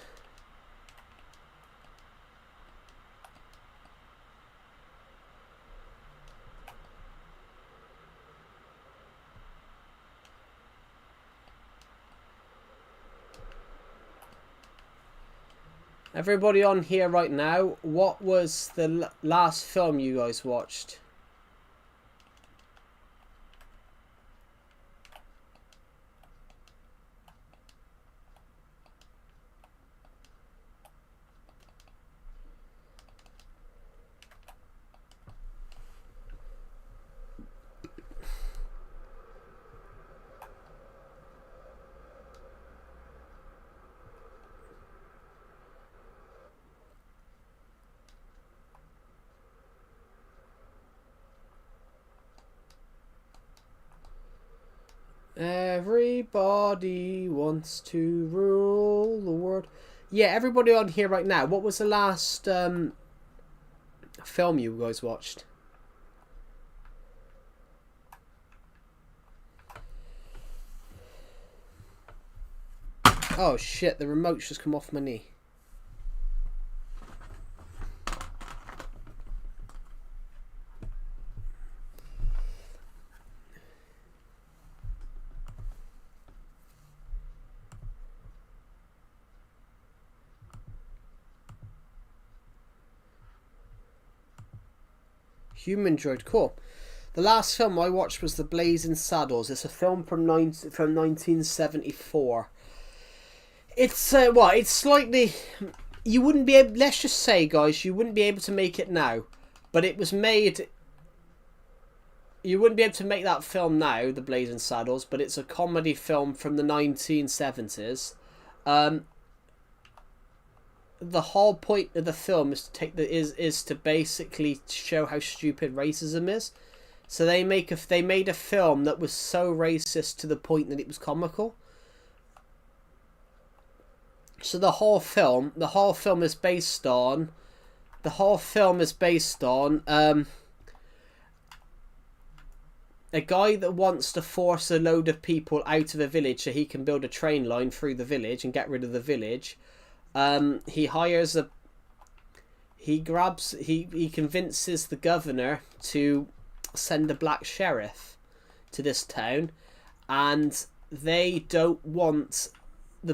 Everybody on here right now, what was the last film you guys watched? Everybody wants to rule the world. Yeah, everybody on here right now, what was the last film you guys watched? Oh shit, the remote's just come off my knee. Human Droid, cool. The last film I watched was The Blazing Saddles. It's a film from 1974. It's it's slightly. You wouldn't be able. Let's just say, guys, you wouldn't be able to make it now, but it was made. You wouldn't be able to make that film now, The Blazing Saddles, but it's a comedy film from the 1970s. The whole point of the film is to is to basically show how stupid racism is. So they made a film that was so racist to the point that it was comical. So the whole film is based on a guy that wants to force a load of people out of a village so he can build a train line through the village and get rid of the village. He convinces the governor to send a black sheriff to this town, and they don't want the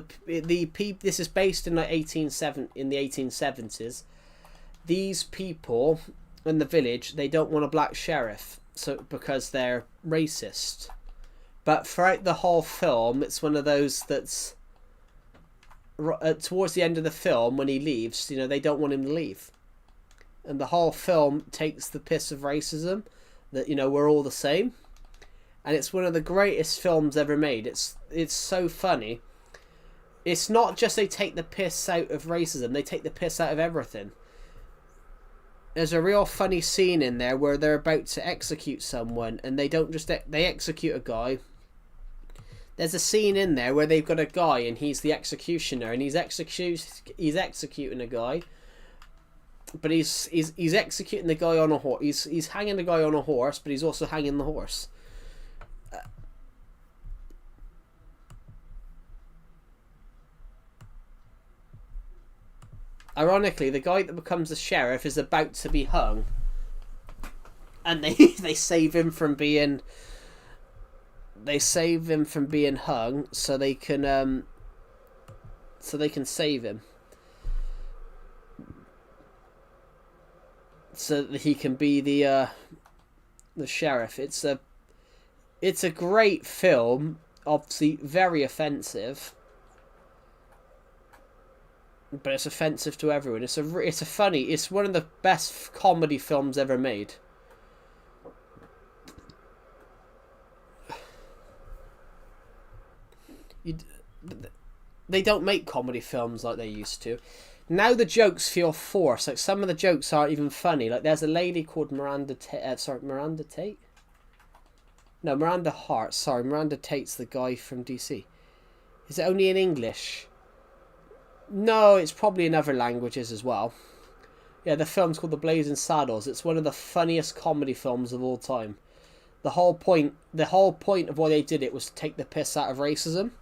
people. This is based in the 1870s. These people in the village, they don't want a black sheriff, so because they're racist. But throughout the whole film, it's one of those that's towards the end of the film when he leaves, they don't want him to leave, and the whole film takes the piss of racism, that we're all the same, and it's one of the greatest films ever made. It's so funny. It's not just they take the piss out of racism, they take the piss out of everything. There's a real funny scene in there where they're about to execute someone, and they don't just they execute a guy. There's a scene in there where they've got a guy and he's the executioner, and he's executing a guy, but he's executing the guy on a horse. He's hanging the guy on a horse, but he's also hanging the horse. Ironically, the guy that becomes the sheriff is about to be hung, and they save him from being. They save him from being hung, so they can save him, so that he can be the sheriff. It's a great film, obviously very offensive, but it's offensive to everyone. It's one of the best comedy films ever made. They don't make comedy films like they used to. Now the jokes feel forced. Like, some of the jokes aren't even funny. Like, there's a lady called Miranda Tate? No, Miranda Hart. Sorry, Miranda Tate's the guy from DC. Is it only in English? No, it's probably in other languages as well. Yeah, the film's called The Blazing Saddles. It's one of the funniest comedy films of all time. The whole point of why they did it was to take the piss out of racism.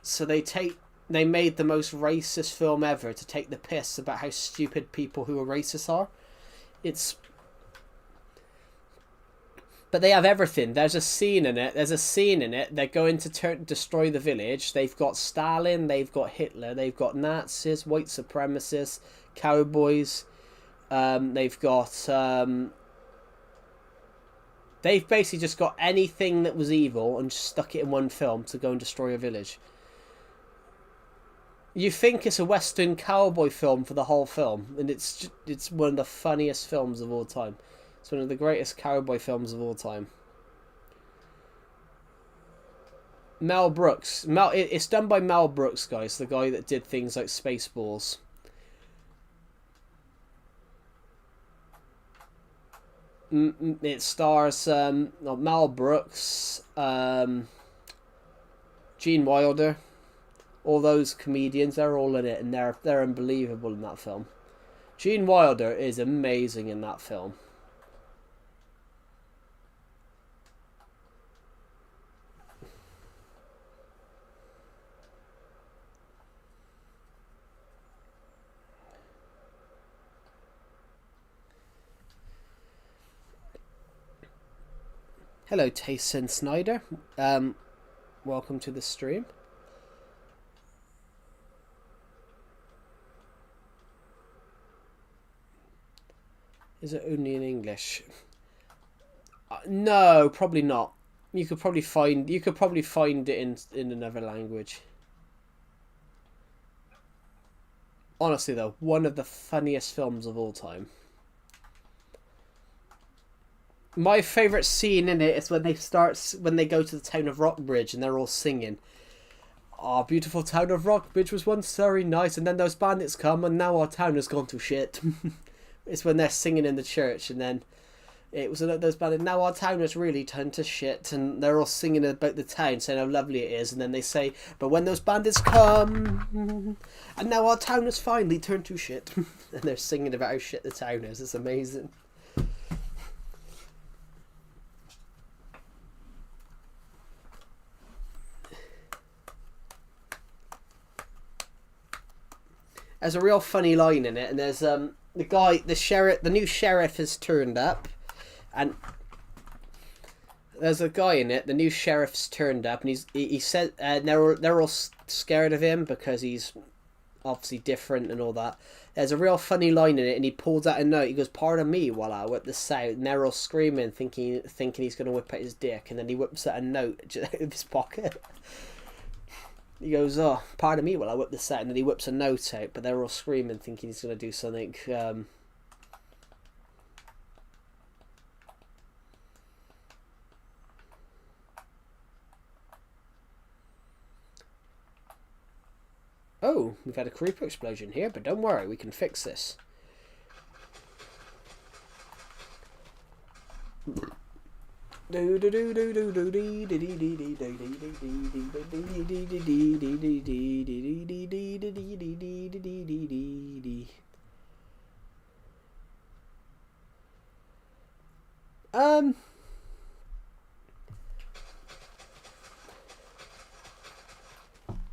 So they made the most racist film ever to take the piss about how stupid people who are racist are. But they have everything. There's a scene in it. They're going to destroy the village. They've got Stalin. They've got Hitler. They've got Nazis, white supremacists, cowboys. They've basically just got anything that was evil and just stuck it in one film to go and destroy a village. You think it's a Western cowboy film for the whole film, and it's one of the funniest films of all time. It's one of the greatest cowboy films of all time. Mel Brooks. It's done by Mel Brooks, guys, the guy that did things like Spaceballs. It stars Mel Brooks, Gene Wilder. All those comedians, they're all in it, and they're unbelievable in that film. Gene Wilder is amazing in that film. Hello, Tayson Snyder. Welcome to the stream. Is it only in English? No, probably not. You could probably find it in another language. Honestly though, one of the funniest films of all time. My favourite scene in it is when they go to the town of Rockbridge and they're all singing. Our beautiful town of Rockbridge was once very nice, and then those bandits come and now our town has gone to shit. It's when they're singing in the church, and then it was those bandits. Now our town has really turned to shit, and they're all singing about the town, saying how lovely it is, and then they say, but when those bandits come, and now our town has finally turned to shit. And they're singing about how shit the town is. It's amazing. There's a real funny line in it, and there's the new sheriff has turned up, and there's a guy in it. The new sheriff's turned up, and he said they're all scared of him because he's obviously different and all that. There's a real funny line in it, and he pulls out a note. He goes, "Pardon me while I whip this out," and they're all screaming, thinking he's going to whip out his dick, and then he whips out a note out of his pocket. He goes, "Oh, pardon me while I whip this out," and then he whips a note out, but they're all screaming, thinking he's going to do something. Oh, we've had a creeper explosion here, but don't worry, we can fix this.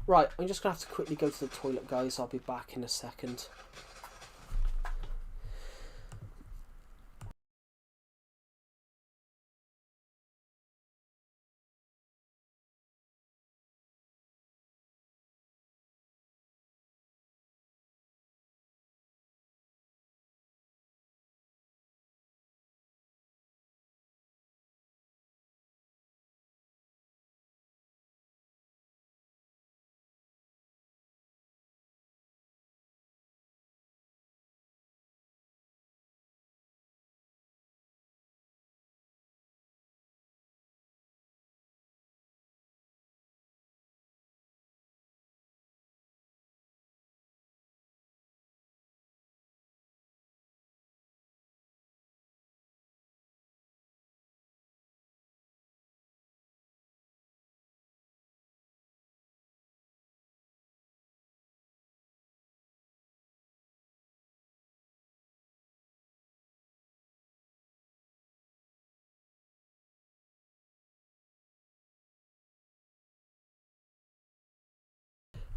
Right, I'm just going to have to quickly go to the toilet, guys. I'll be back in a second.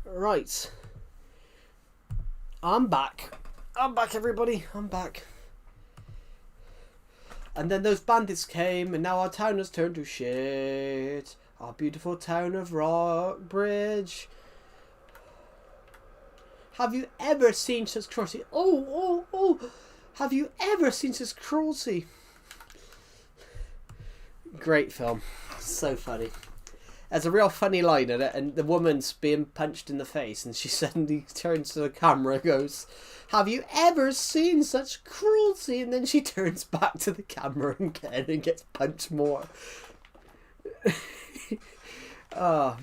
Right. I'm back. I'm back, everybody. I'm back. And then those bandits came, and now our town has turned to shit. Our beautiful town of Rockbridge. Have you ever seen such cruelty? Oh. Have you ever seen such cruelty? Great film. So funny. There's a real funny line in it, and the woman's being punched in the face, and she suddenly turns to the camera and goes, "Have you ever seen such cruelty?" And then she turns back to the camera again and gets punched more. Oh.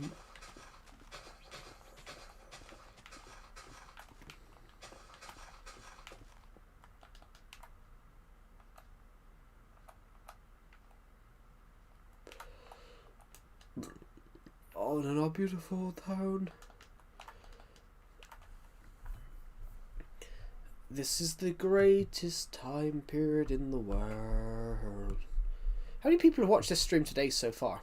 Oh, in our beautiful town. This is the greatest time period in the world. How many people have watched this stream today so far?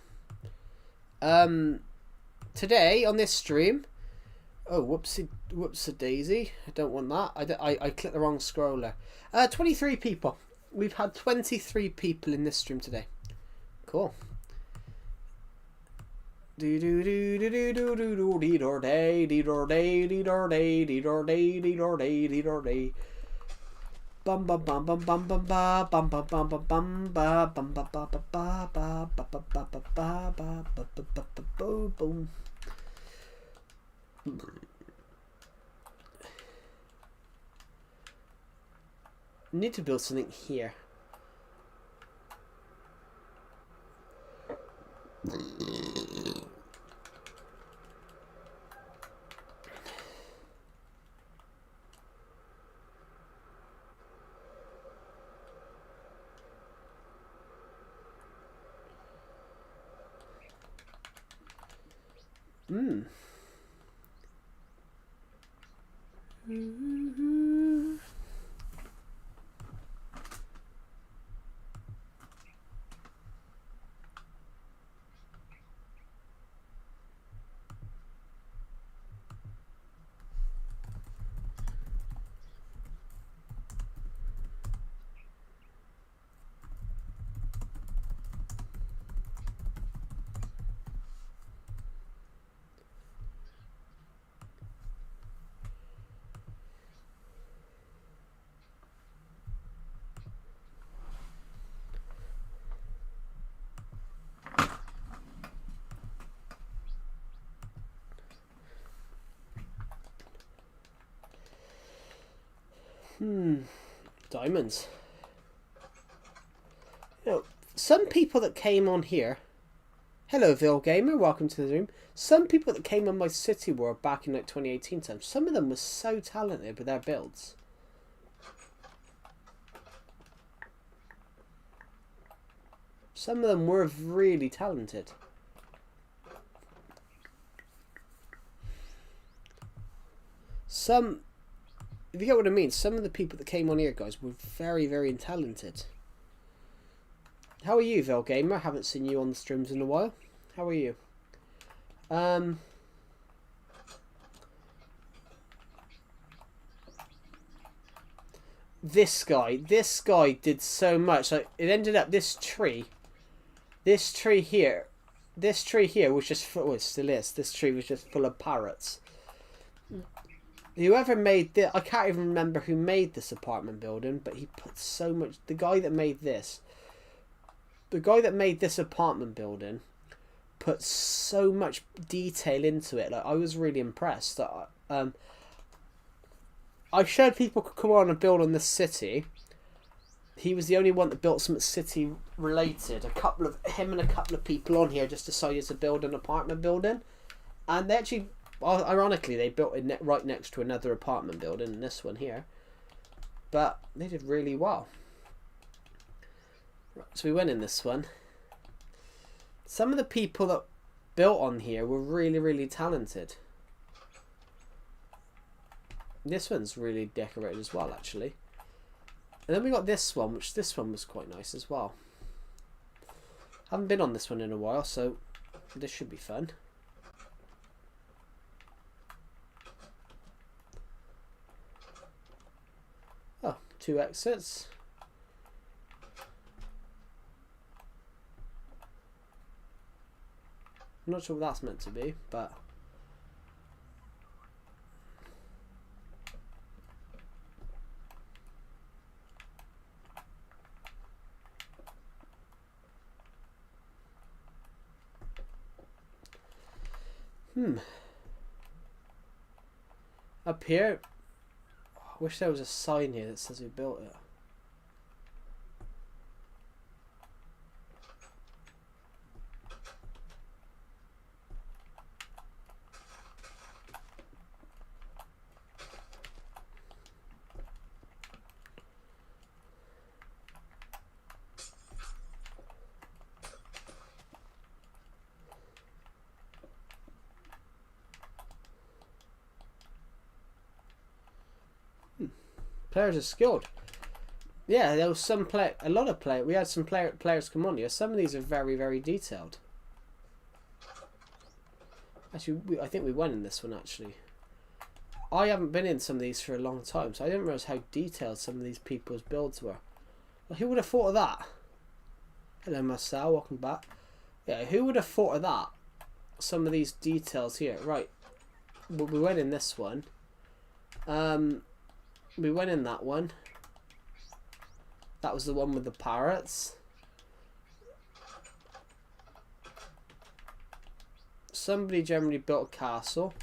Today on this stream. Oh, whoopsie daisy! I don't want that. I clicked the wrong scroller. 23 people. We've had 23 people in this stream today. Cool. Bum bum bum bum bum bum ba bum bum bum bum bum ba bum bum ba ba ba ba ba ba ba ba ba ba ba ba ba ba boom. Need to build something here. Diamonds. You know, some people that came on here. Hello, Vil Gamer. Welcome to the room. Some people that came on my City World back in like 2018 time. Some of them were so talented with their builds. Some of them were really talented. Some, if you get what I mean, some of the people that came on here, guys, were very, very talented. How are you, Vel Gamer? Haven't seen you on the streams in a while. How are you? This guy did so much. Like, it ended up this tree here was just full, well, it still is. This tree was just full of parrots. Whoever made this, I can't even remember who made this apartment building, but he put so much. The guy that made this apartment building put so much detail into it. Like, I was really impressed. I showed people could come on and build on this city. He was the only one that built something city related. Him and a couple of people on here just decided to build an apartment building, and they actually, ironically, they built it right next to another apartment building, this one here. But they did really well. Right, so we went in this one. Some of the people that built on here were really, really talented. This one's really decorated as well, actually. And then we got this one, which this one was quite nice as well. Haven't been on this one in a while, so this should be fun. Oh, 2 exits. I'm not sure what that's meant to be, but... Up here, I wish there was a sign here that says who built it. Players are skilled. Yeah, there was some a lot of players. We had some players come on here. Some of these are very, very detailed. Actually, I think we went in this one, actually. I haven't been in some of these for a long time, so I didn't realise how detailed some of these people's builds were. Well, who would have thought of that? Hello, Marcel. Welcome back. Yeah, who would have thought of that? Some of these details here. Right. We went in this one. We went in that one. That was the one with the parrots. Somebody generally built a castle.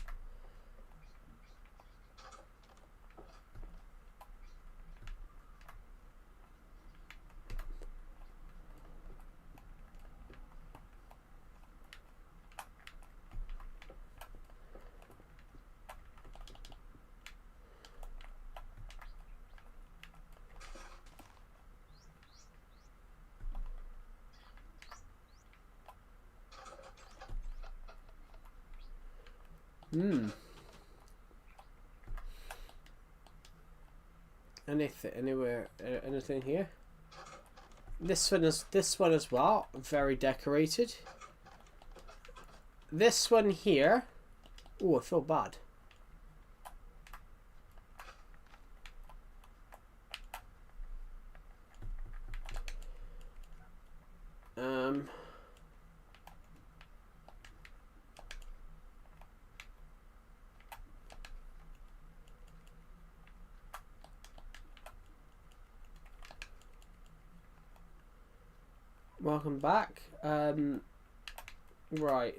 Anything here? This one as well, very decorated. This one here. Oh, I feel bad. Welcome back. Right.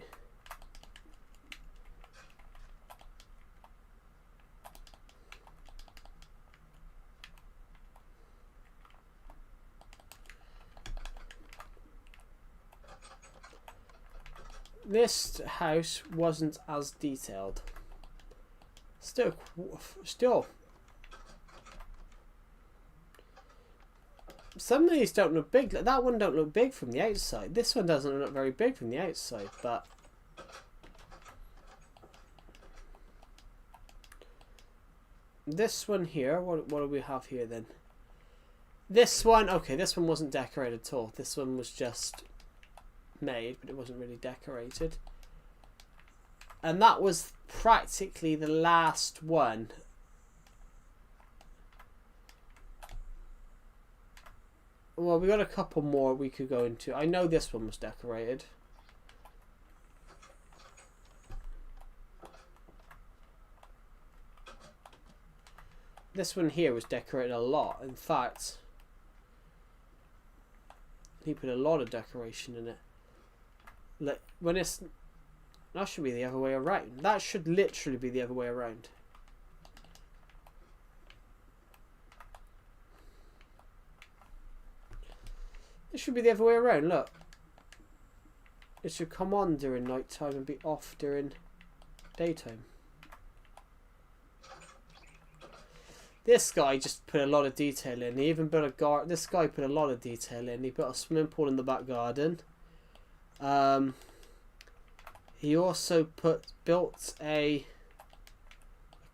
This house wasn't as detailed. Still. Some of these don't look big. That one don't look big from the outside. This one doesn't look very big from the outside, but this one here, what do we have here then? This one, okay, this one wasn't decorated at all. This one was just made, but it wasn't really decorated. And that was practically the last one. Well, we got a couple more we could go into. I know this one was decorated. This one here was decorated a lot. In fact, he put a lot of decoration in it. Like when it's, that should be the other way around. That should literally be the other way around. It should be the other way around, look. It should come on during night time and be off during daytime. This guy just put a lot of detail in. He even built a garden. This guy put a lot of detail in. He built a swimming pool in the back garden. He also built a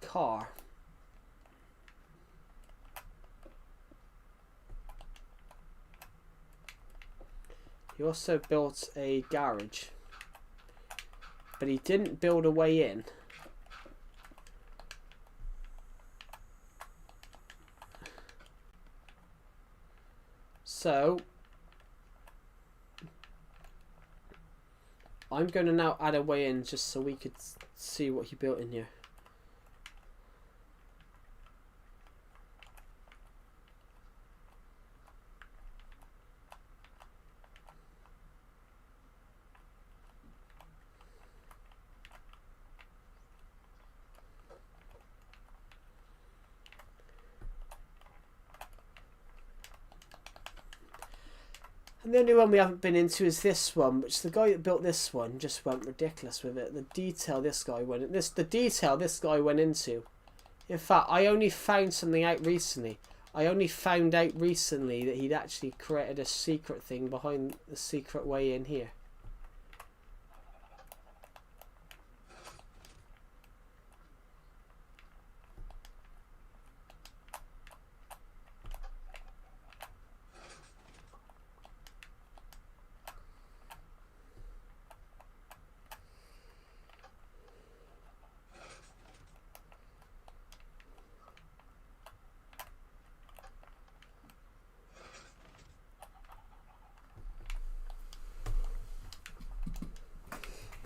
car. He also built a garage, but he didn't build a way in. So I'm going to now add a way in just so we could see what he built in here. And the only one we haven't been into is this one, which the guy that built this one just went ridiculous with it. The detail this guy went into. In fact, I only found something out recently. I only found out recently that he'd actually created a secret thing behind the secret way in here.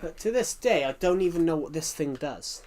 But to this day, I don't even know what this thing does.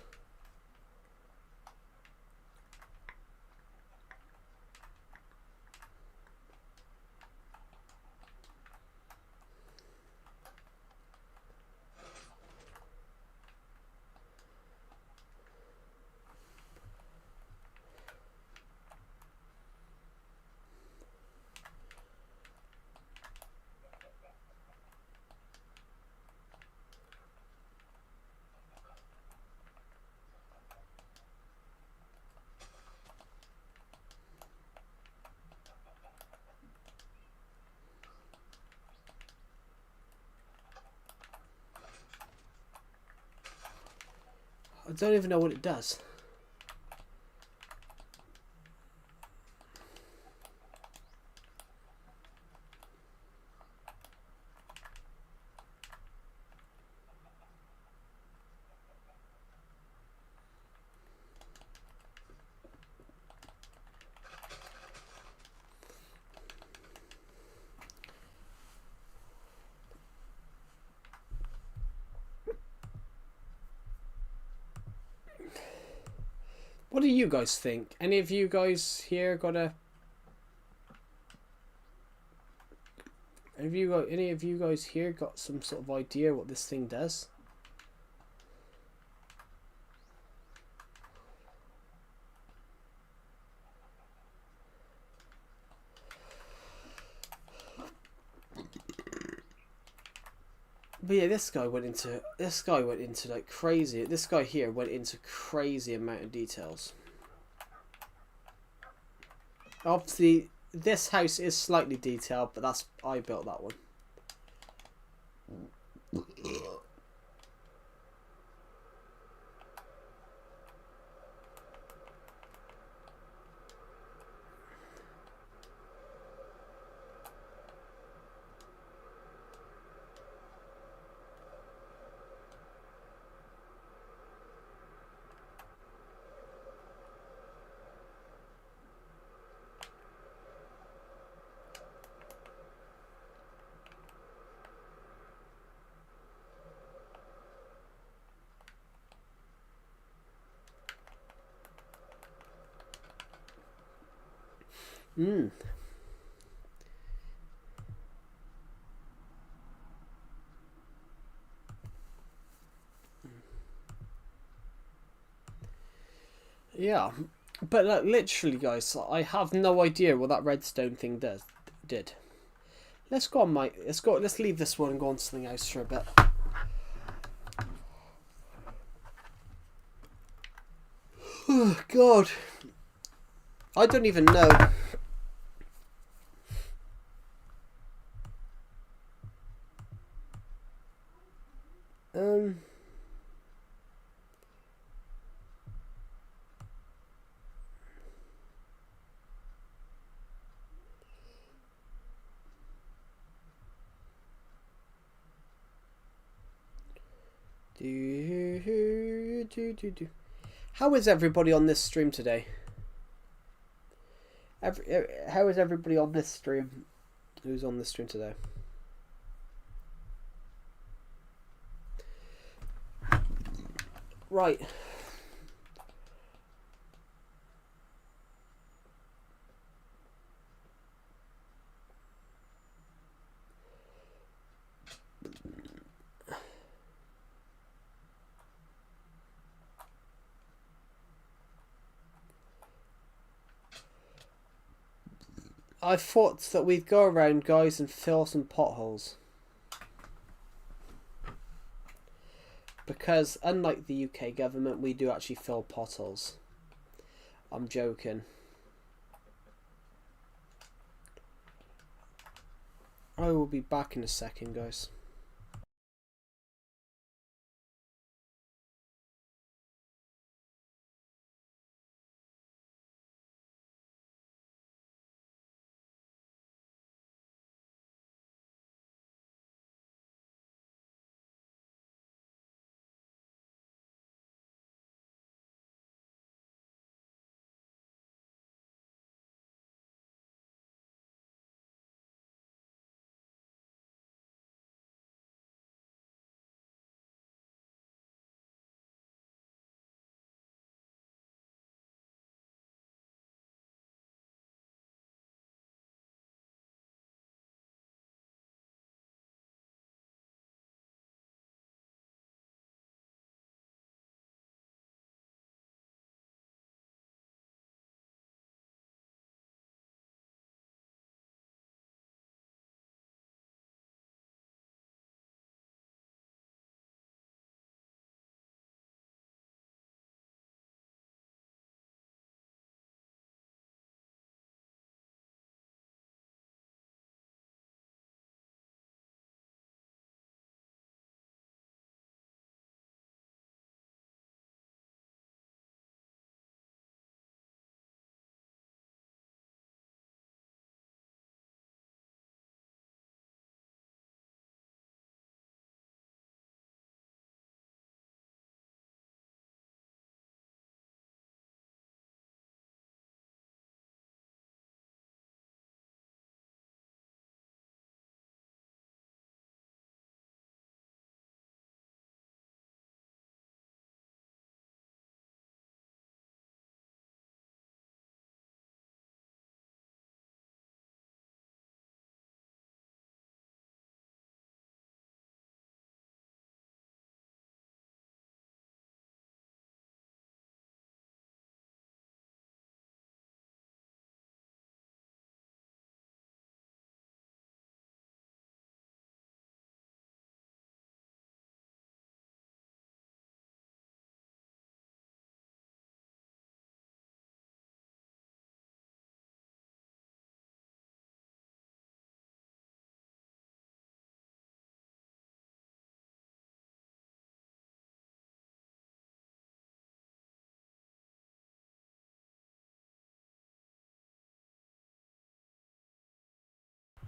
I don't even know what it does. What do you guys think? Any of you guys here got a... Any of you guys here got some sort of idea what this thing does? But yeah, this guy went into like crazy. This guy here went into crazy amount of details. Obviously, this house is slightly detailed, but that's I built that one. Yeah, but like, literally, guys, I have no idea what that redstone thing did. Let's go on, Mike. Let's leave this one and go on to something else for a bit. Oh God, I don't even know. How is everybody on this stream today? How is everybody on this stream? Who's on this stream today? Right. I thought that we'd go around, guys, and fill some potholes. Because unlike the UK government, we do actually fill potholes. I'm joking. I will be back in a second, guys.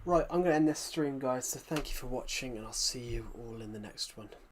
Right, I'm going to end this stream, guys, so thank you for watching, and I'll see you all in the next one.